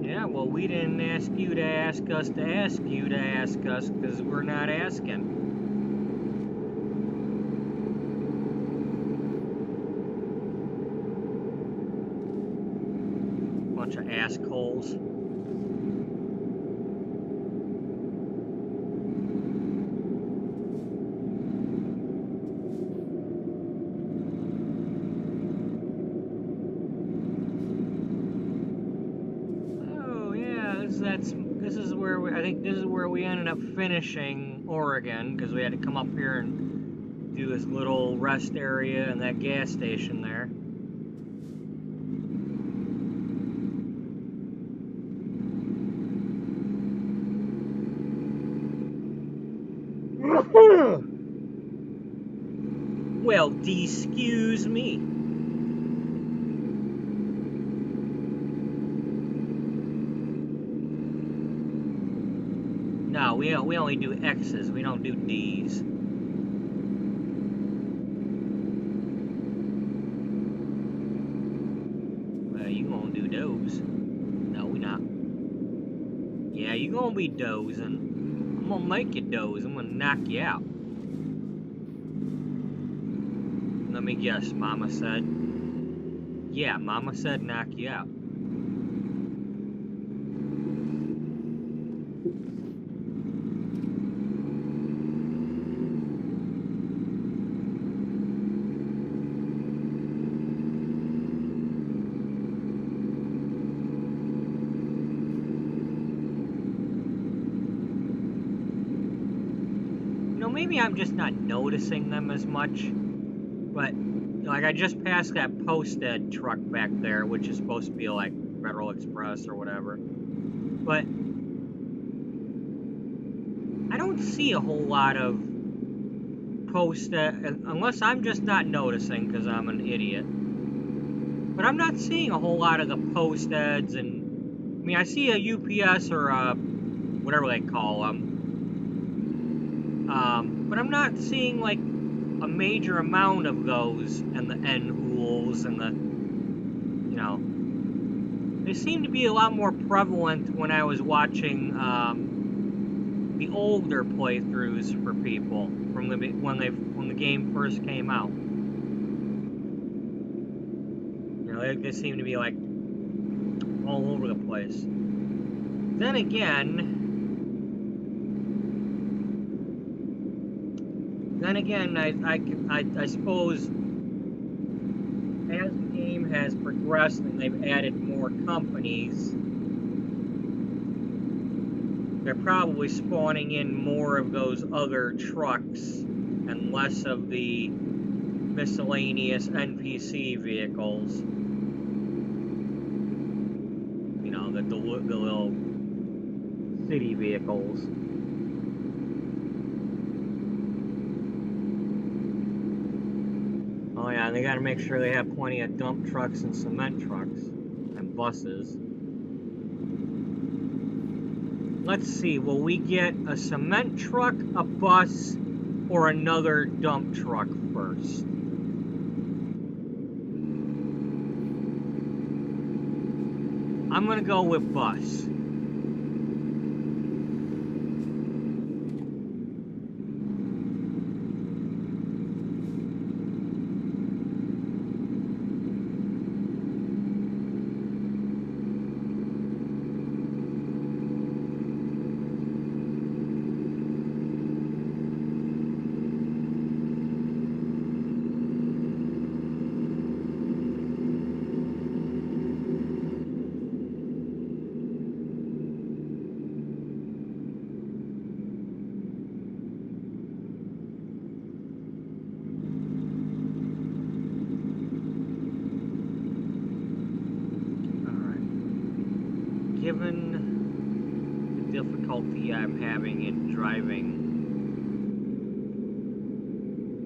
Yeah, well, we didn't ask you to ask us to ask you to ask us, because we're not asking. Bunch of assholes. Oh yeah, this is where I think this is where we ended up finishing Oregon, because we had to come up here and do this little rest area and that gas station there. Well, excuse me. No, we only do X's. We don't do D's. Well, you gonna do those? No, we not. Yeah, you gonna be dozing. I'm gonna make you doze. I'm gonna knock you out. Let me guess. Mama said. Yeah, Mama said knock you out. Maybe I'm just not noticing them as much, but like I just passed that posted truck back there, which is supposed to be like Federal Express or whatever, but I don't see a whole lot of posted, unless I'm just not noticing because I'm an idiot, but I'm not seeing a whole lot of the posteds, and I mean I see a UPS or a whatever they call them. But I'm not seeing like a major amount of those and the N-hools and the, you know, they seem to be a lot more prevalent when I was watching the older playthroughs for people from when the game first came out. You know, they seem to be like all over the place. Then again, I suppose as the game has progressed and they've added more companies, they're probably spawning in more of those other trucks and less of the miscellaneous NPC vehicles. You know, the little city vehicles. Oh yeah, they gotta make sure they have plenty of dump trucks and cement trucks and buses. Let's see, will we get a cement truck, a bus, or another dump truck first? I'm gonna go with bus. Given the difficulty I'm having in driving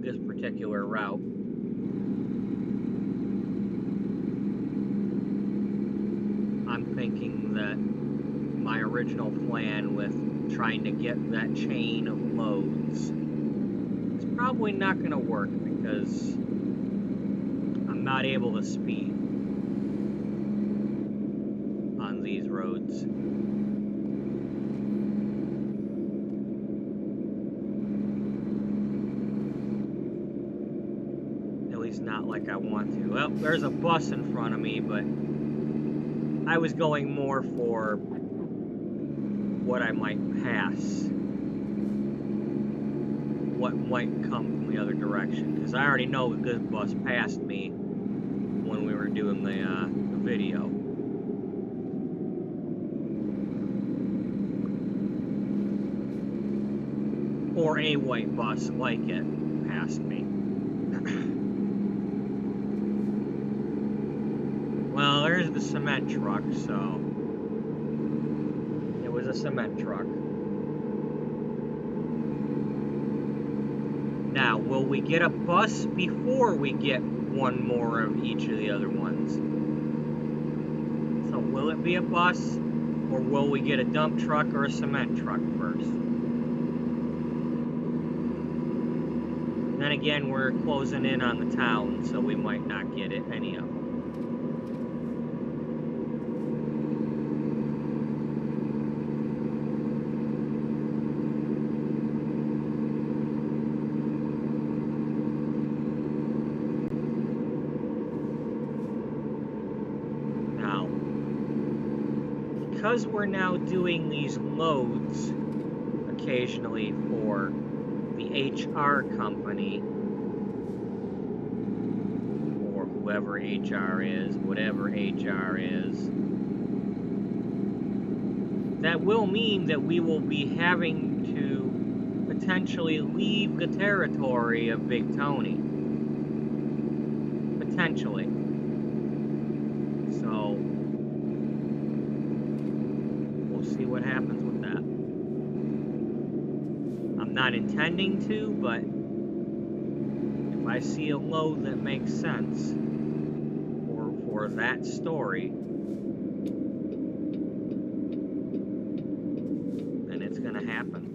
this particular route, I'm thinking that my original plan with trying to get that chain of loads is probably not going to work because I'm not able to speed on these roads. At least not like I want to. Well, there's a bus in front of me, but I was going more for what I might pass. What might come from the other direction. Because I already know that this bus passed me when we were doing the video. Or a white bus like it passed me. Well, there's the cement truck, so it was a cement truck. Now, will will we get a bus before we get one more of each of the other ones? So will it be a bus, or will we get a dump truck or a cement truck first? Then again, we're closing in on the town, so we might not get it, any of them. Now, because we're now doing these loads occasionally for the HR company, or whoever HR is, whatever HR is, that will mean that we will be having to potentially leave the territory of Big Tony. Potentially. So, we'll see what happens with that. I'm not intending to, but if I see a load that makes sense for that story, then it's going to happen.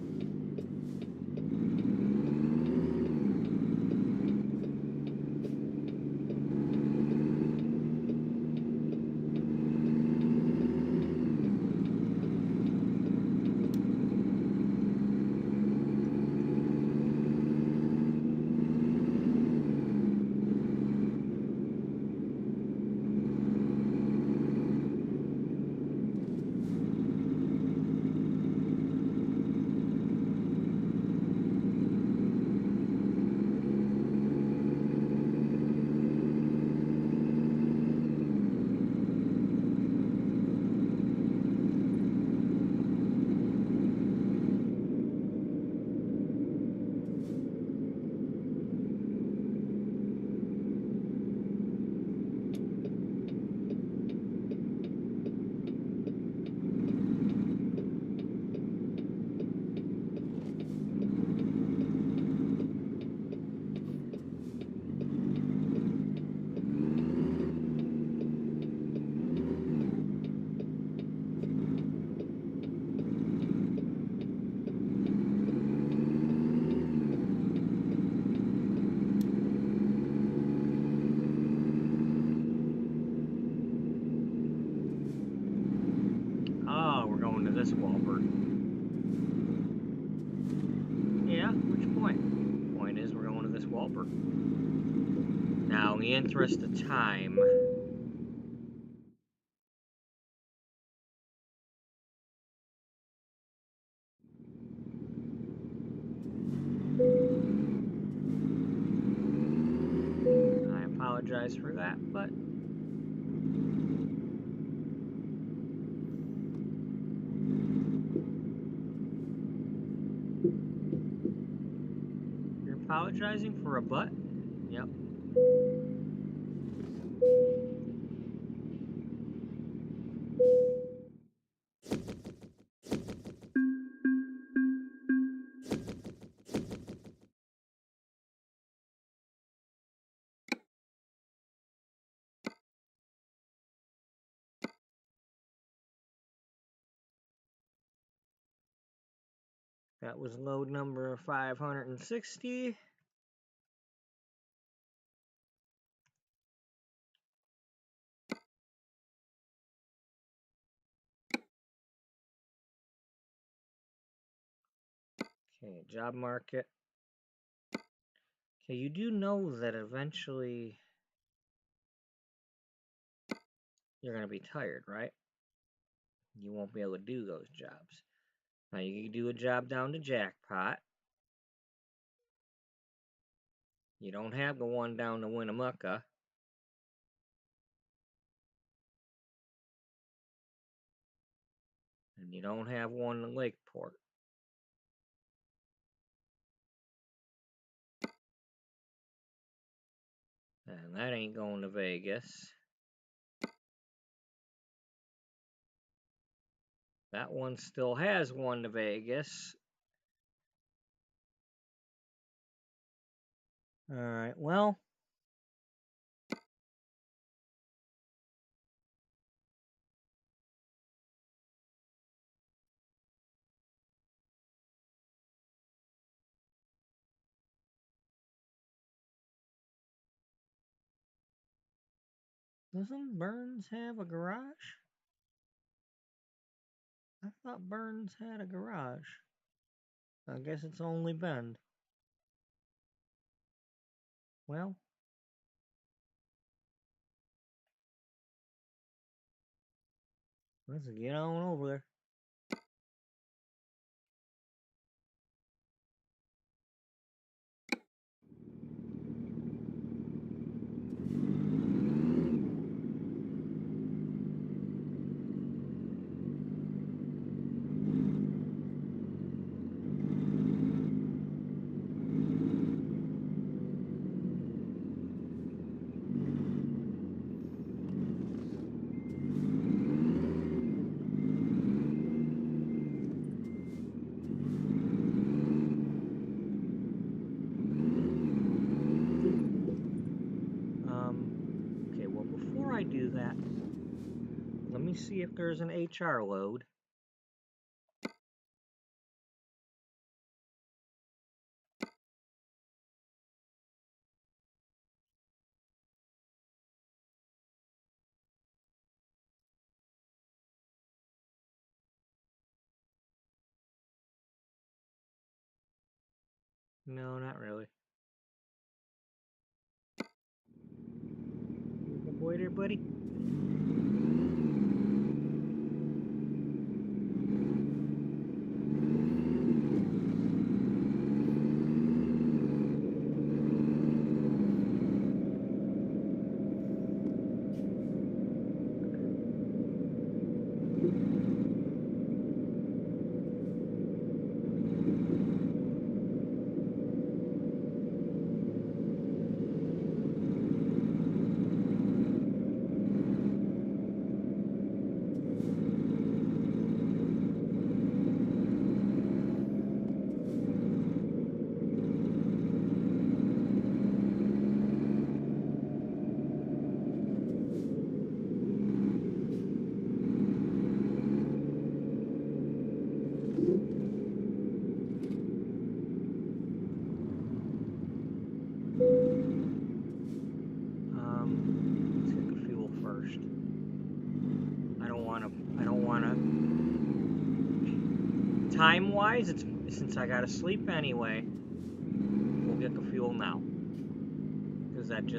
This Walper. Yeah, which point? The point is we're going to this Walper. Now, in the interest of time, I apologize for that, but you're apologizing for a butt? Yep. That was load number 560. Okay, job market. Okay, you do know that eventually you're going to be tired, right? You won't be able to do those jobs. Now, you can do a job down to Jackpot. You don't have the one down to Winnemucca. And you don't have one in Lakeport. And that ain't going to Vegas. That one still has one to Vegas. Alright, well. Doesn't Burns have a garage? I thought Burns had a garage. I guess it's only Bend. Well. Let's get on over there. Okay, well, before I do that, let me see if there's an HR load. No, not really. Good boy there, buddy. Let's get the fuel first. I don't wanna. Time-wise, it's since I gotta sleep anyway. We'll get the fuel now, because that's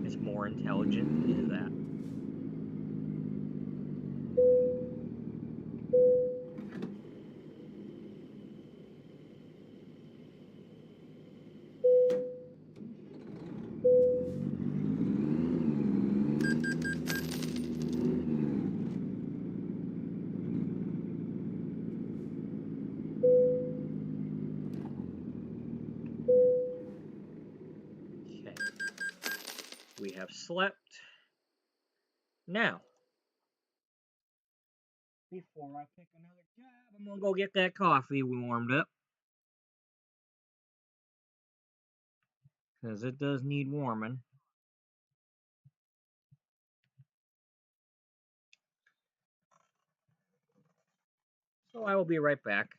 it's more intelligent to do that. Okay. We have slept. Now, before I pick another job, I'm gonna go get that coffee warmed up, because it does need warming. So I will be right back.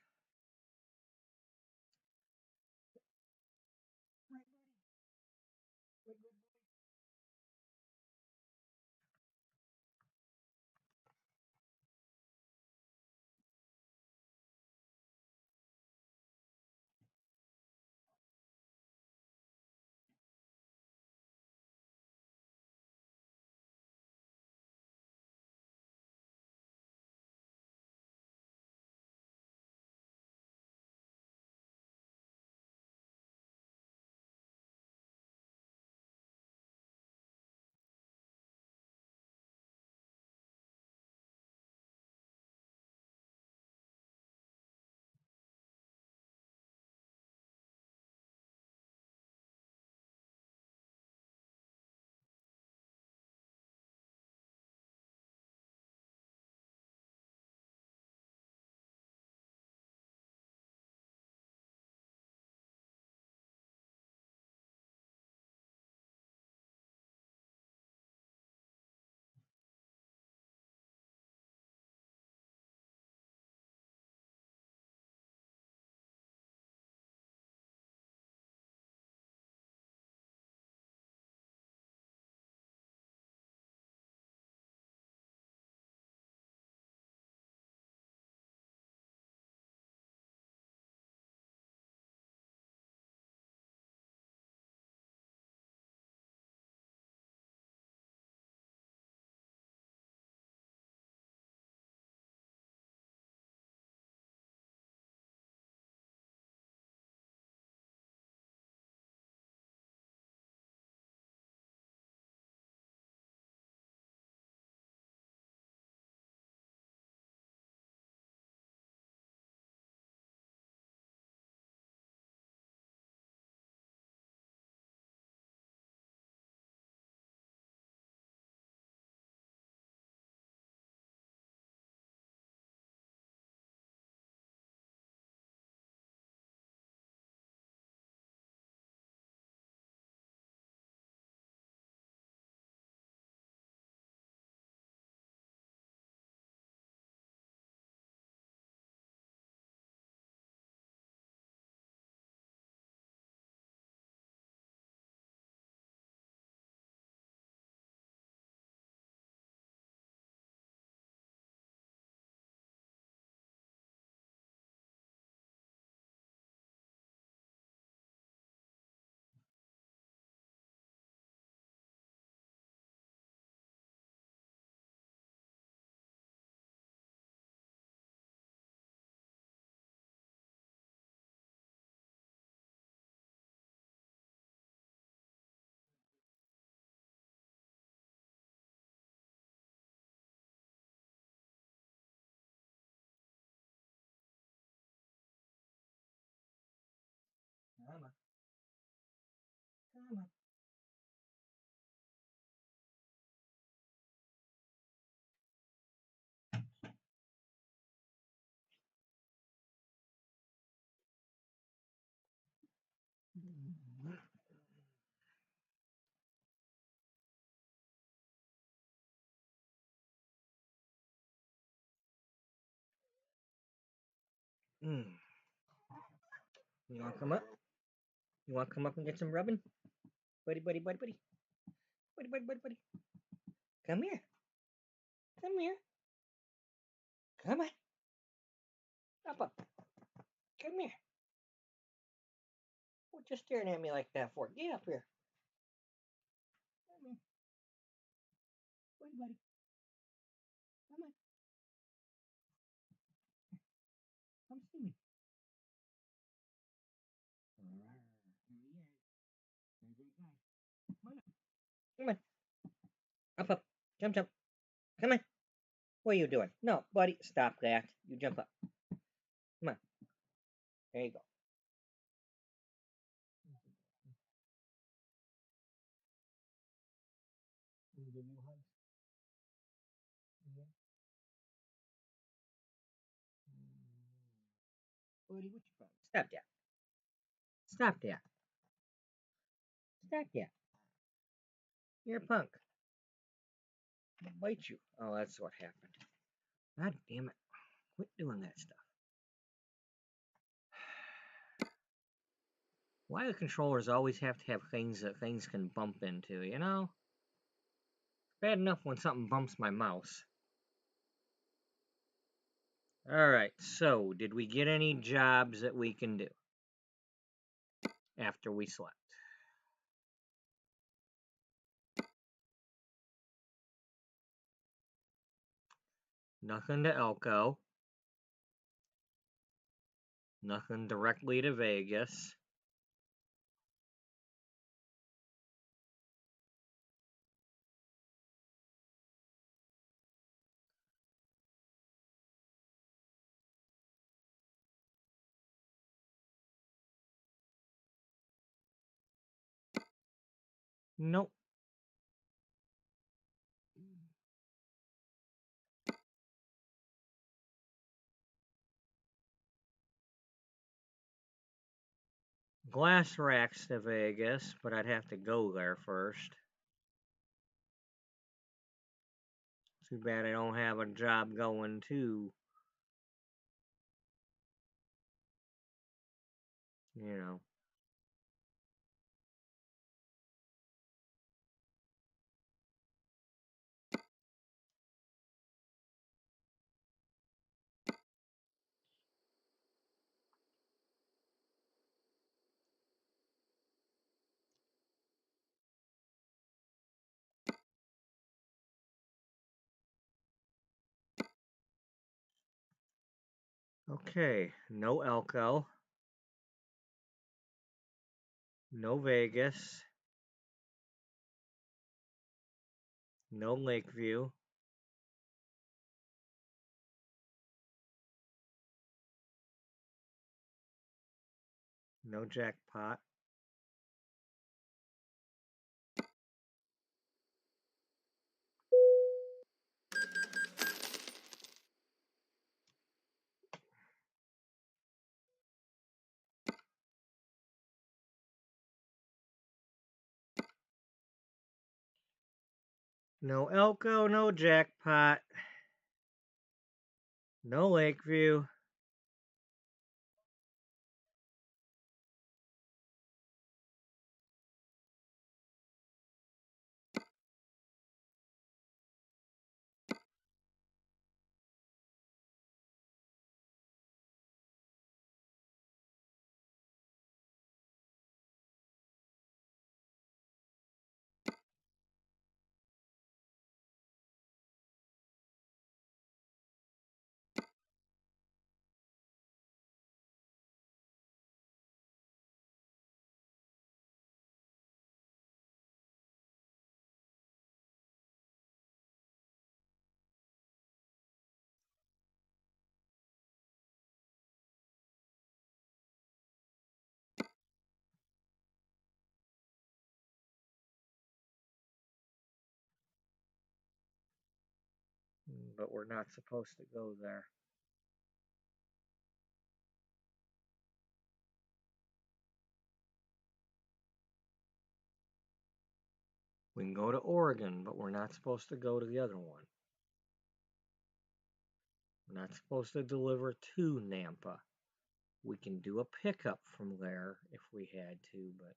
You want to come up? You want to come up and get some rubbing? Buddy, buddy, buddy, buddy. Buddy, buddy, buddy, buddy. Come here. Come here. Come on. Up. Come here. What you staring at me like that for? Get up here. Come here. Buddy, buddy. Come on. Come see me. Come on. Up. Jump. Come on. What are you doing? No, buddy, stop that. You jump up. Come on. There you go. Give you hugs. Yeah. Buddy, what you problem? Stop that. Stop that. Stop that. You're a punk. I'll bite you. Oh, that's what happened. God damn it. Quit doing that stuff. Why do controllers always have to have things that things can bump into, you know? Bad enough when something bumps my mouse. Alright, so did we get any jobs that we can do after we slept? Nothing to Elko. Nothing directly to Vegas. Nope. Glass racks to Vegas, but I'd have to go there first. Too bad I don't have a job going too. You know. Okay, no Elko. No Vegas. No Lakeview. No Jackpot. No Elko, no Jackpot. No Lakeview. But we're not supposed to go there. We can go to Oregon, but we're not supposed to go to the other one. We're not supposed to deliver to Nampa. We can do a pickup from there if we had to, but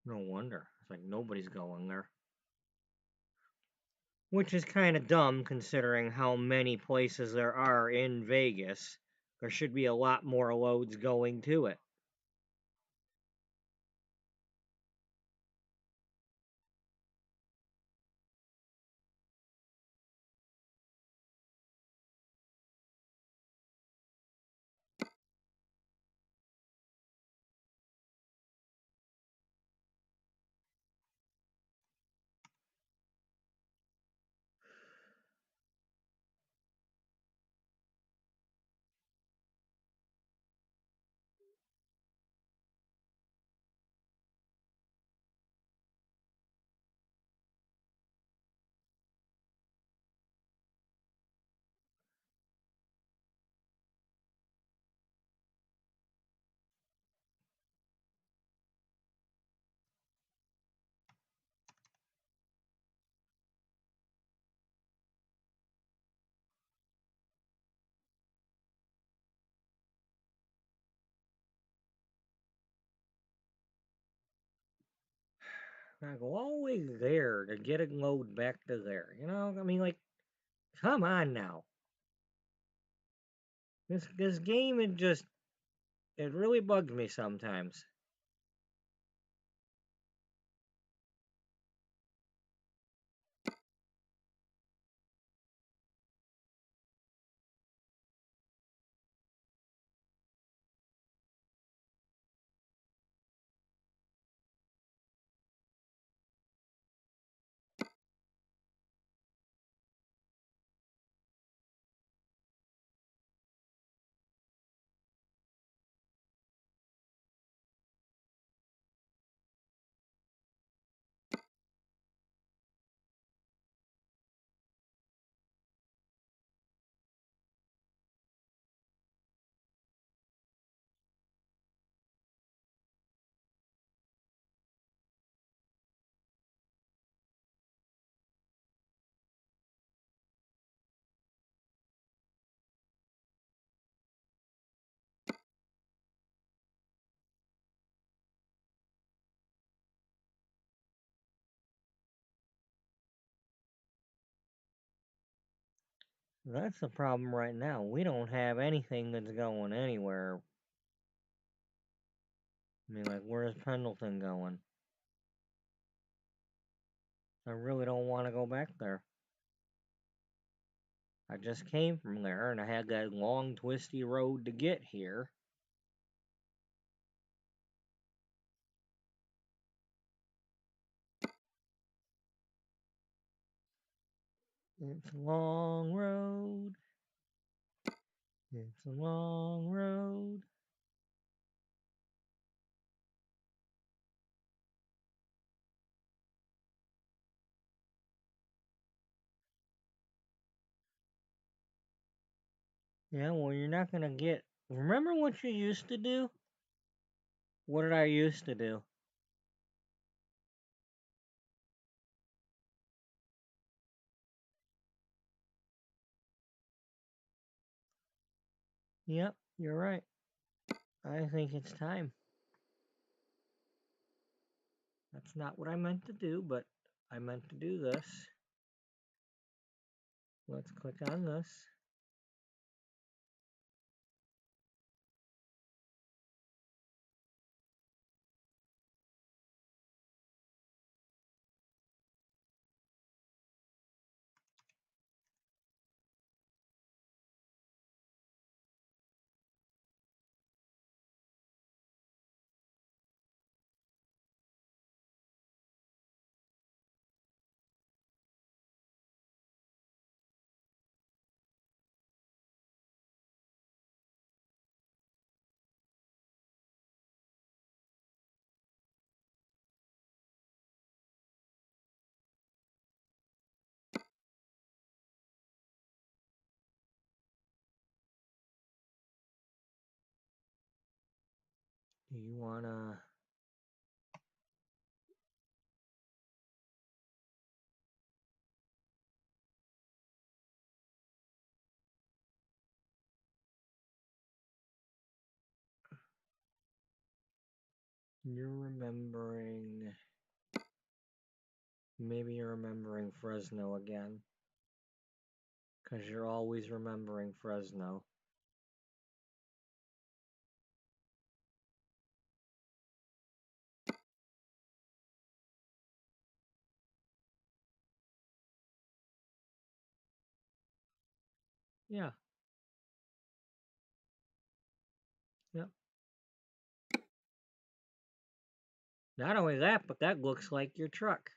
no wonder. It's like nobody's going there. Which is kind of dumb considering how many places there are in Vegas. There should be a lot more loads going to it. I go all the way there to get a load back to there. You know, I mean, like, come on now. This game, it really bugs me sometimes. That's the problem right now. We don't have anything that's going anywhere. I mean, like, where's Pendleton going? I really don't want to go back there. I just came from there and I had that long, twisty road to get here. It's a long road. It's a long road. Yeah, well, you're not gonna get. Remember what you used to do? What did I used to do? Yep, you're right. I think it's time. That's not what I meant to do, but I meant to do this. Let's click on this. Do you wanna... You're remembering... Maybe you're remembering Fresno again. Because you're always remembering Fresno. Yeah. Yep. Not only that, but that looks like your truck.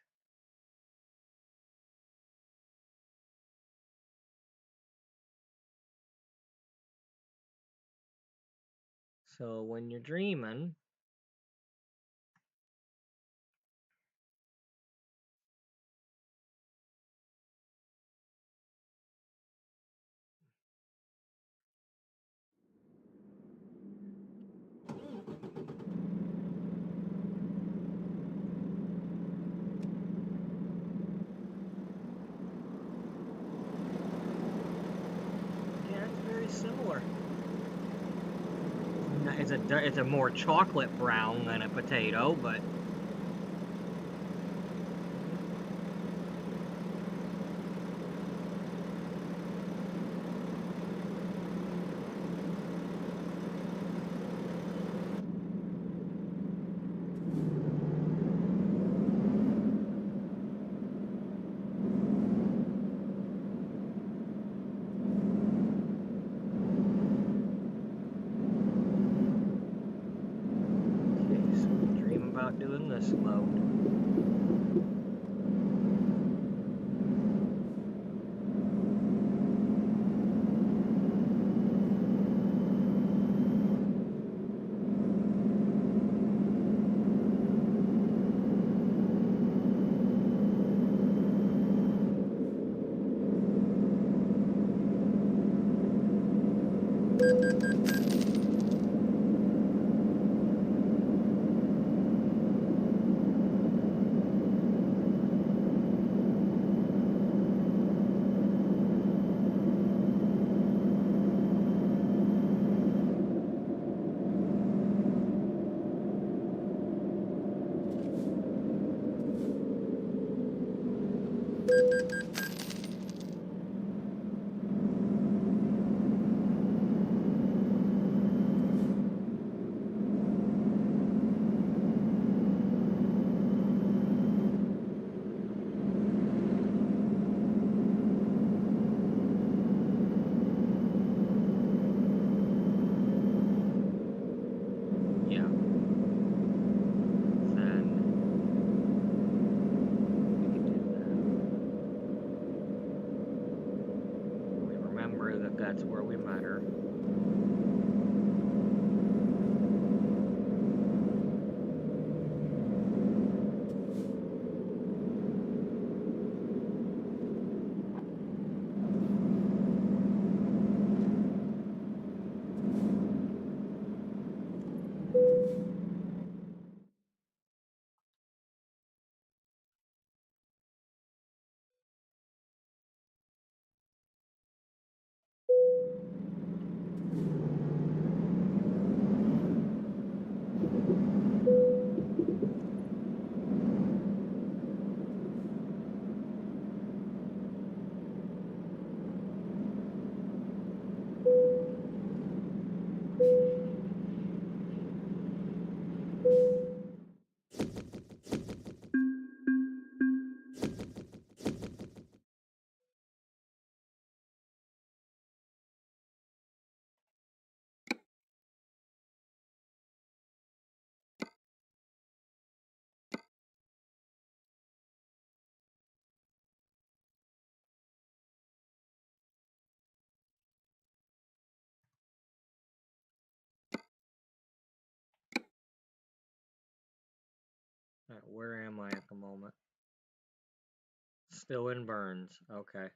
So when you're dreaming... Yeah, it's very similar. It's a more chocolate brown than a potato, but... doing this mode. that's where we met her. Where am I at the moment? Still in Burns. Okay.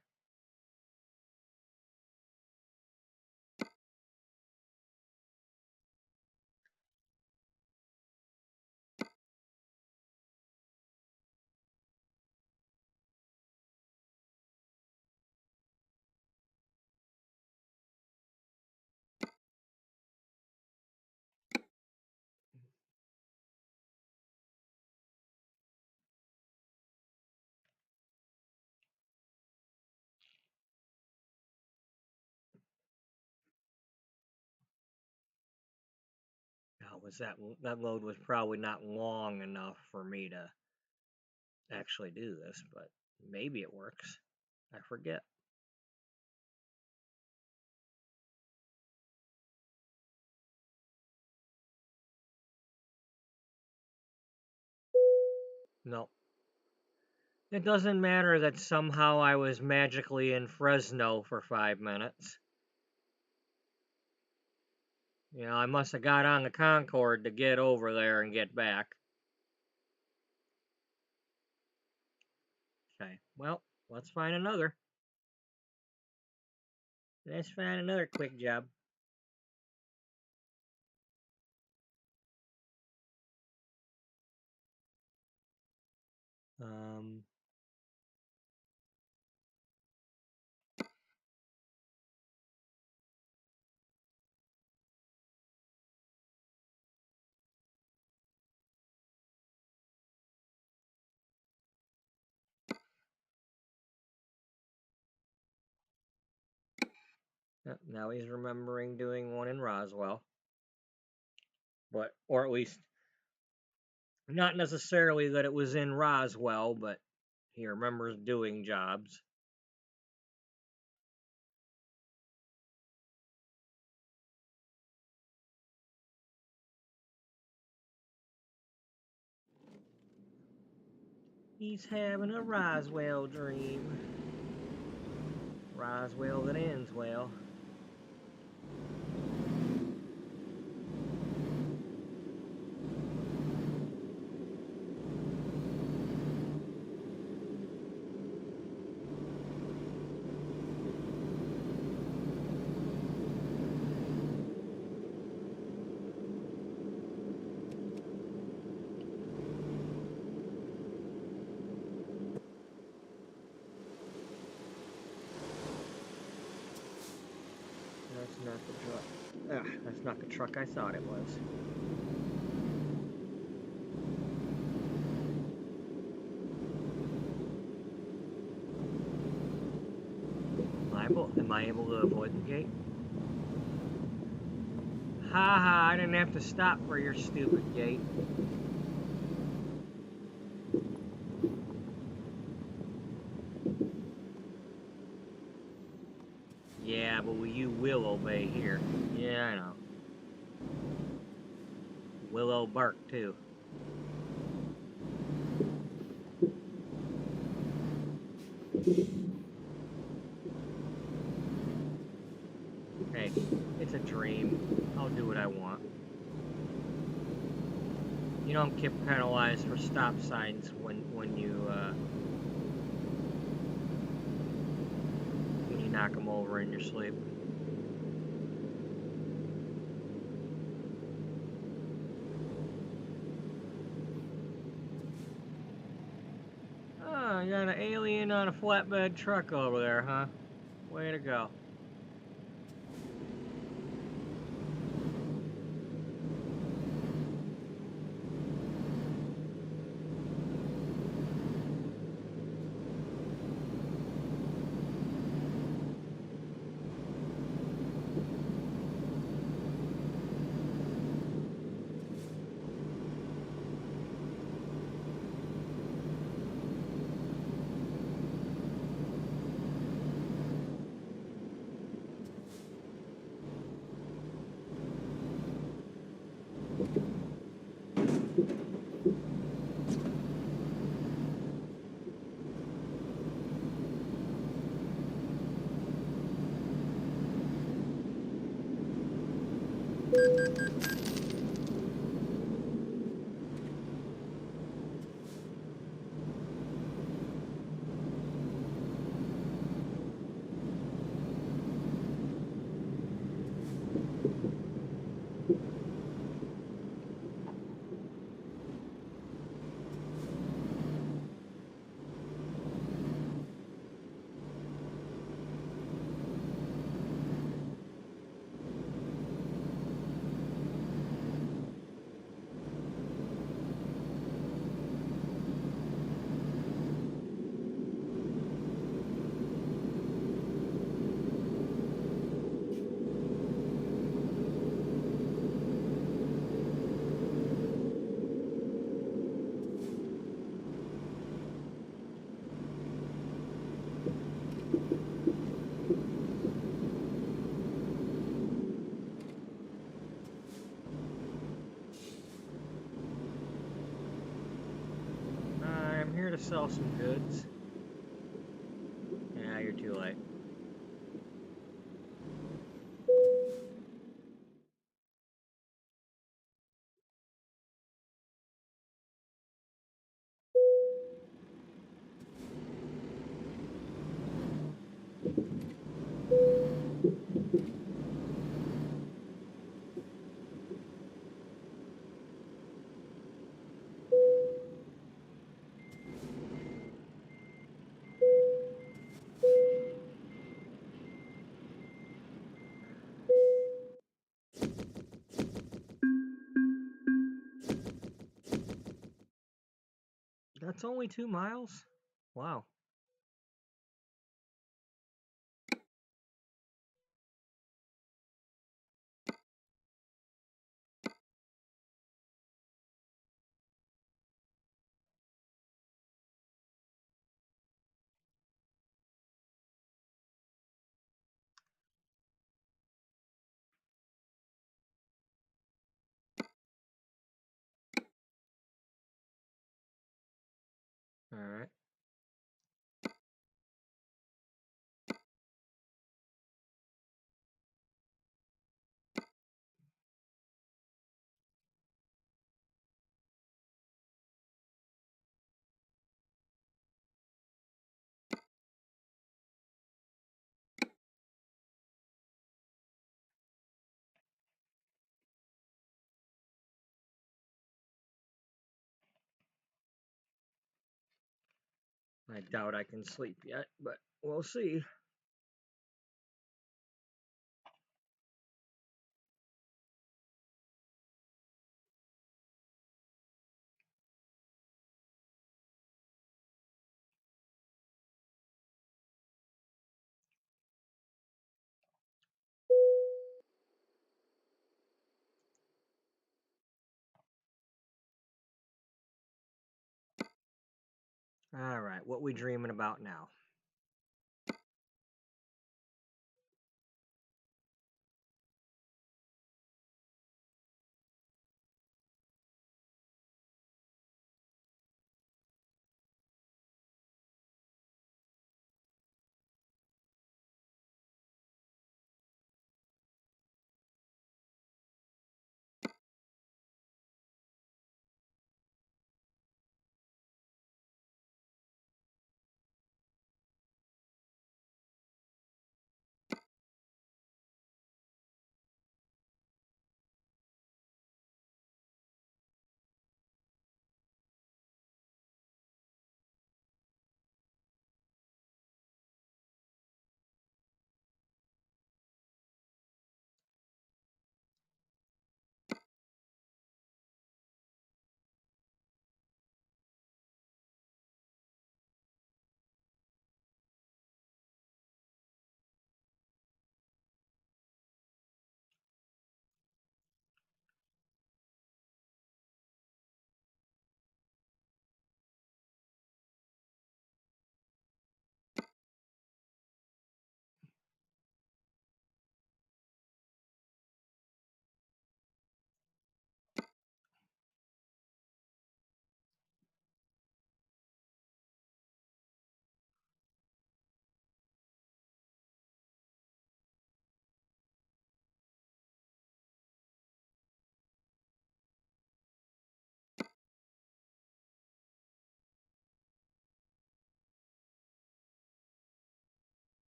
That load was probably not long enough for me to actually do this, but maybe it works. I forget. No. It doesn't matter that somehow I was magically in Fresno for 5 minutes. You know, I must have got on the Concorde to get over there and get back. Okay, well, let's find another. Let's find another quick job. Now he's remembering doing one in Roswell. But, or at least, not necessarily that it was in Roswell, but he remembers doing jobs. He's having a Roswell dream. Roswell that ends well. That's not the truck. That's not the truck I thought it was. Am I able to avoid the gate? Ha, I didn't have to stop for your stupid gate. Yeah, but you will obey here. Yeah, I know. Willow bark, too. a dream. I'll do what I want. You don't get penalized for stop signs when you knock them over in your sleep. Oh, you got an alien on a flatbed truck over there, huh? Way to go. I'm here to sell some goods. Yeah, you're too late. That's only 2 miles? Wow. Alright. I doubt I can sleep yet, but we'll see. Alright, what we dreaming about now?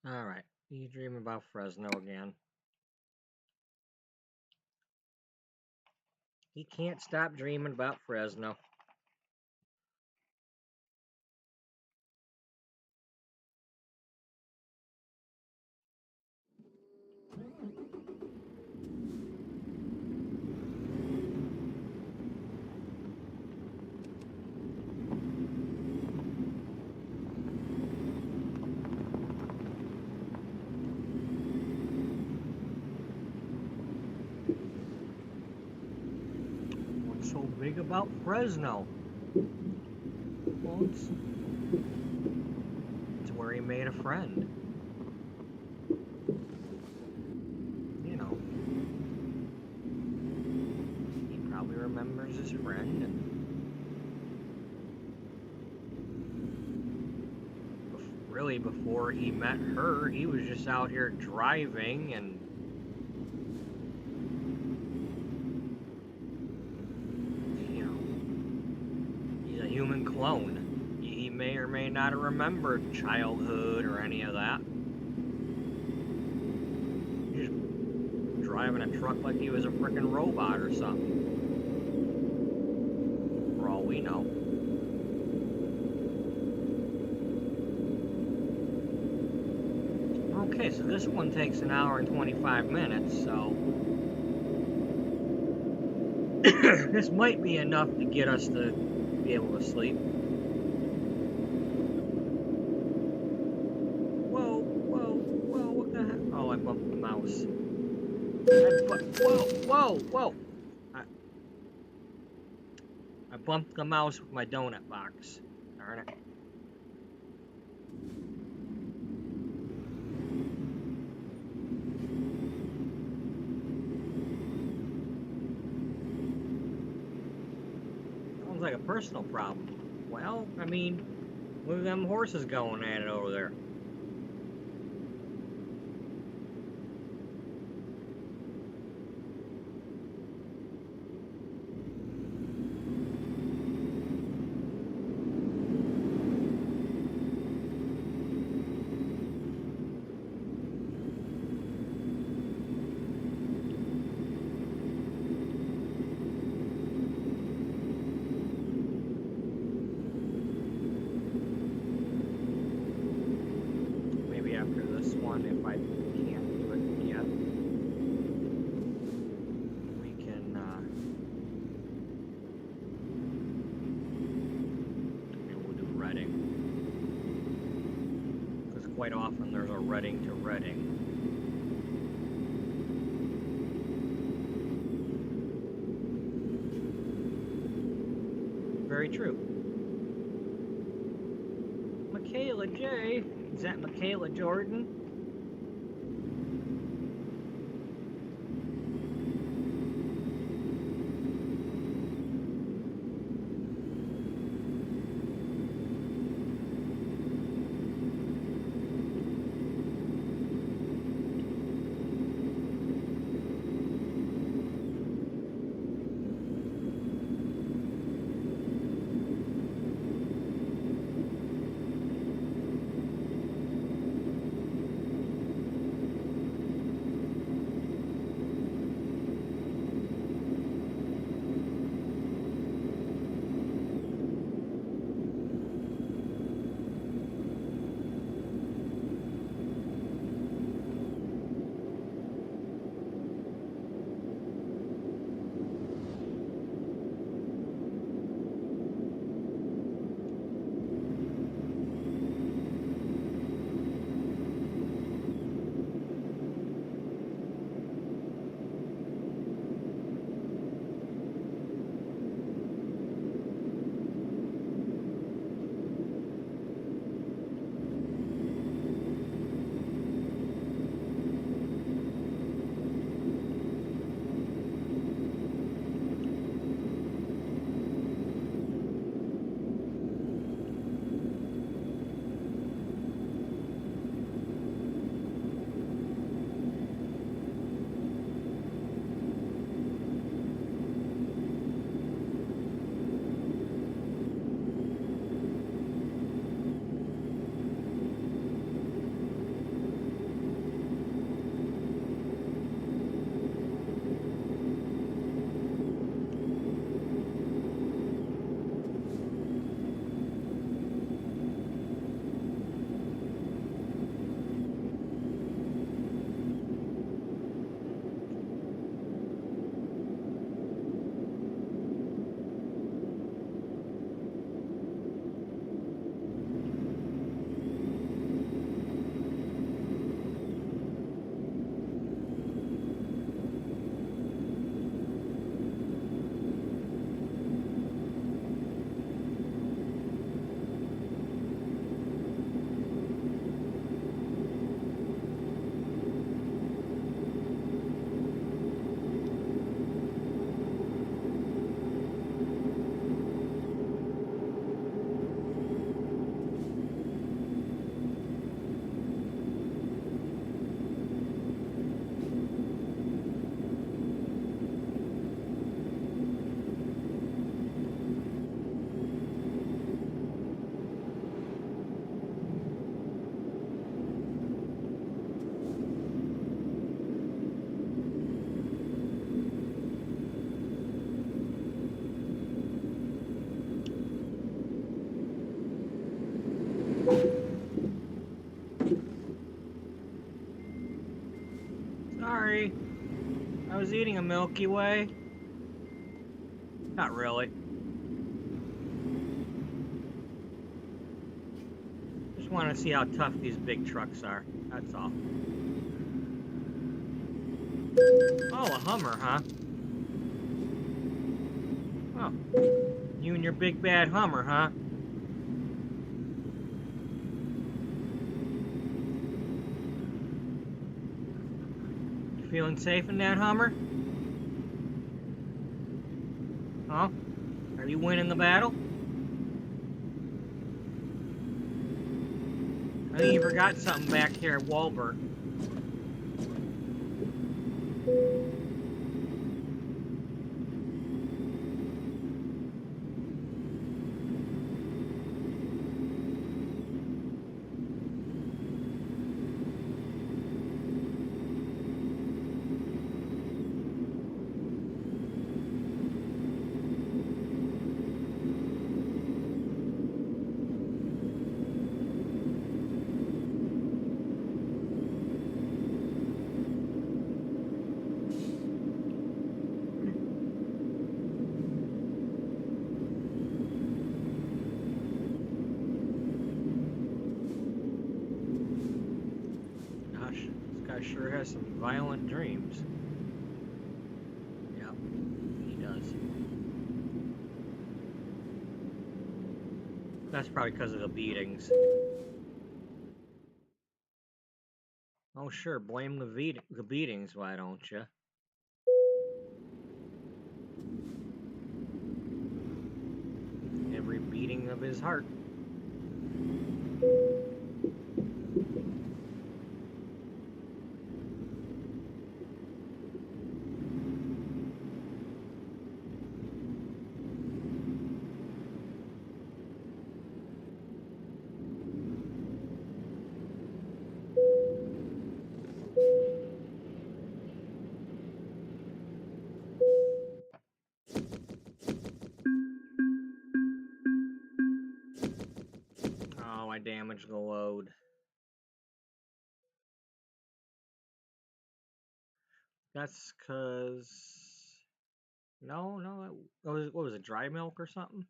Alright, you dream about Fresno again. He can't stop dreaming about Fresno. What's so big about Fresno? Well, it's where he made a friend. You know, he probably remembers his friend, and really before he met her, he was just out here driving, and you know, he's a human clone. He may or may not have remembered childhood or any of that. He's just driving a truck like he was a frickin' robot or something. For all we know. Okay, so this one takes an hour and 25 minutes, so this might be enough to get us to be able to sleep. Whoa, whoa, whoa, what the heck? Oh, I bumped the mouse. Whoa, whoa, whoa! I bumped the mouse with my donut box. Darn it. Sounds like a personal problem. Well, I mean, look at them horses going at it over there. If I can't do it yet, we can maybe we'll do Reading, because quite often there's a Reading to Reading. Very true. Michaela J. Is that Michaela Jordan? Milky Way? Not really. Just want to see how tough these big trucks are. That's all. Oh, a Hummer, huh? Oh. You and your big bad Hummer, huh? You feeling safe in that Hummer? Huh? Are you winning the battle? I think you forgot something back here at Walbert. Sure has some violent dreams. Yep, he does. That's probably because of the beatings. Oh sure, blame the beatings, why don't you? Every beating of his heart. Oh, I damaged the load. That's cause... No, what was it, dry milk or something?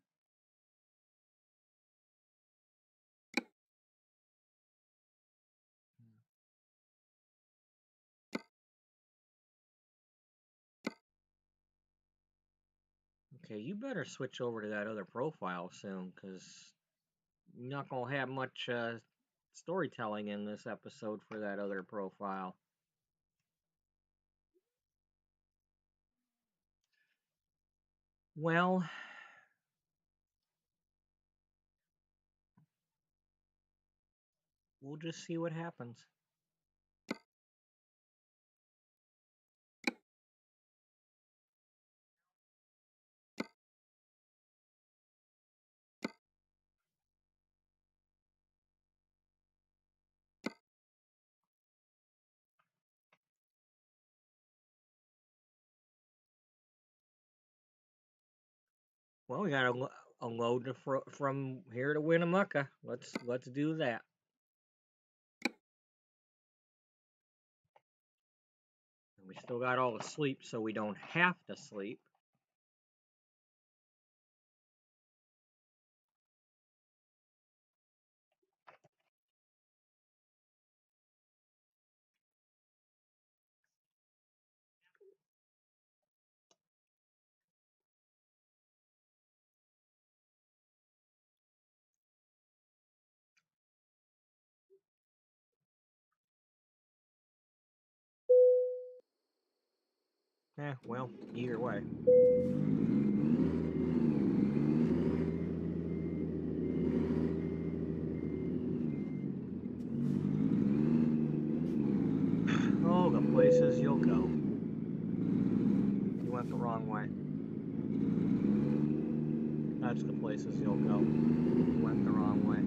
Okay, you better switch over to that other profile soon, because you're not going to have much storytelling in this episode for that other profile. Well, we'll just see what happens. Well, we got a load from here to Winnemucca. Let's do that. And we still got all the sleep, so we don't have to sleep. Well, either way. Oh, the places you'll go. You went the wrong way. That's the places you'll go. You went the wrong way.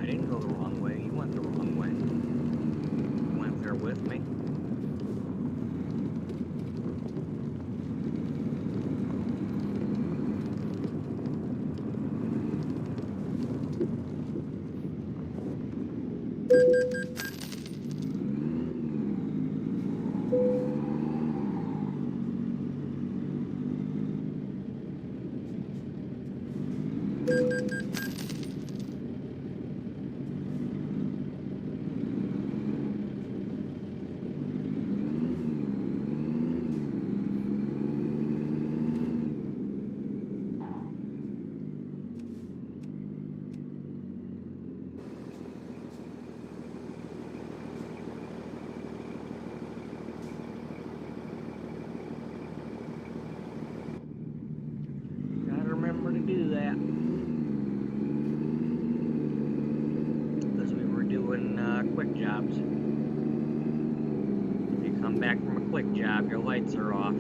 I didn't go the wrong way. You went the wrong way. You went there with me. quick jobs. If you come back from a quick job, your lights are off.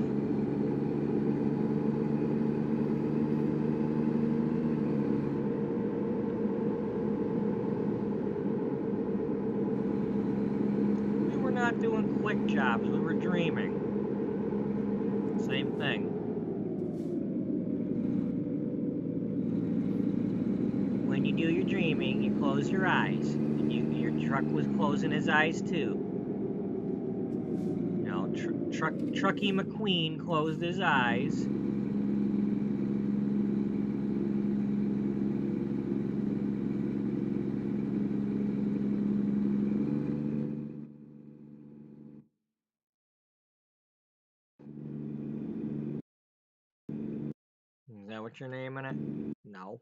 We were not doing quick jobs, we were dreaming. Same thing. When you do your dreaming, you close your eyes. And your truck was closing his eyes too. You know, Trucky McQueen closed his eyes. Is that what you're naming it? No.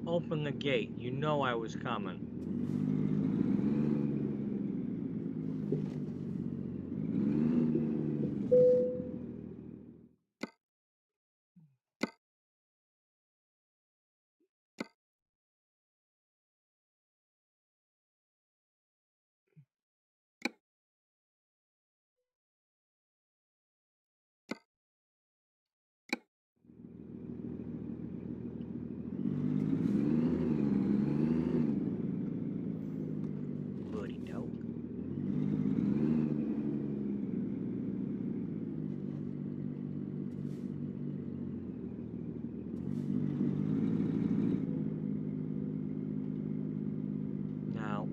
Open the gate. You know I was coming. Now,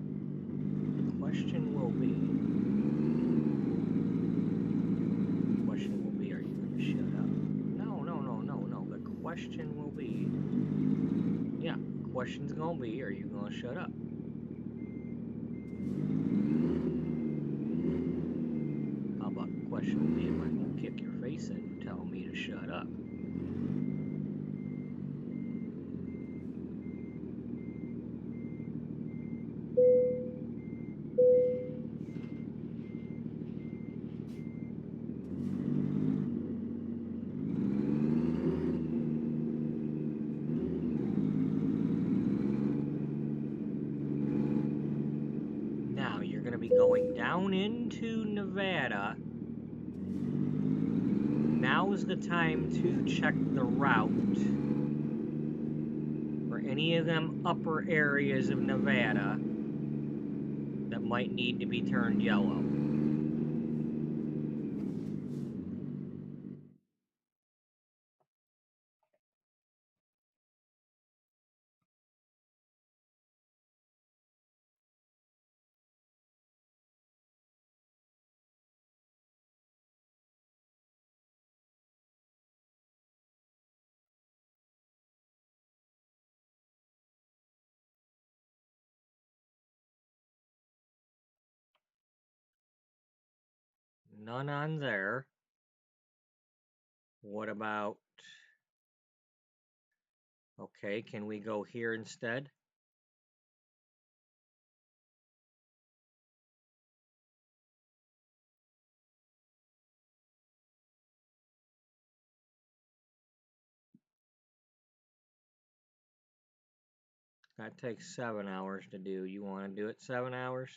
the question will be, are you going to shut up? No. The question will be, yeah, the question's going to be, are you going to shut up? How about the question will be, am I going to kick your face in and tell me to shut up? Now, you're going to be going down into Nevada. Now is the time to check the route for any of them upper areas of Nevada that might need to be turned yellow. None on there. What about, okay, can we go here instead? That takes 7 hours to do. You want to do it 7 hours?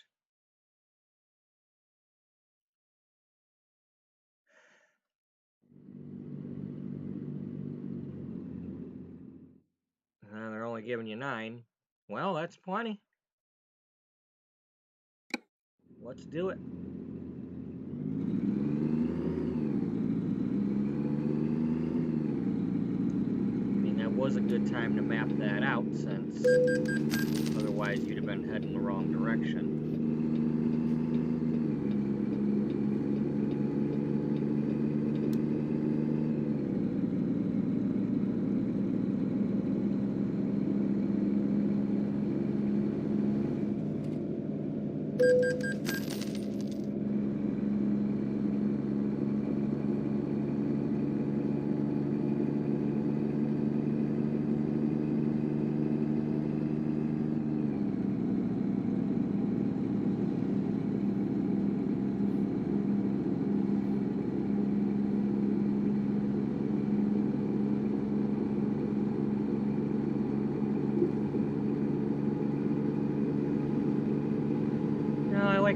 They're only giving you 9. Well, that's plenty. Let's do it. I mean, that was a good time to map that out, since otherwise you'd have been heading the wrong direction.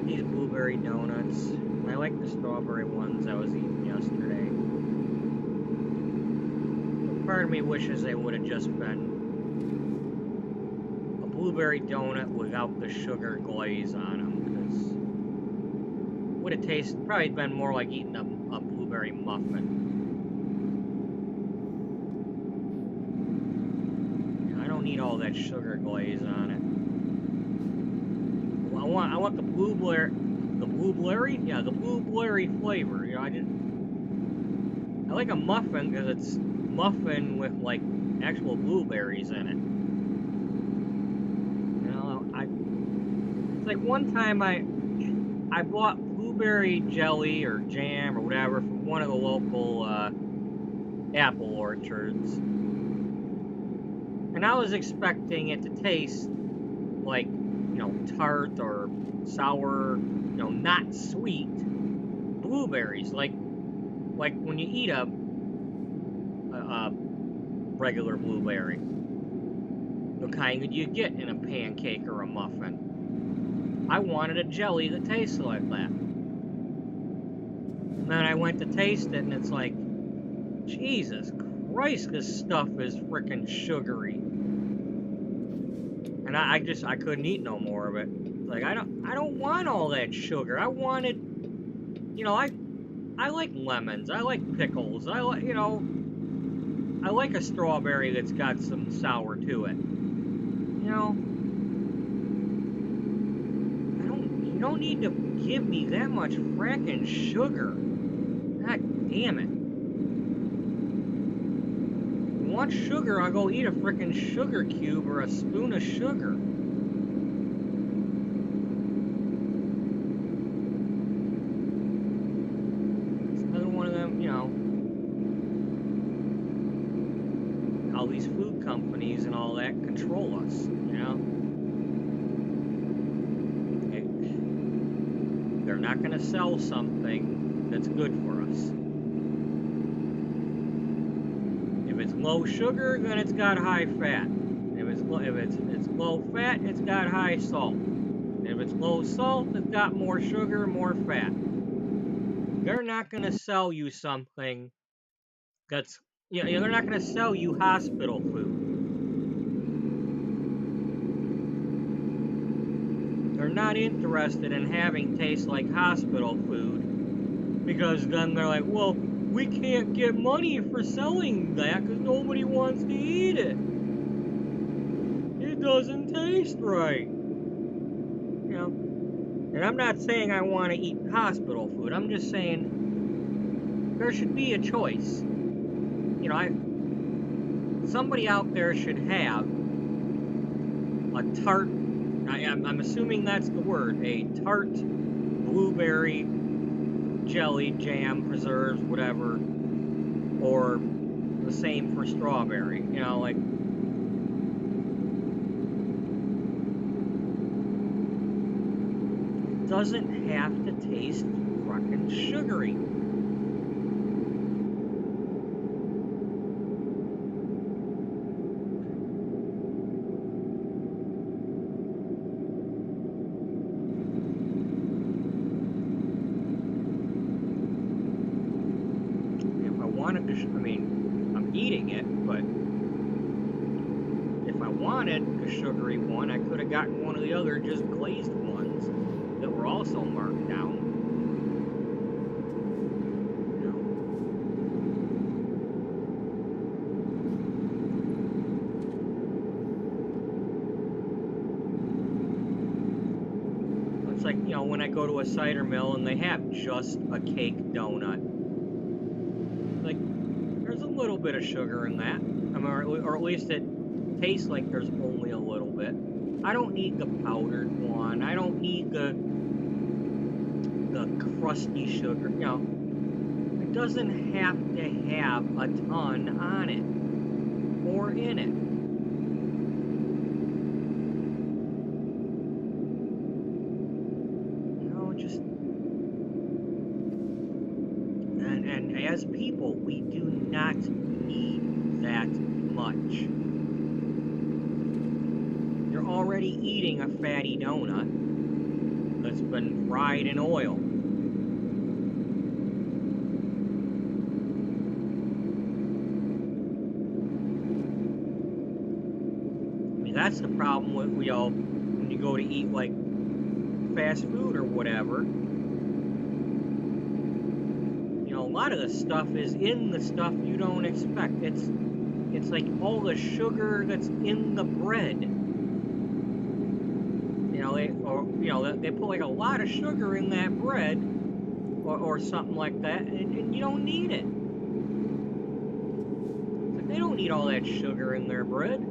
like these blueberry donuts. I like the strawberry ones I was eating yesterday. But part of me wishes they would have just been a blueberry donut without the sugar glaze on them, because it would have tasted, probably been more like eating a blueberry muffin. I don't need all that sugar glaze on it. I want the blueberry flavor. You know, I like a muffin because it's muffin with like actual blueberries in it. You know, it's like one time I bought blueberry jelly or jam or whatever from one of the local apple orchards, and I was expecting it to taste like, you know, tart or sour, you know, not sweet blueberries, like when you eat a regular blueberry, the kind that you get in a pancake or a muffin. I wanted a jelly that tasted like that. And then I went to taste it, and it's like, Jesus Christ, this stuff is freaking sugary. And I couldn't eat no more of it. Like, I don't want all that sugar. I wanted, you know, I like lemons. I like pickles. I like, you know, I like a strawberry that's got some sour to it. You know, you don't need to give me that much fracking sugar. God damn it. If you want sugar, I'll go eat a frickin' sugar cube or a spoon of sugar. It's another one of them, you know, all these food companies and all that control us, you know? They're not going to sell something that's good for us. If it's low sugar, then it's got high fat. If it's low fat, it's got high salt. If it's low salt, it's got more sugar, more fat. They're not going to sell you something that's, you know, they're not going to sell you hospital food. They're not interested in having taste like hospital food, because then they're like, well, we can't get money for selling that because nobody wants to eat it. It doesn't taste right. You know, and I'm not saying I want to eat hospital food. I'm just saying there should be a choice. You know, somebody out there should have a tart, I'm assuming that's the word, a tart blueberry jelly, jam, preserves, whatever, or the same for strawberry. You know, like, it doesn't have to taste fucking sugary. I'm eating it, but if I wanted a sugary one, I could have gotten one of the other just glazed ones that were also marked down. You know, it's like, you know, when I go to a cider mill and they have just a cake donut. Like, there's a little bit of sugar in that. I mean, or at least it tastes like there's only a little bit. I don't need the powdered one. I don't need the crusty sugar. You know, it doesn't have to have a ton on it or in it. You know, just... And as people, we do not need that much. You're already eating a fatty donut. that's been fried in oil. I mean, that's the problem with, you know, when you go to eat like fast food or whatever. You know, a lot of the stuff is in the stuff you don't expect. It's like all the sugar that's in the bread. You know, they put like a lot of sugar in that bread, or something like that, and you don't need it. Like, they don't need all that sugar in their bread.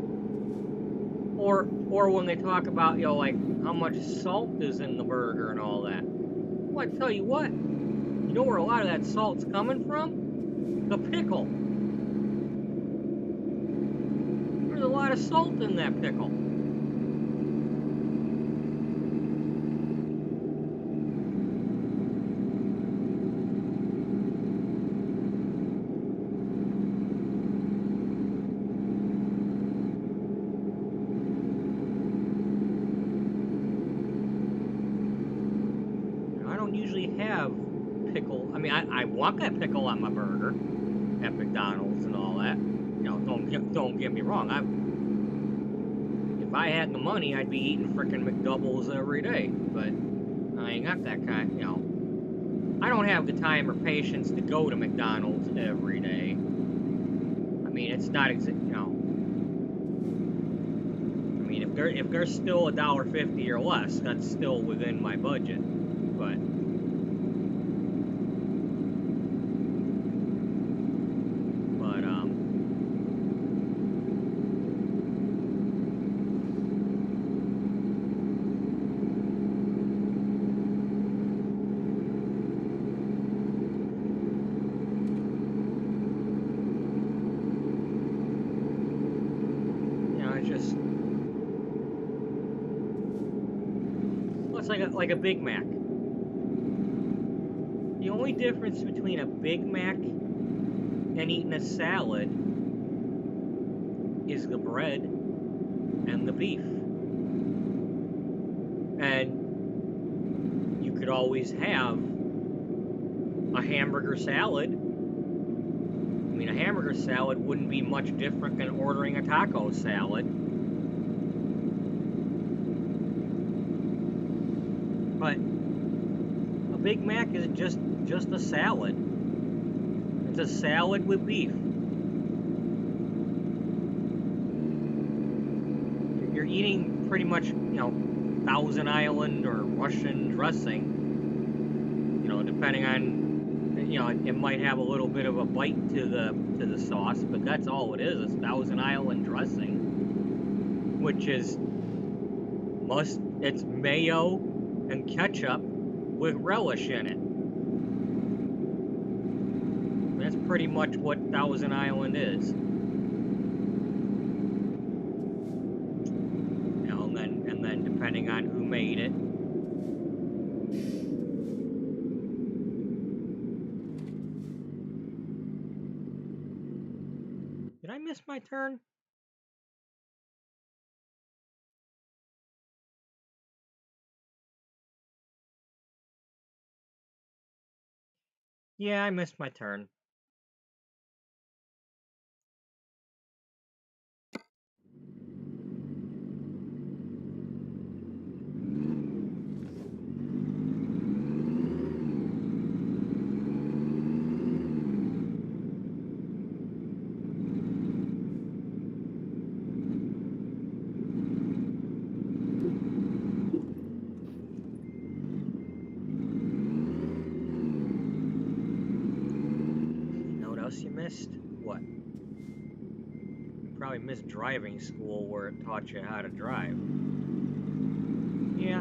Or when they talk about, you know, like how much salt is in the burger and all that. Well, I tell you what, you know where a lot of that salt's coming from? The pickle. There's a lot of salt in that pickle. I don't usually have pickle. I mean, I want that pickle on my burger at McDonald's and all that. You know, don't get me wrong. If I had the money, I'd be eating frickin' McDoubles every day. But I ain't got that kind. You know, I don't have the time or patience to go to McDonald's every day. I mean, it's not you know. I mean, if they're still $1.50 or less, that's still within my budget. But like a Big Mac. The only difference between a Big Mac and eating a salad is the bread and the beef. And you could always have a hamburger salad. I mean, a hamburger salad wouldn't be much different than ordering a taco salad. But a Big Mac is just a salad. It's a salad with beef. You're eating pretty much, you know, Thousand Island or Russian dressing. You know, depending on, you know, it might have a little bit of a bite to the sauce, but that's all it is. It's Thousand Island dressing, which is it's mayo and ketchup with relish in it. That's pretty much what Thousand Island is. You know, and then depending on who made it. Did I miss my turn? Yeah, I missed my turn. You missed? What? You probably missed driving school where it taught you how to drive. Yeah,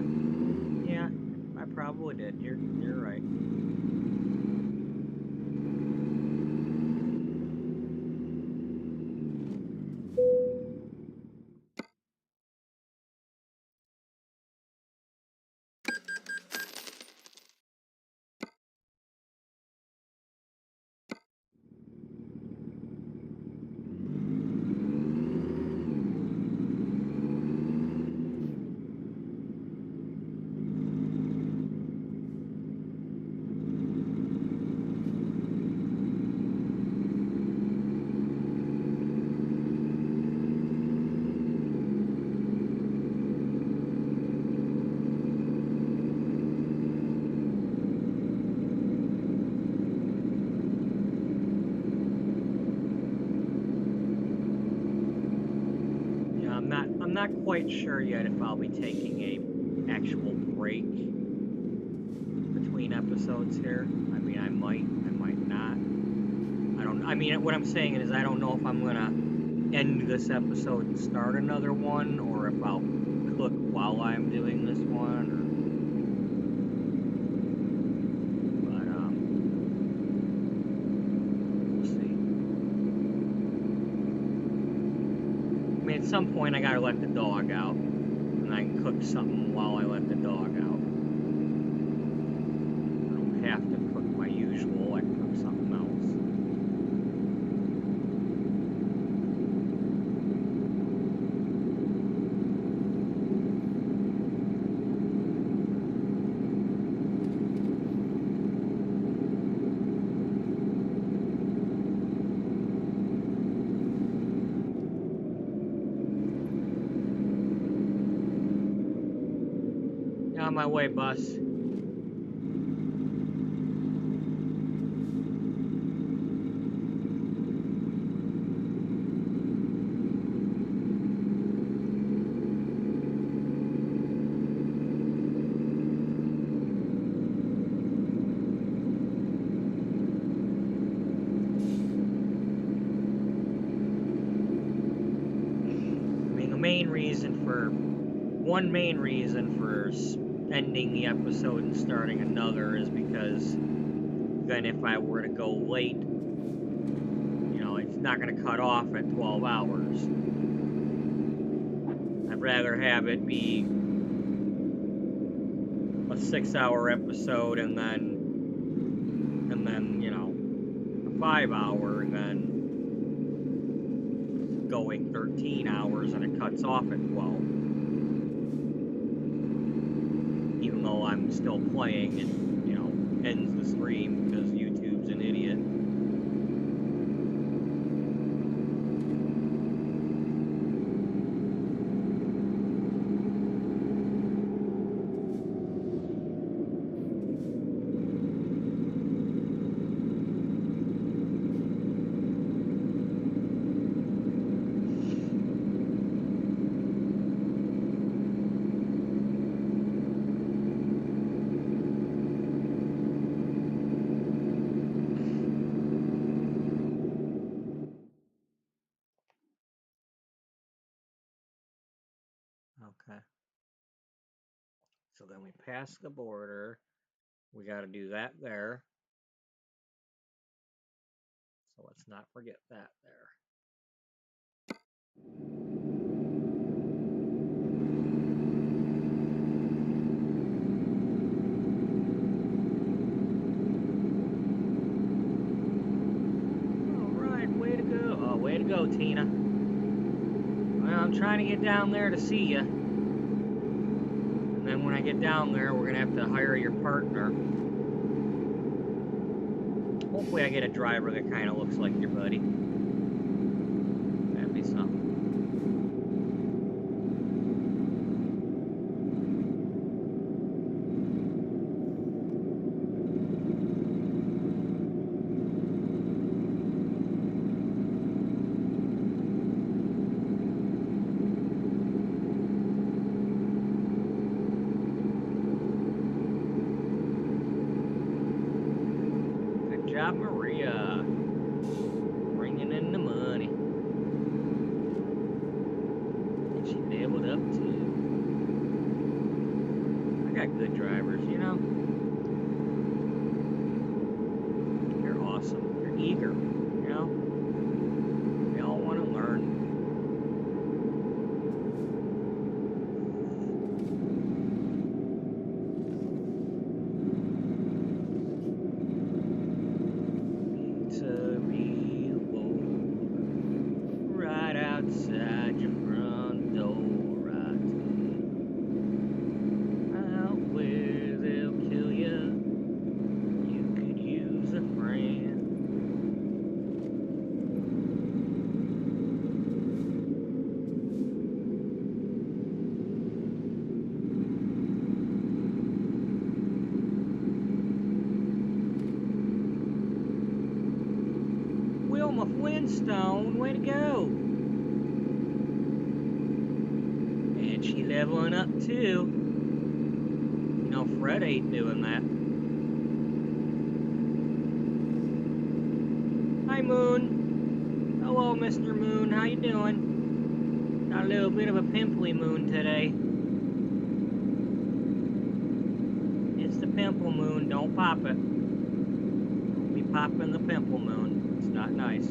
I probably did. You're right. not quite sure yet if I'll be taking a actual break between episodes here. I mean, I might not. I mean, what I'm saying is I don't know if I'm gonna end this episode and start another one, or if I'll cook while I'm doing this one, or... But, we'll see. I mean, at some point I gotta let the dog out, and I can cook something while I let the dog out. I don't have to cook my usual, I can cook something else. On my way, bus. One main reason for ending the episode and starting another is because then if I were to go late, you know, it's not going to cut off at 12 hours. I'd rather have it be a 6-hour episode and then, you know, a 5-hour and then going 13 hours and it cuts off at 12. Even though I'm still playing and, you know, ends the stream because YouTube's an idiot. Okay. So then we pass the border. We got to do that there. So let's not forget that there. All right, way to go. Oh, way to go, Tina. Well, I'm trying to get down there to see you. And then when I get down there, we're going to have to hire your partner. Hopefully I get a driver that kind of looks like your buddy. That'd be something. Maria, bringing in the money. And she leveled up too. I got good drivers, you know. They're awesome. They're eager, you know. They all want to learn. Outside your front door, right out where they'll kill you. You could use a friend. Wilma Flintstone, way to go. And she leveling up too. No, Fred ain't doing that. Hi, Moon. Hello, Mr. Moon. How you doing? Got a little bit of a pimply moon today. It's the pimple moon. Don't pop it. Don't be popping the pimple moon. It's not nice.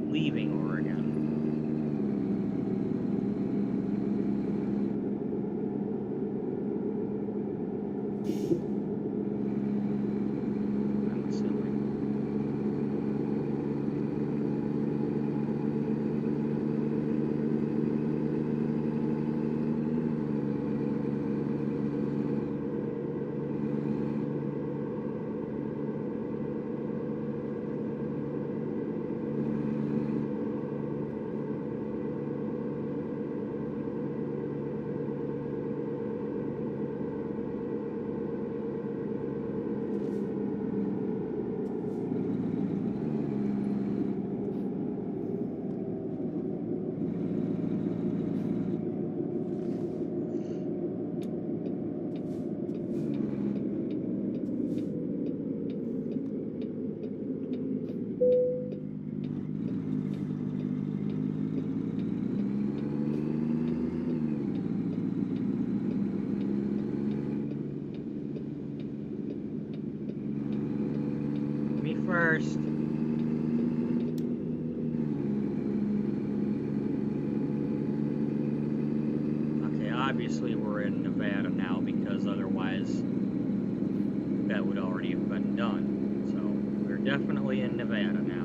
Leaving Oregon. I'm assuming. First. Okay, obviously we're in Nevada now because otherwise that would already have been done. So we're definitely in Nevada now.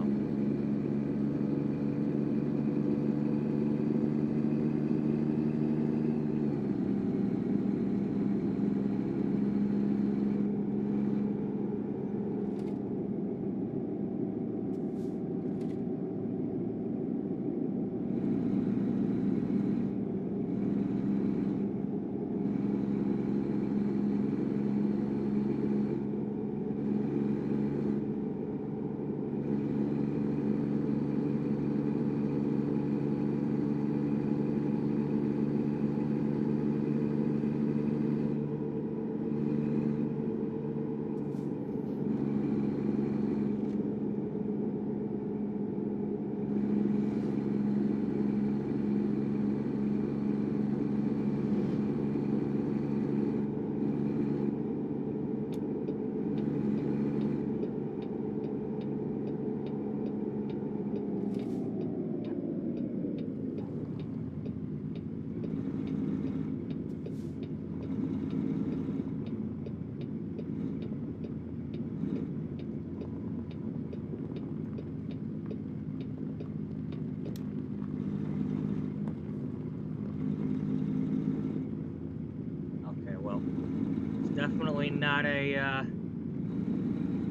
Definitely not a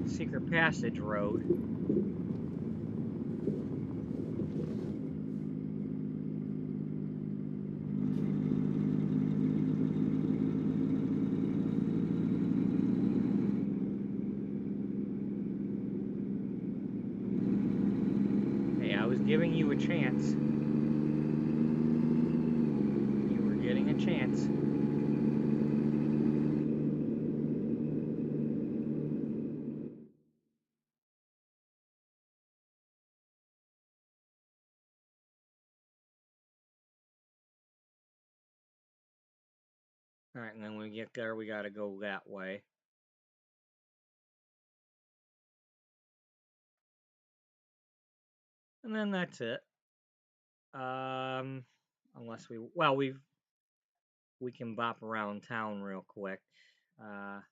secret passage road. Hey, I was giving you a chance. You were getting a chance. Alright, and then when we get there, we gotta go that way. And then that's it. Unless we can bop around town real quick. Got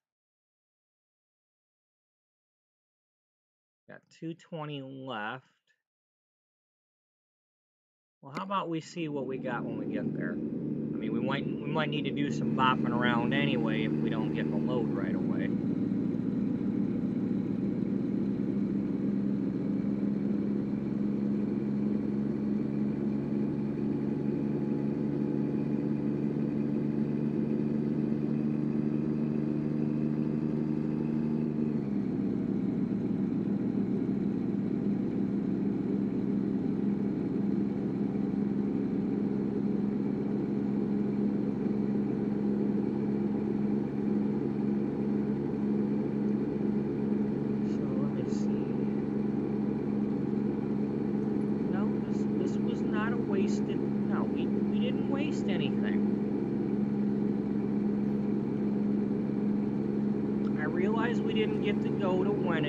220 left. Well, how about we see what we got when we get there? I mean, we might need to do some bopping around anyway if we don't get the load right away.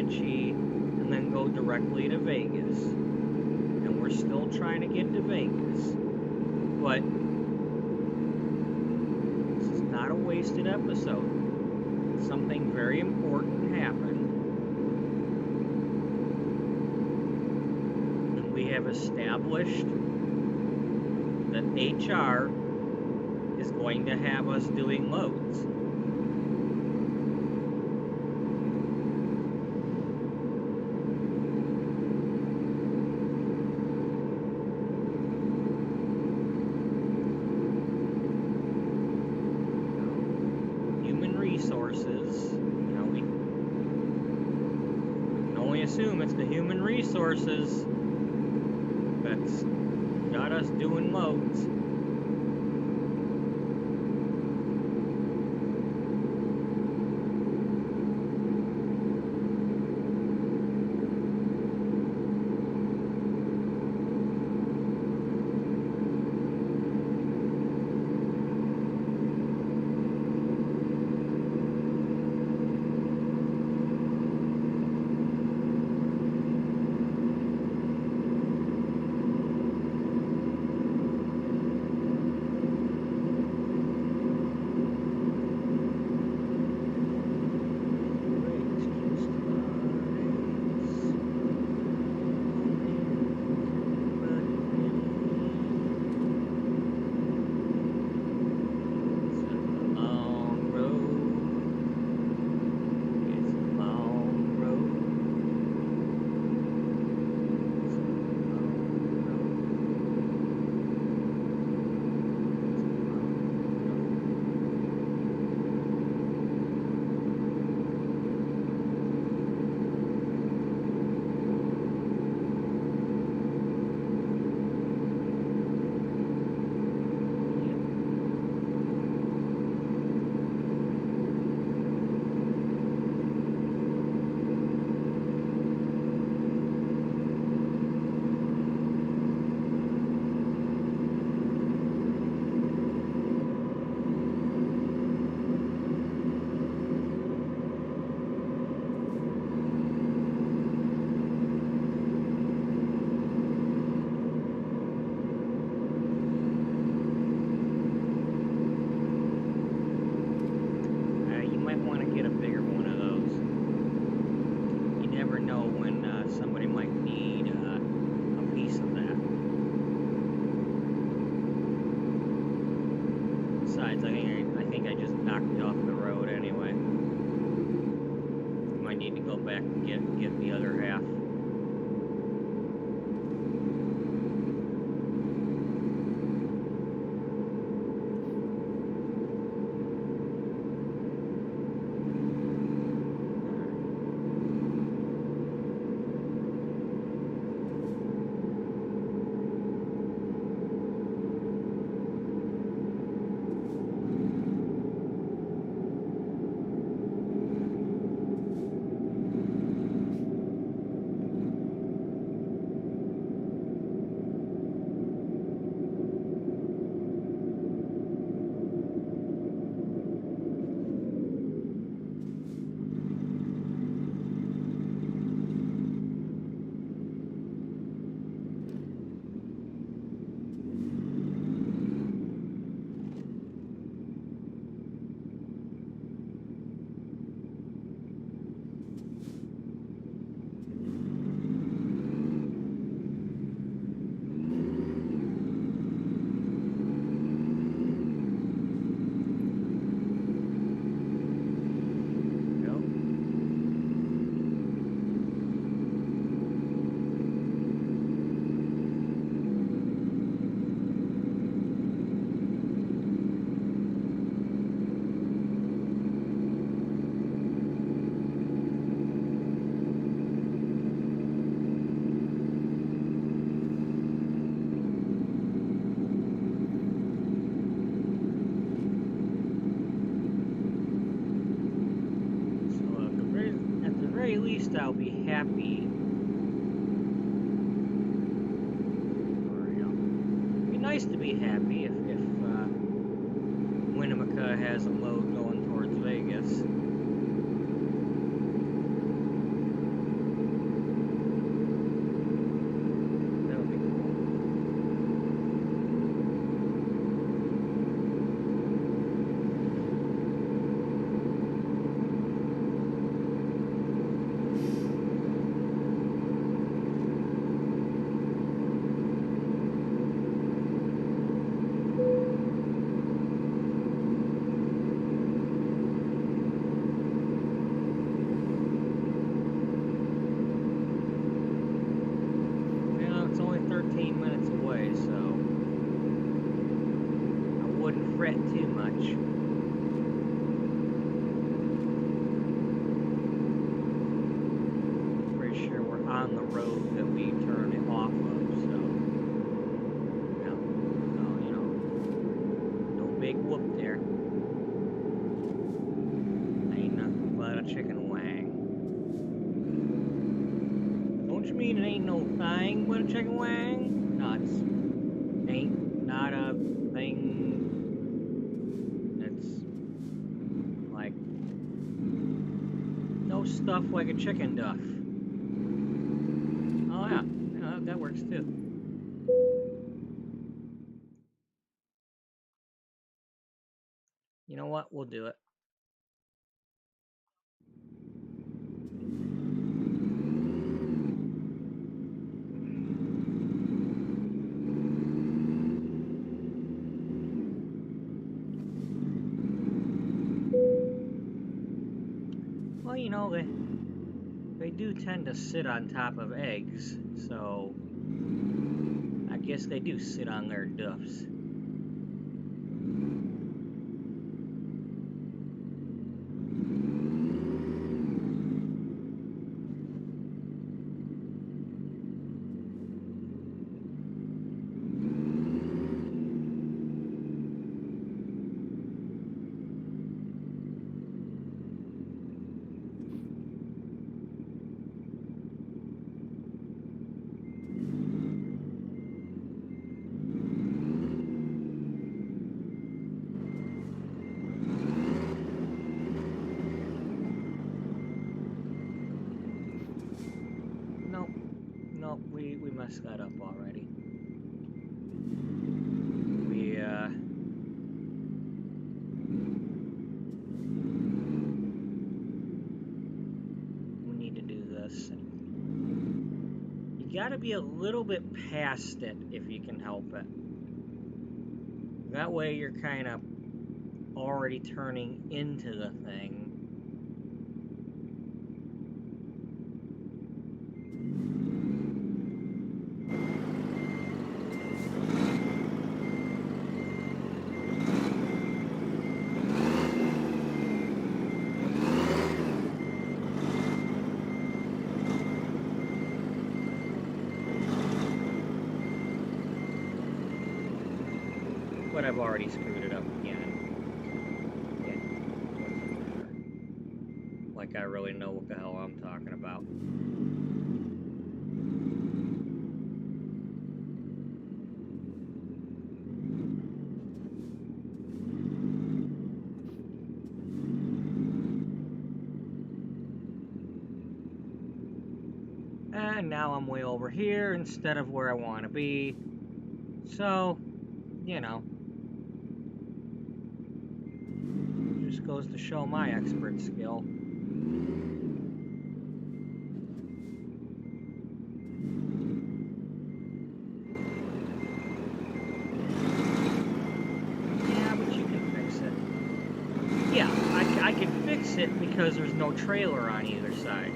And then go directly to Vegas. And we're still trying to get to Vegas. But this is not a wasted episode. Something very important happened. And we have established that HR is going to have us doing loads. Resources that's got us doing loads. very least, I'll be happy. Or, you know, it'd be nice to be happy if Winnemucca has a load going towards Vegas. Too much. Pretty sure we're on the road that we turn it off of, so no, you know, no big whoop there. Ain't nothing but a chicken wang. Don't you mean it ain't no thing but a chicken wang? Nuts. Ain't not a thing. Stuff like a chicken duff. Oh yeah, that works too. You know what? We'll do it. Well, you know, they do tend to sit on top of eggs, so I guess they do sit on their duffs. We messed that up already. We need to do this. You gotta be a little bit past it if you can help it. That way you're kind of already turning into the thing. But I've already screwed it up again. Like I really know what the hell I'm talking about. And now I'm way over here instead of where I want to be. So, you know. Just goes to show my expert skill. Yeah, but you can fix it. Yeah, I can fix it because there's no trailer on either side.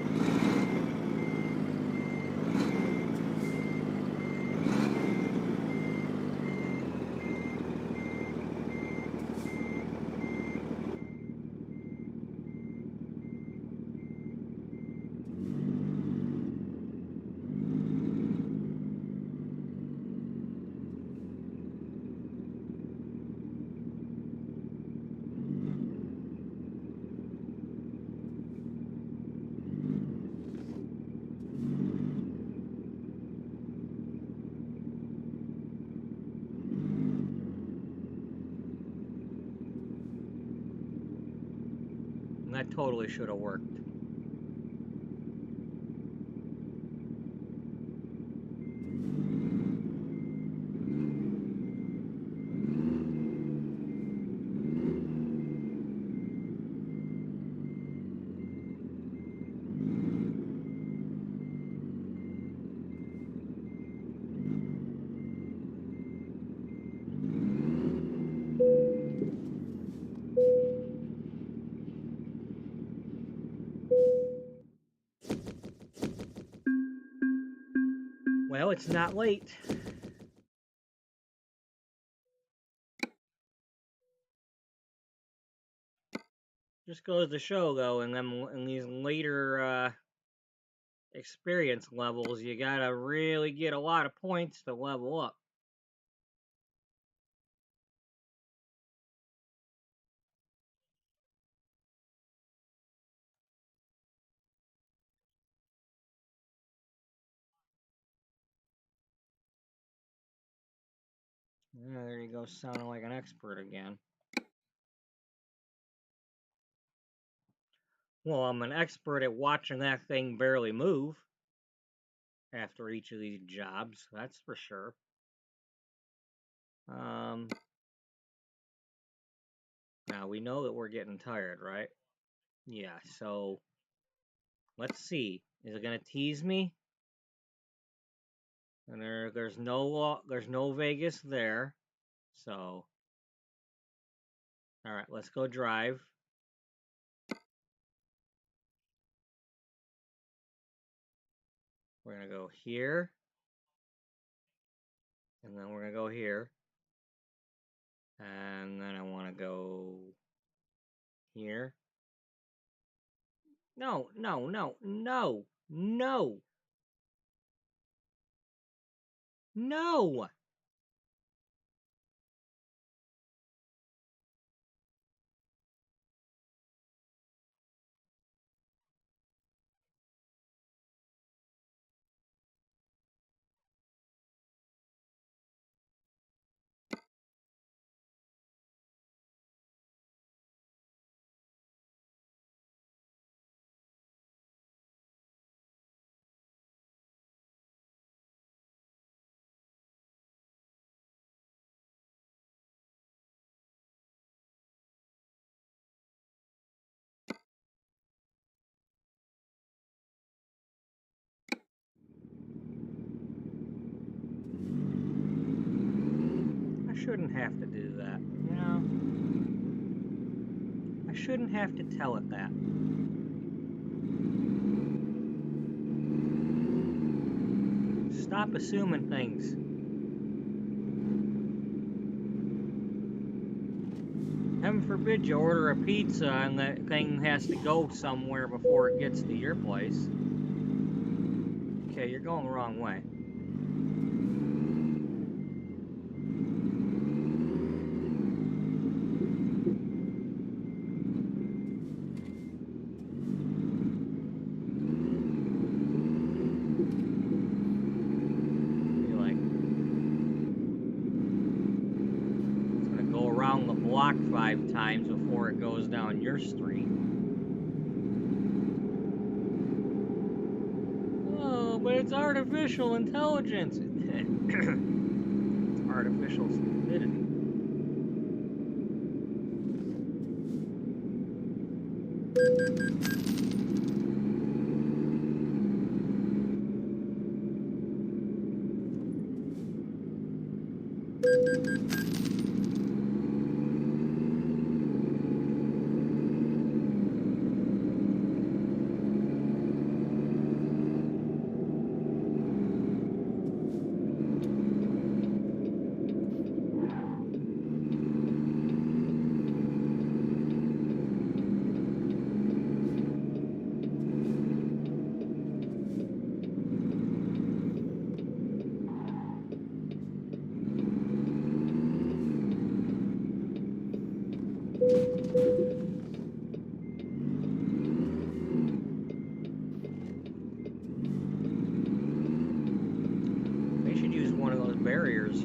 totally should have worked. Well, it's not late. Just goes to show, though, in these later experience levels, you gotta really get a lot of points to level up. Yeah, there you go, sounding like an expert again. Well, I'm an expert at watching that thing barely move after each of these jobs, that's for sure. Now, we know that we're getting tired, right? Yeah, so let's see. Is it going to tease me? And there's no Vegas there. So, all right, let's go drive. We're going to go here. And then we're going to go here. And then I want to go here. No, no, no, no, no. No! I shouldn't have to do that, you know? I shouldn't have to tell it that. Stop assuming things. Heaven forbid you order a pizza and that thing has to go somewhere before it gets to your place. Okay, you're going the wrong way. Block 5 times before it goes down your street. Oh, but it's artificial intelligence. It's artificial stupidity.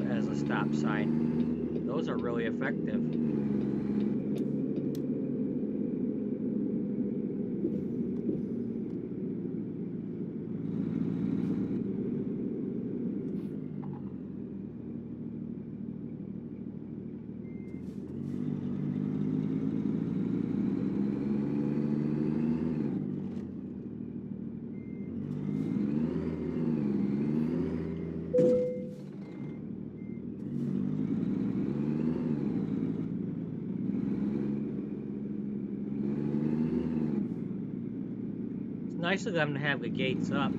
As a stop sign. Those are really effective. nice of them to have the gates up.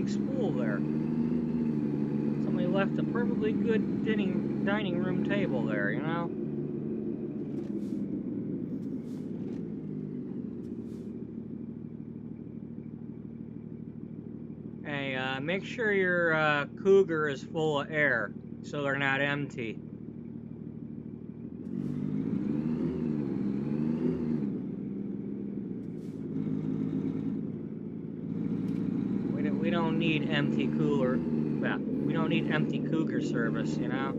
Spool there. Somebody left a perfectly good dining room table there, you know? Hey, make sure your Cougar is full of air so they're not empty. We don't need empty cooler. Well, we don't need empty Cougar service, you know?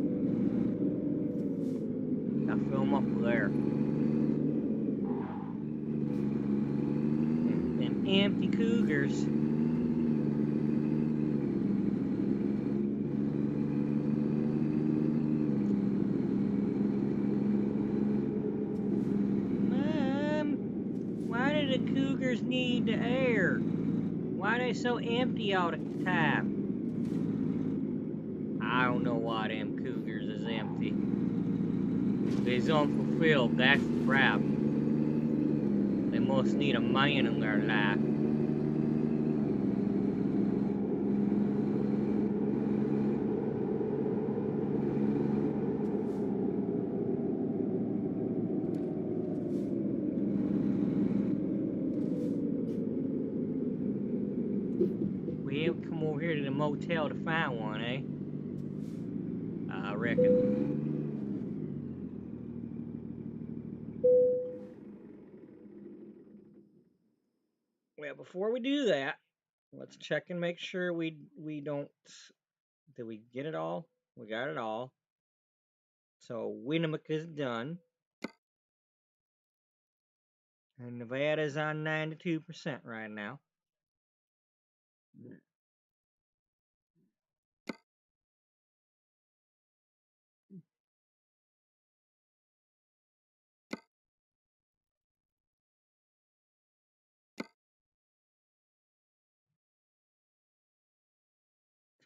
Gotta fill them up with air. And empty Cougars. Mom, why do the Cougars need the air? Why are they so empty all the time? I don't know why them Cougars is empty. They's unfulfilled, that's the problem. They must need a man in their life. We have to come over here to the motel to find one, eh? I reckon. Well, before we do that, let's check and make sure we don't. Did we get it all? We got it all. So Winnemucca is done. And Nevada's on 92% right now.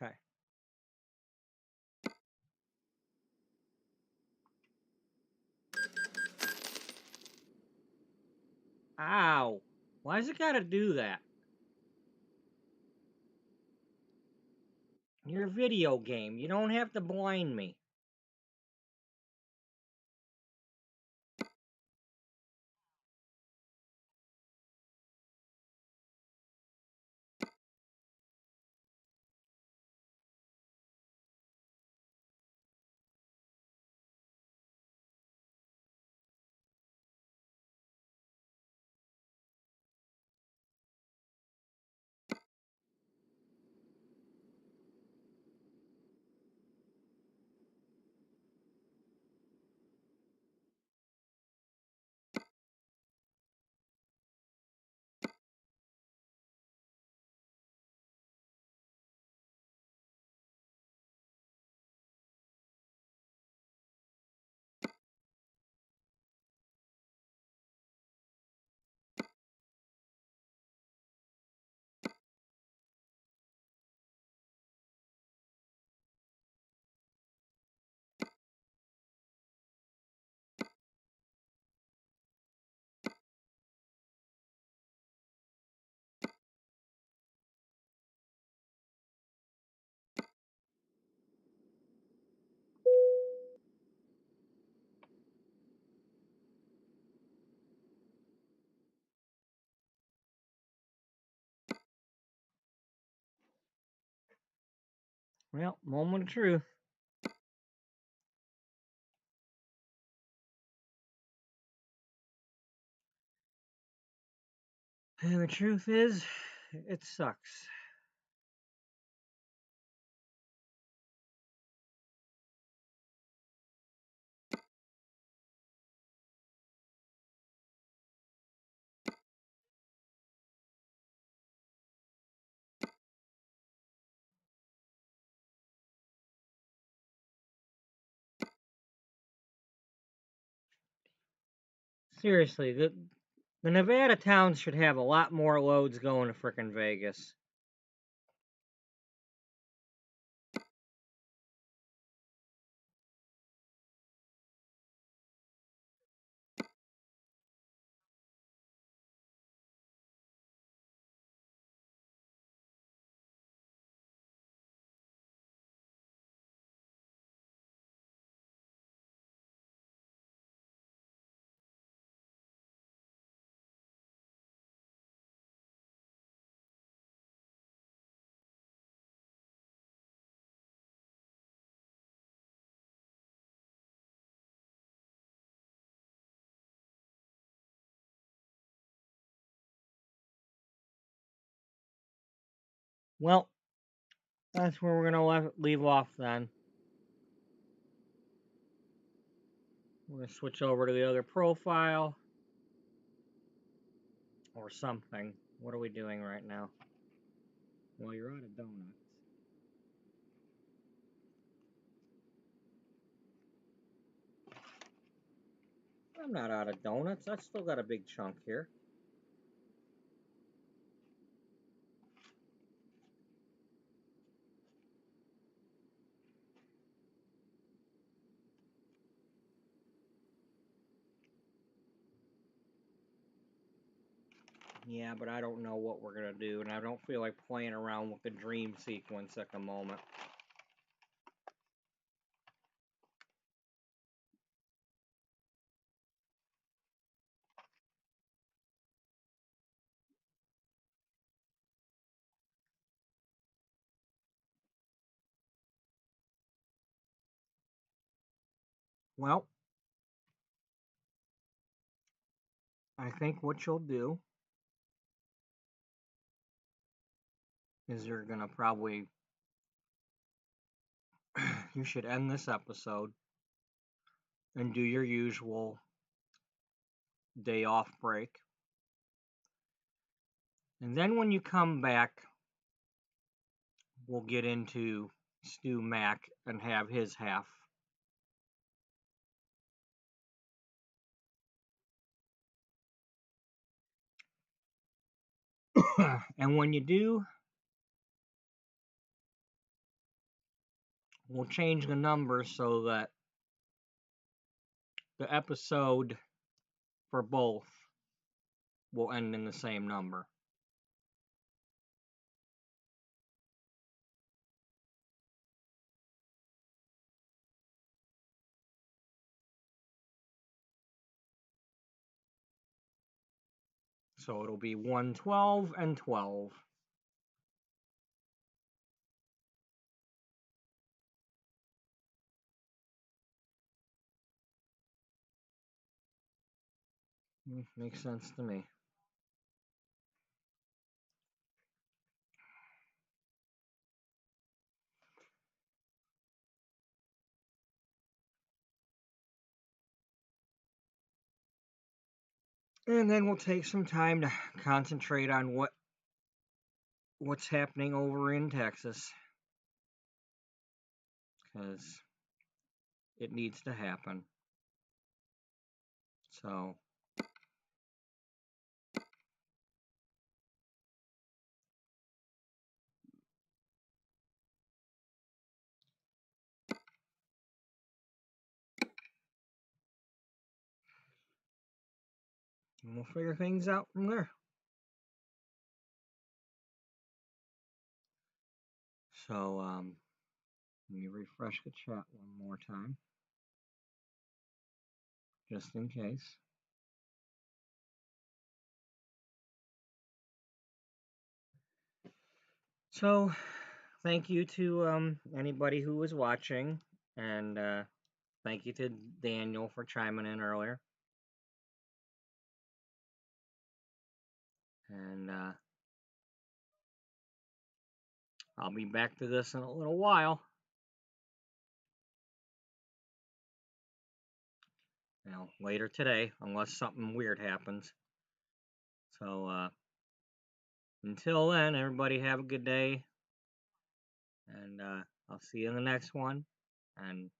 Okay. Ow. Why's it gotta do that? You're a video game. You don't have to blind me. Well, moment of truth. And the truth is, it sucks. Seriously, the Nevada towns should have a lot more loads going to frickin' Vegas. Well, that's where we're going to leave off then. We're going to switch over to the other profile. Or something. What are we doing right now? Well, you're out of donuts. I'm not out of donuts. I've still got a big chunk here. Yeah, but I don't know what we're going to do, and I don't feel like playing around with the dream sequence at the moment. Well, I think what you'll do is you're going to probably, you should end this episode and do your usual day off break. And then when you come back, we'll get into Stu Mack and have his half. And when you do, we'll change the number so that the episode for both will end in the same number. So it'll be 112 and 12. Makes sense to me. And then we'll take some time to concentrate on what's happening over in Texas. Because it needs to happen. So we'll figure things out from there. So let me refresh the chat one more time, just in case. So thank you to anybody who was watching, and thank you to Daniel for chiming in earlier. And I'll be back to this in a little while. Later today, unless something weird happens. So until then, everybody have a good day, and I'll see you in the next one. And